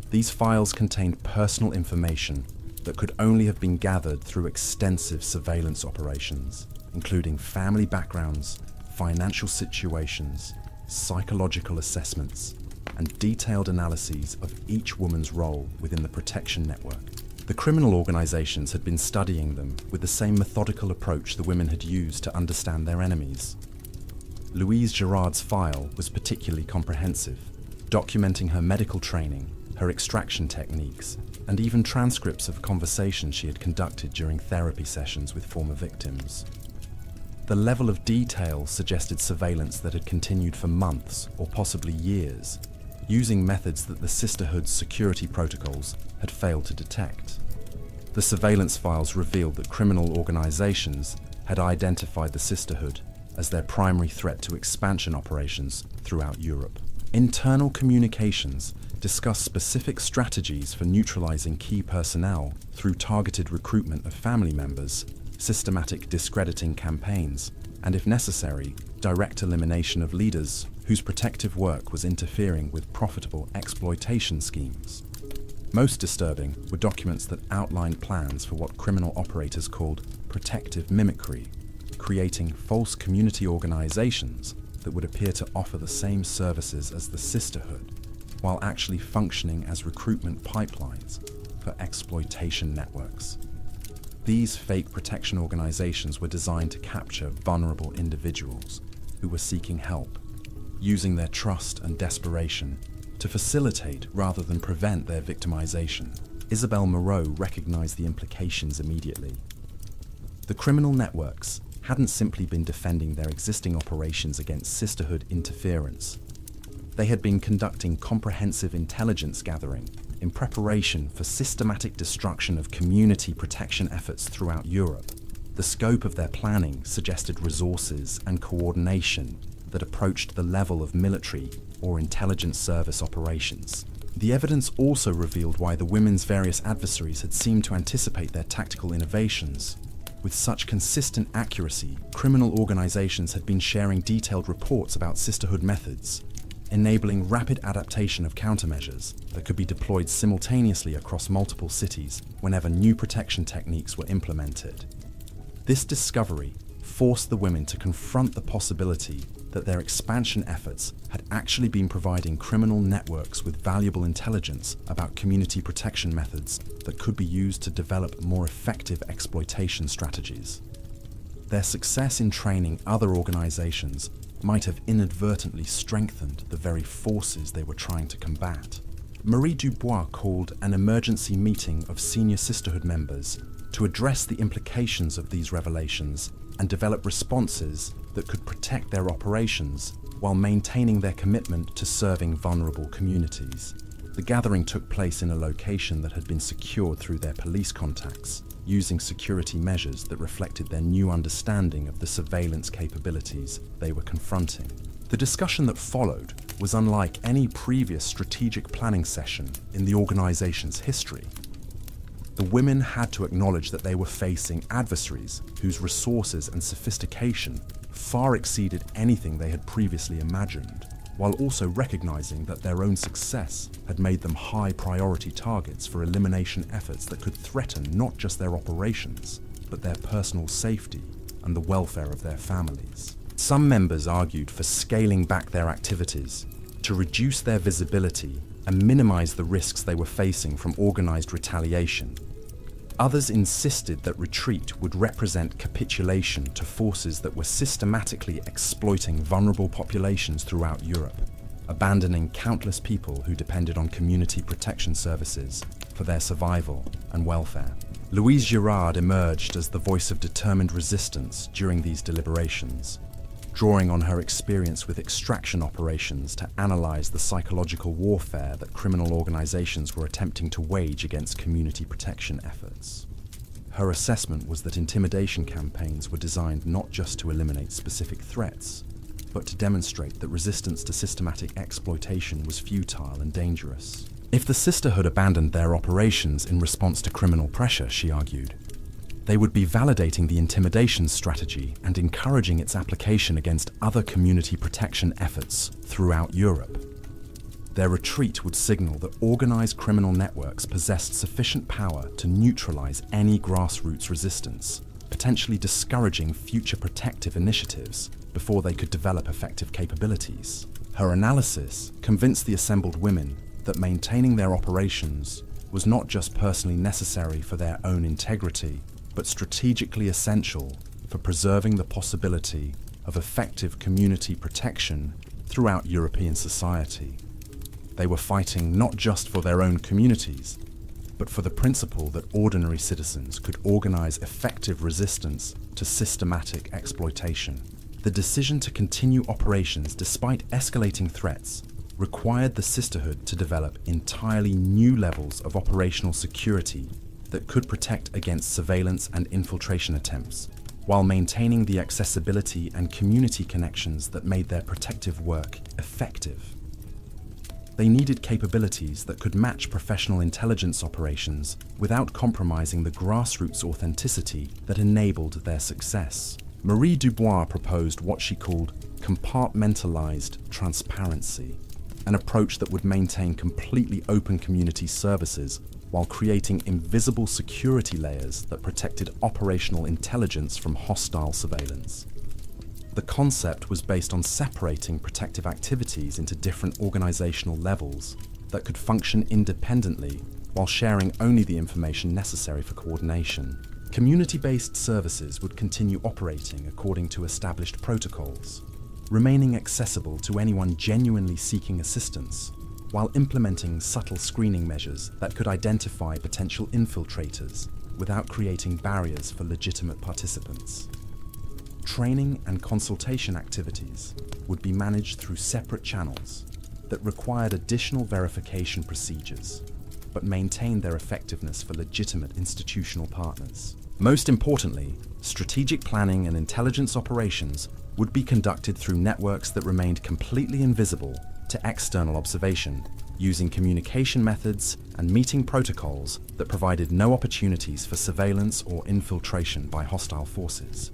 These files contained personal information that could only have been gathered through extensive surveillance operations, including family backgrounds, financial situations, psychological assessments, and detailed analyses of each woman's role within the protection network. The criminal organizations had been studying them with the same methodical approach the women had used to understand their enemies. Louise Girard's file was particularly comprehensive, documenting her medical training, her extraction techniques, and even transcripts of conversations she had conducted during therapy sessions with former victims. The level of detail suggested surveillance that had continued for months or possibly years, using methods that the sisterhood's security protocols had failed to detect. The surveillance files revealed that criminal organizations had identified the sisterhood as their primary threat to expansion operations throughout Europe. Internal communications discussed specific strategies for neutralizing key personnel through targeted recruitment of family members, systematic discrediting campaigns, and if necessary, direct elimination of leaders whose protective work was interfering with profitable exploitation schemes. Most disturbing were documents that outlined plans for what criminal operators called protective mimicry, creating false community organizations that would appear to offer the same services as the sisterhood, while actually functioning as recruitment pipelines for exploitation networks. These fake protection organizations were designed to capture vulnerable individuals who were seeking help, using their trust and desperation to facilitate rather than prevent their victimization. Isabelle Moreau recognized the implications immediately. The criminal networks hadn't simply been defending their existing operations against sisterhood interference. They had been conducting comprehensive intelligence gathering in preparation for systematic destruction of community protection efforts throughout Europe. The scope of their planning suggested resources and coordination that approached the level of military or intelligence service operations. The evidence also revealed why the women's various adversaries had seemed to anticipate their tactical innovations. With such consistent accuracy, criminal organizations had been sharing detailed reports about sisterhood methods, enabling rapid adaptation of countermeasures that could be deployed simultaneously across multiple cities whenever new protection techniques were implemented. This discovery forced the women to confront the possibility that their expansion efforts had actually been providing criminal networks with valuable intelligence about community protection methods that could be used to develop more effective exploitation strategies. Their success in training other organizations might have inadvertently strengthened the very forces they were trying to combat. Marie Dubois called an emergency meeting of senior sisterhood members to address the implications of these revelations and develop responses that could protect their operations while maintaining their commitment to serving vulnerable communities. The gathering took place in a location that had been secured through their police contacts, using security measures that reflected their new understanding of the surveillance capabilities they were confronting. The discussion that followed was unlike any previous strategic planning session in the organization's history. The women had to acknowledge that they were facing adversaries whose resources and sophistication far exceeded anything they had previously imagined, while also recognizing that their own success had made them high-priority targets for elimination efforts that could threaten not just their operations, but their personal safety and the welfare of their families. Some members argued for scaling back their activities to reduce their visibility and minimize the risks they were facing from organized retaliation. Others insisted that retreat would represent capitulation to forces that were systematically exploiting vulnerable populations throughout Europe, abandoning countless people who depended on community protection services for their survival and welfare. Louise Girard emerged as the voice of determined resistance during these deliberations, drawing on her experience with extraction operations to analyze the psychological warfare that criminal organizations were attempting to wage against community protection efforts. Her assessment was that intimidation campaigns were designed not just to eliminate specific threats, but to demonstrate that resistance to systematic exploitation was futile and dangerous. If the sisterhood abandoned their operations in response to criminal pressure, she argued, they would be validating the intimidation strategy and encouraging its application against other community protection efforts throughout Europe. Their retreat would signal that organized criminal networks possessed sufficient power to neutralize any grassroots resistance, potentially discouraging future protective initiatives before they could develop effective capabilities. Her analysis convinced the assembled women that maintaining their operations was not just personally necessary for their own integrity, but strategically essential for preserving the possibility of effective community protection throughout European society. They were fighting not just for their own communities, but for the principle that ordinary citizens could organize effective resistance to systematic exploitation. The decision to continue operations despite escalating threats required the sisterhood to develop entirely new levels of operational security that could protect against surveillance and infiltration attempts, while maintaining the accessibility and community connections that made their protective work effective. They needed capabilities that could match professional intelligence operations without compromising the grassroots authenticity that enabled their success. Marie Dubois proposed what she called compartmentalized transparency, an approach that would maintain completely open community services while creating invisible security layers that protected operational intelligence from hostile surveillance. The concept was based on separating protective activities into different organizational levels that could function independently while sharing only the information necessary for coordination. Community-based services would continue operating according to established protocols, remaining accessible to anyone genuinely seeking assistance, while implementing subtle screening measures that could identify potential infiltrators without creating barriers for legitimate participants. Training and consultation activities would be managed through separate channels that required additional verification procedures, but maintained their effectiveness for legitimate institutional partners. Most importantly, strategic planning and intelligence operations would be conducted through networks that remained completely invisible to external observation, using communication methods and meeting protocols that provided no opportunities for surveillance or infiltration by hostile forces.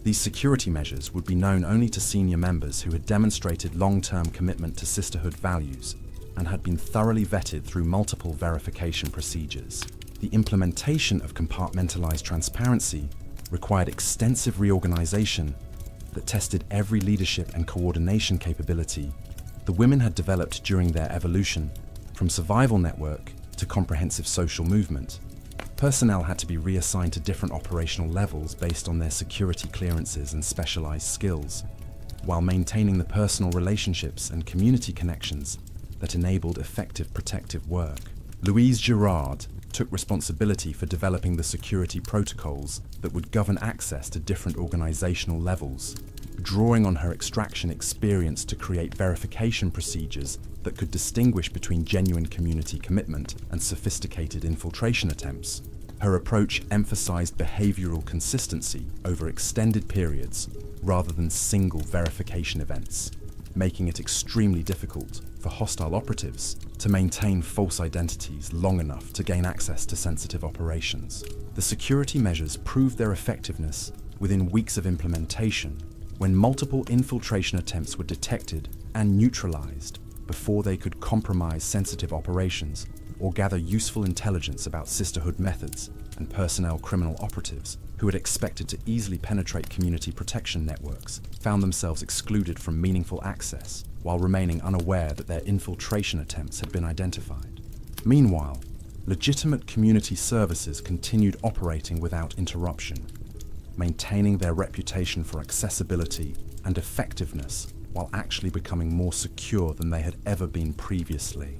These security measures would be known only to senior members who had demonstrated long-term commitment to sisterhood values and had been thoroughly vetted through multiple verification procedures. The implementation of compartmentalized transparency required extensive reorganization that tested every leadership and coordination capability the women had developed during their evolution, from survival network to comprehensive social movement. Personnel had to be reassigned to different operational levels based on their security clearances and specialized skills, while maintaining the personal relationships and community connections that enabled effective protective work. Louise Girard took responsibility for developing the security protocols that would govern access to different organizational levels, drawing on her extraction experience to create verification procedures that could distinguish between genuine community commitment and sophisticated infiltration attempts. Her approach emphasized behavioral consistency over extended periods rather than single verification events, making it extremely difficult for hostile operatives to maintain false identities long enough to gain access to sensitive operations. The security measures proved their effectiveness within weeks of implementation, when multiple infiltration attempts were detected and neutralized before they could compromise sensitive operations or gather useful intelligence about sisterhood methods and personnel. Criminal operatives who had expected to easily penetrate community protection networks found themselves excluded from meaningful access while remaining unaware that their infiltration attempts had been identified. Meanwhile, legitimate community services continued operating without interruption, maintaining their reputation for accessibility and effectiveness while actually becoming more secure than they had ever been previously.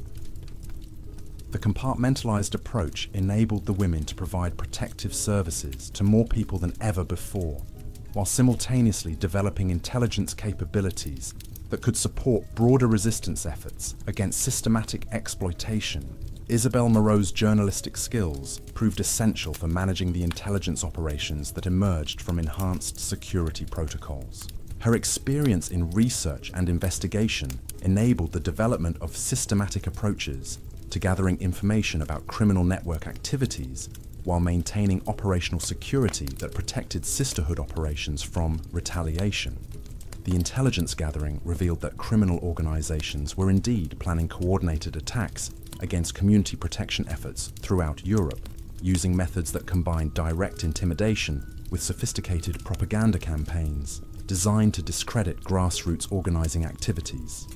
The compartmentalized approach enabled the women to provide protective services to more people than ever before, while simultaneously developing intelligence capabilities that could support broader resistance efforts against systematic exploitation. Isabelle Moreau's journalistic skills proved essential for managing the intelligence operations that emerged from enhanced security protocols. Her experience in research and investigation enabled the development of systematic approaches to gathering information about criminal network activities while maintaining operational security that protected sisterhood operations from retaliation. The intelligence gathering revealed that criminal organizations were indeed planning coordinated attacks against community protection efforts throughout Europe, using methods that combined direct intimidation with sophisticated propaganda campaigns designed to discredit grassroots organizing activities.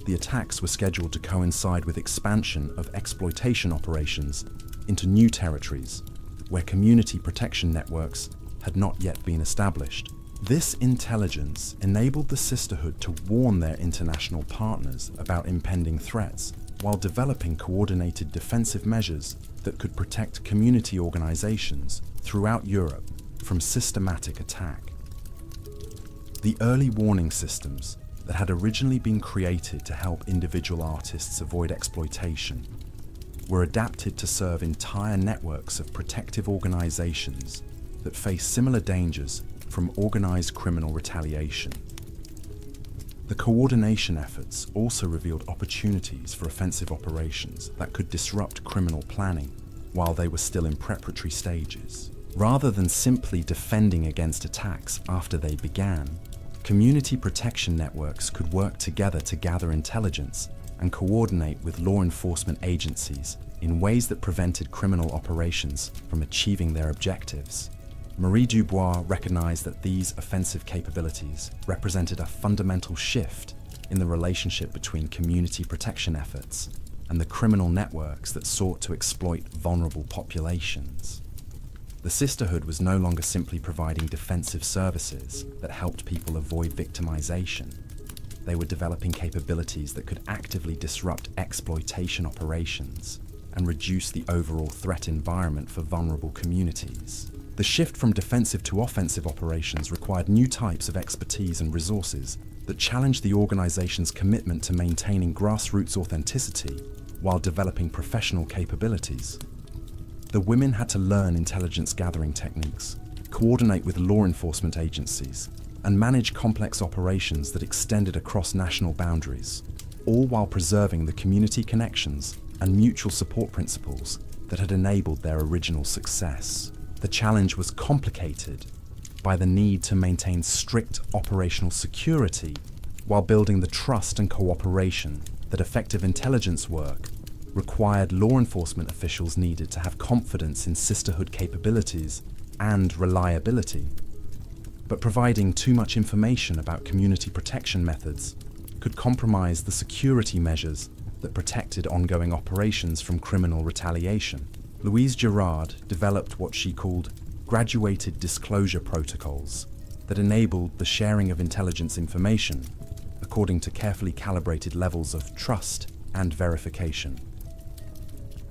The attacks were scheduled to coincide with expansion of exploitation operations into new territories where community protection networks had not yet been established. This intelligence enabled the sisterhood to warn their international partners about impending threats, while developing coordinated defensive measures that could protect community organizations throughout Europe from systematic attack. The early warning systems that had originally been created to help individual artists avoid exploitation were adapted to serve entire networks of protective organizations that face similar dangers from organized criminal retaliation. The coordination efforts also revealed opportunities for offensive operations that could disrupt criminal planning while they were still in preparatory stages. Rather than simply defending against attacks after they began, community protection networks could work together to gather intelligence and coordinate with law enforcement agencies in ways that prevented criminal operations from achieving their objectives. Marie Dubois recognized that these offensive capabilities represented a fundamental shift in the relationship between community protection efforts and the criminal networks that sought to exploit vulnerable populations. The sisterhood was no longer simply providing defensive services that helped people avoid victimization. They were developing capabilities that could actively disrupt exploitation operations and reduce the overall threat environment for vulnerable communities. The shift from defensive to offensive operations required new types of expertise and resources that challenged the organization's commitment to maintaining grassroots authenticity while developing professional capabilities. The women had to learn intelligence gathering techniques, coordinate with law enforcement agencies, and manage complex operations that extended across national boundaries, all while preserving the community connections and mutual support principles that had enabled their original success. The challenge was complicated, by the need to maintain strict operational security while building the trust and cooperation that effective intelligence work required. Law enforcement officials needed to have confidence in sisterhood capabilities and reliability. But providing too much information about community protection methods could compromise the security measures that protected ongoing operations from criminal retaliation. Louise Girard developed what she called graduated disclosure protocols that enabled the sharing of intelligence information according to carefully calibrated levels of trust and verification.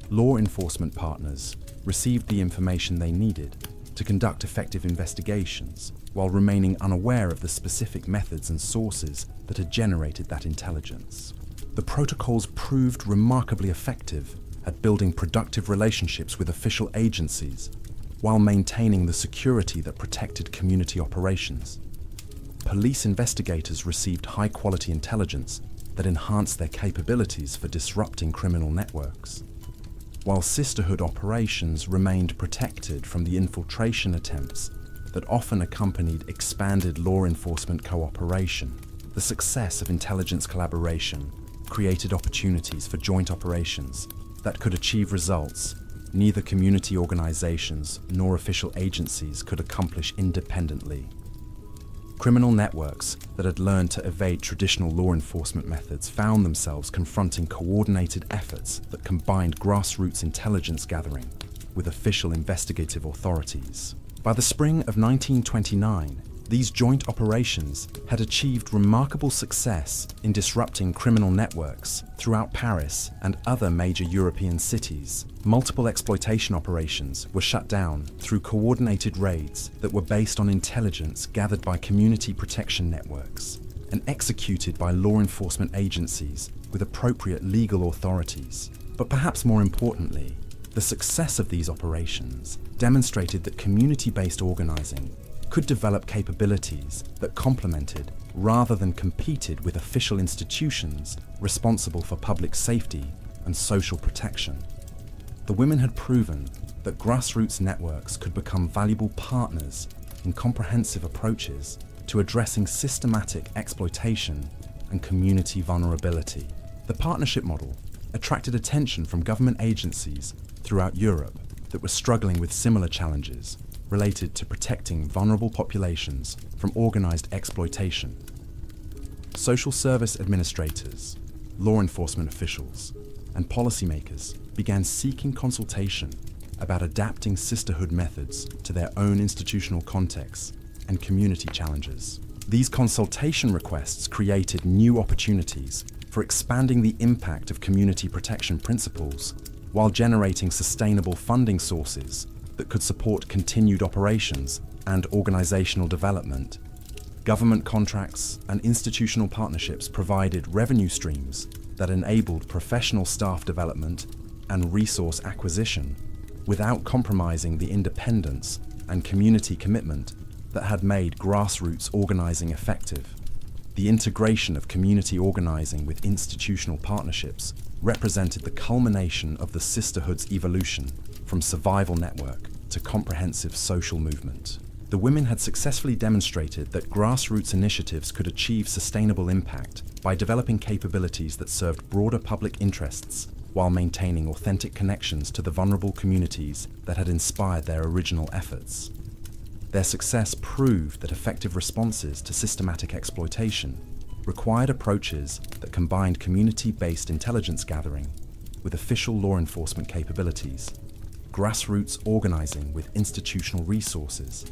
Law enforcement partners received the information they needed to conduct effective investigations while remaining unaware of the specific methods and sources that had generated that intelligence. The protocols proved remarkably effective at building productive relationships with official agencies while maintaining the security that protected community operations. Police investigators received high-quality intelligence that enhanced their capabilities for disrupting criminal networks, while sisterhood operations remained protected from the infiltration attempts that often accompanied expanded law enforcement cooperation. The success of intelligence collaboration created opportunities for joint operations that could achieve results neither community organizations nor official agencies could accomplish independently. Criminal networks that had learned to evade traditional law enforcement methods found themselves confronting coordinated efforts that combined grassroots intelligence gathering with official investigative authorities. By the spring of 1929, these joint operations had achieved remarkable success in disrupting criminal networks throughout Paris and other major European cities. Multiple exploitation operations were shut down through coordinated raids that were based on intelligence gathered by community protection networks and executed by law enforcement agencies with appropriate legal authorities. But perhaps more importantly, the success of these operations demonstrated that community-based organizing could develop capabilities that complemented rather than competed with official institutions responsible for public safety and social protection. The women had proven that grassroots networks could become valuable partners in comprehensive approaches to addressing systematic exploitation and community vulnerability. The partnership model attracted attention from government agencies throughout Europe that were struggling with similar challenges related to protecting vulnerable populations from organized exploitation. Social service administrators, law enforcement officials, and policymakers began seeking consultation about adapting sisterhood methods to their own institutional contexts and community challenges. These consultation requests created new opportunities for expanding the impact of community protection principles while generating sustainable funding sources that could support continued operations and organizational development. Government contracts and institutional partnerships provided revenue streams that enabled professional staff development and resource acquisition without compromising the independence and community commitment that had made grassroots organizing effective. The integration of community organizing with institutional partnerships represented the culmination of the sisterhood's evolution from survival network to comprehensive social movement. The women had successfully demonstrated that grassroots initiatives could achieve sustainable impact by developing capabilities that served broader public interests while maintaining authentic connections to the vulnerable communities that had inspired their original efforts. Their success proved that effective responses to systematic exploitation required approaches that combined community-based intelligence gathering with official law enforcement capabilities, grassroots organizing with institutional resources,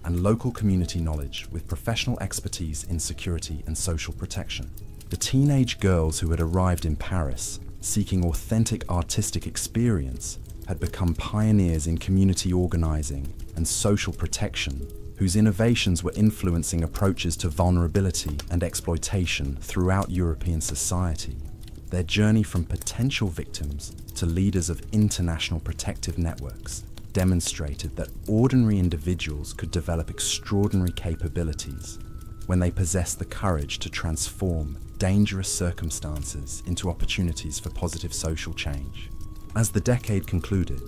and local community knowledge with professional expertise in security and social protection. The teenage girls who had arrived in Paris seeking authentic artistic experience had become pioneers in community organizing and social protection, whose innovations were influencing approaches to vulnerability and exploitation throughout European society. Their journey from potential victims to leaders of international protective networks demonstrated that ordinary individuals could develop extraordinary capabilities when they possessed the courage to transform dangerous circumstances into opportunities for positive social change. As the decade concluded,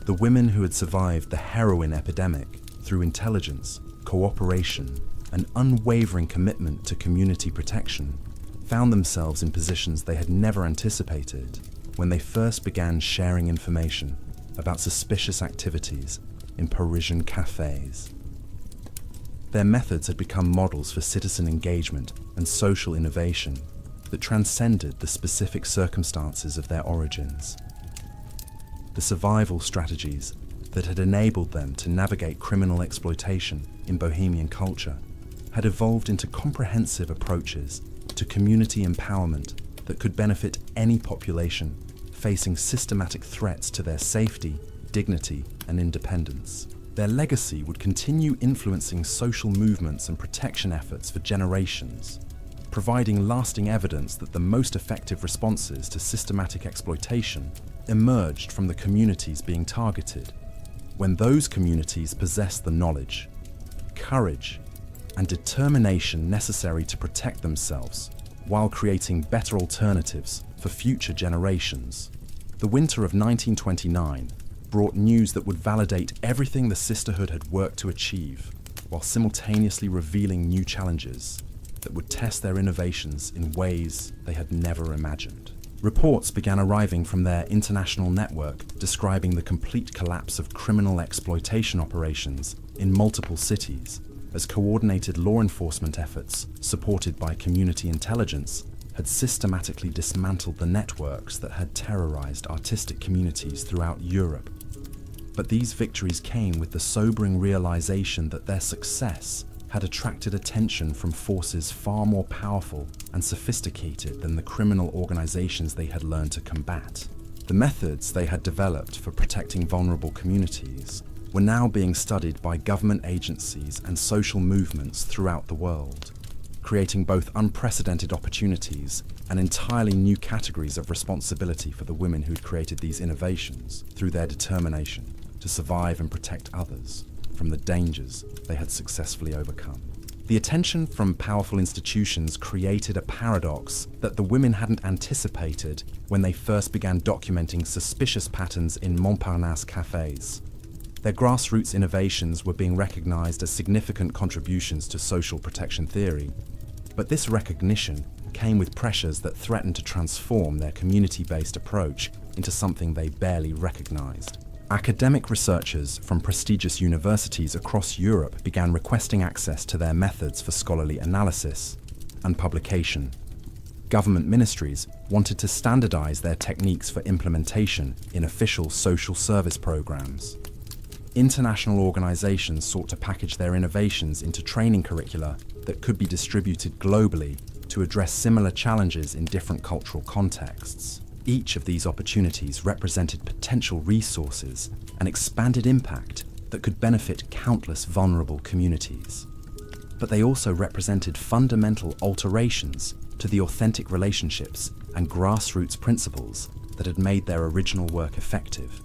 the women who had survived the heroin epidemic through intelligence cooperation, and unwavering commitment to community protection, found themselves in positions they had never anticipated when they first began sharing information about suspicious activities in Parisian cafes. Their methods had become models for citizen engagement and social innovation that transcended the specific circumstances of their origins. The survival strategies that had enabled them to navigate criminal exploitation in Bohemian culture had evolved into comprehensive approaches to community empowerment that could benefit any population facing systematic threats to their safety, dignity, and independence. Their legacy would continue influencing social movements and protection efforts for generations, providing lasting evidence that the most effective responses to systematic exploitation emerged from the communities being targeted, when those communities possessed the knowledge, courage, and determination necessary to protect themselves while creating better alternatives for future generations. The winter of 1929 brought news that would validate everything the sisterhood had worked to achieve, while simultaneously revealing new challenges that would test their innovations in ways they had never imagined. Reports began arriving from their international network describing the complete collapse of criminal exploitation operations in multiple cities, as coordinated law enforcement efforts, supported by community intelligence, had systematically dismantled the networks that had terrorized artistic communities throughout Europe. But these victories came with the sobering realization that their success had attracted attention from forces far more powerful and sophisticated than the criminal organizations they had learned to combat. The methods they had developed for protecting vulnerable communities were now being studied by government agencies and social movements throughout the world, creating both unprecedented opportunities and entirely new categories of responsibility for the women who'd created these innovations through their determination to survive and protect others from the dangers they had successfully overcome. The attention from powerful institutions created a paradox that the women hadn't anticipated when they first began documenting suspicious patterns in Montparnasse cafes. Their grassroots innovations were being recognized as significant contributions to social protection theory, but this recognition came with pressures that threatened to transform their community-based approach into something they barely recognized. Academic researchers from prestigious universities across Europe began requesting access to their methods for scholarly analysis and publication. Government ministries wanted to standardize their techniques for implementation in official social service programs. International organizations sought to package their innovations into training curricula that could be distributed globally to address similar challenges in different cultural contexts. Each of these opportunities represented potential resources and expanded impact that could benefit countless vulnerable communities. But they also represented fundamental alterations to the authentic relationships and grassroots principles that had made their original work effective.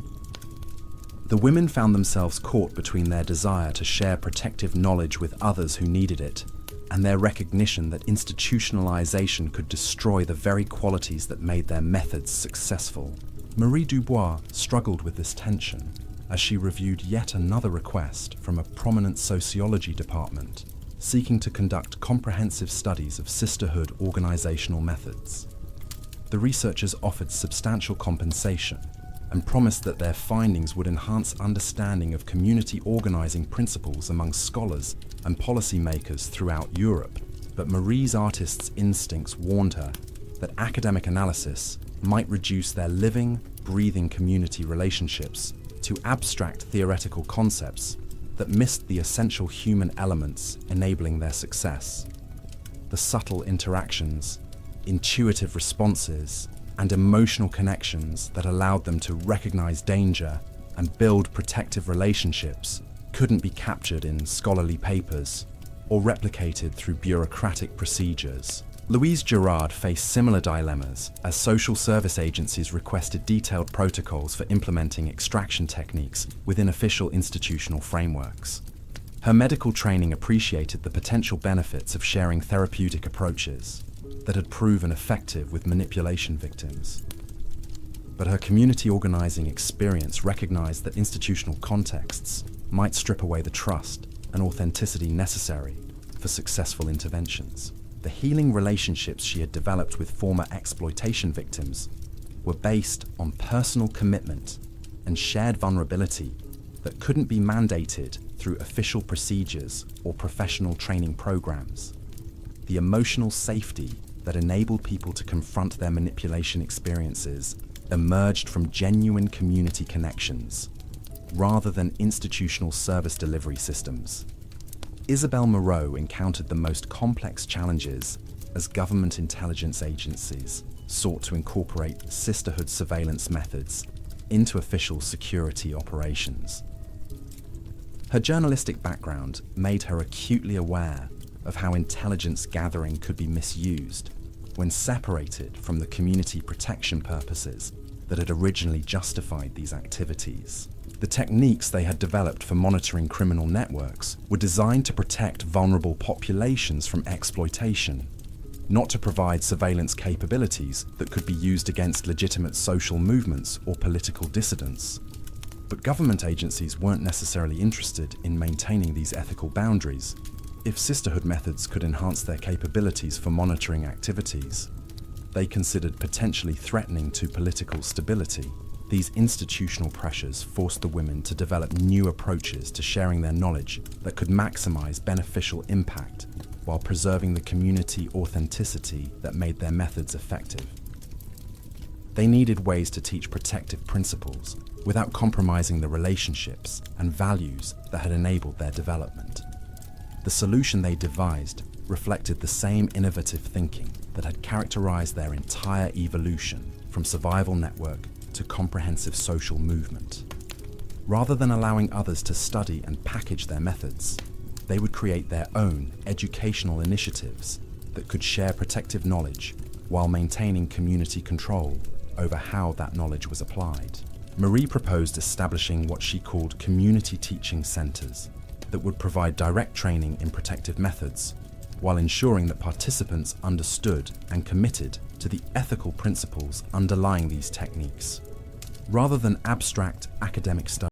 The women found themselves caught between their desire to share protective knowledge with others who needed it, and their recognition that institutionalization could destroy the very qualities that made their methods successful. Marie Dubois struggled with this tension as she reviewed yet another request from a prominent sociology department seeking to conduct comprehensive studies of sisterhood organizational methods. The researchers offered substantial compensation and promised that their findings would enhance understanding of community organizing principles among scholars and policymakers throughout Europe. But Marie's artist's instincts warned her that academic analysis might reduce their living, breathing community relationships to abstract theoretical concepts that missed the essential human elements enabling their success. The subtle interactions, intuitive responses, and emotional connections that allowed them to recognize danger and build protective relationships couldn't be captured in scholarly papers or replicated through bureaucratic procedures. Louise Girard faced similar dilemmas as social service agencies requested detailed protocols for implementing extraction techniques within official institutional frameworks. Her medical training appreciated the potential benefits of sharing therapeutic approaches that had proven effective with manipulation victims. But her community organizing experience recognized that institutional contexts might strip away the trust and authenticity necessary for successful interventions. The healing relationships she had developed with former exploitation victims were based on personal commitment and shared vulnerability that couldn't be mandated through official procedures or professional training programs. The emotional safety that enabled people to confront their manipulation experiences emerged from genuine community connections, rather than institutional service delivery systems. Isabel Moreau encountered the most complex challenges as government intelligence agencies sought to incorporate sisterhood surveillance methods into official security operations. Her journalistic background made her acutely aware of how intelligence gathering could be misused when separated from the community protection purposes that had originally justified these activities. The techniques they had developed for monitoring criminal networks were designed to protect vulnerable populations from exploitation, not to provide surveillance capabilities that could be used against legitimate social movements or political dissidents. But government agencies weren't necessarily interested in maintaining these ethical boundaries. If sisterhood methods could enhance their capabilities for monitoring activities they considered potentially threatening to political stability, these institutional pressures forced the women to develop new approaches to sharing their knowledge that could maximize beneficial impact while preserving the community authenticity that made their methods effective. They needed ways to teach protective principles without compromising the relationships and values that had enabled their development. The solution they devised reflected the same innovative thinking that had characterized their entire evolution from survival network to comprehensive social movement. Rather than allowing others to study and package their methods, they would create their own educational initiatives that could share protective knowledge while maintaining community control over how that knowledge was applied. Marie proposed establishing what she called community teaching centers that would provide direct training in protective methods while ensuring that participants understood and committed to the ethical principles underlying these techniques. Rather than abstract academic studies,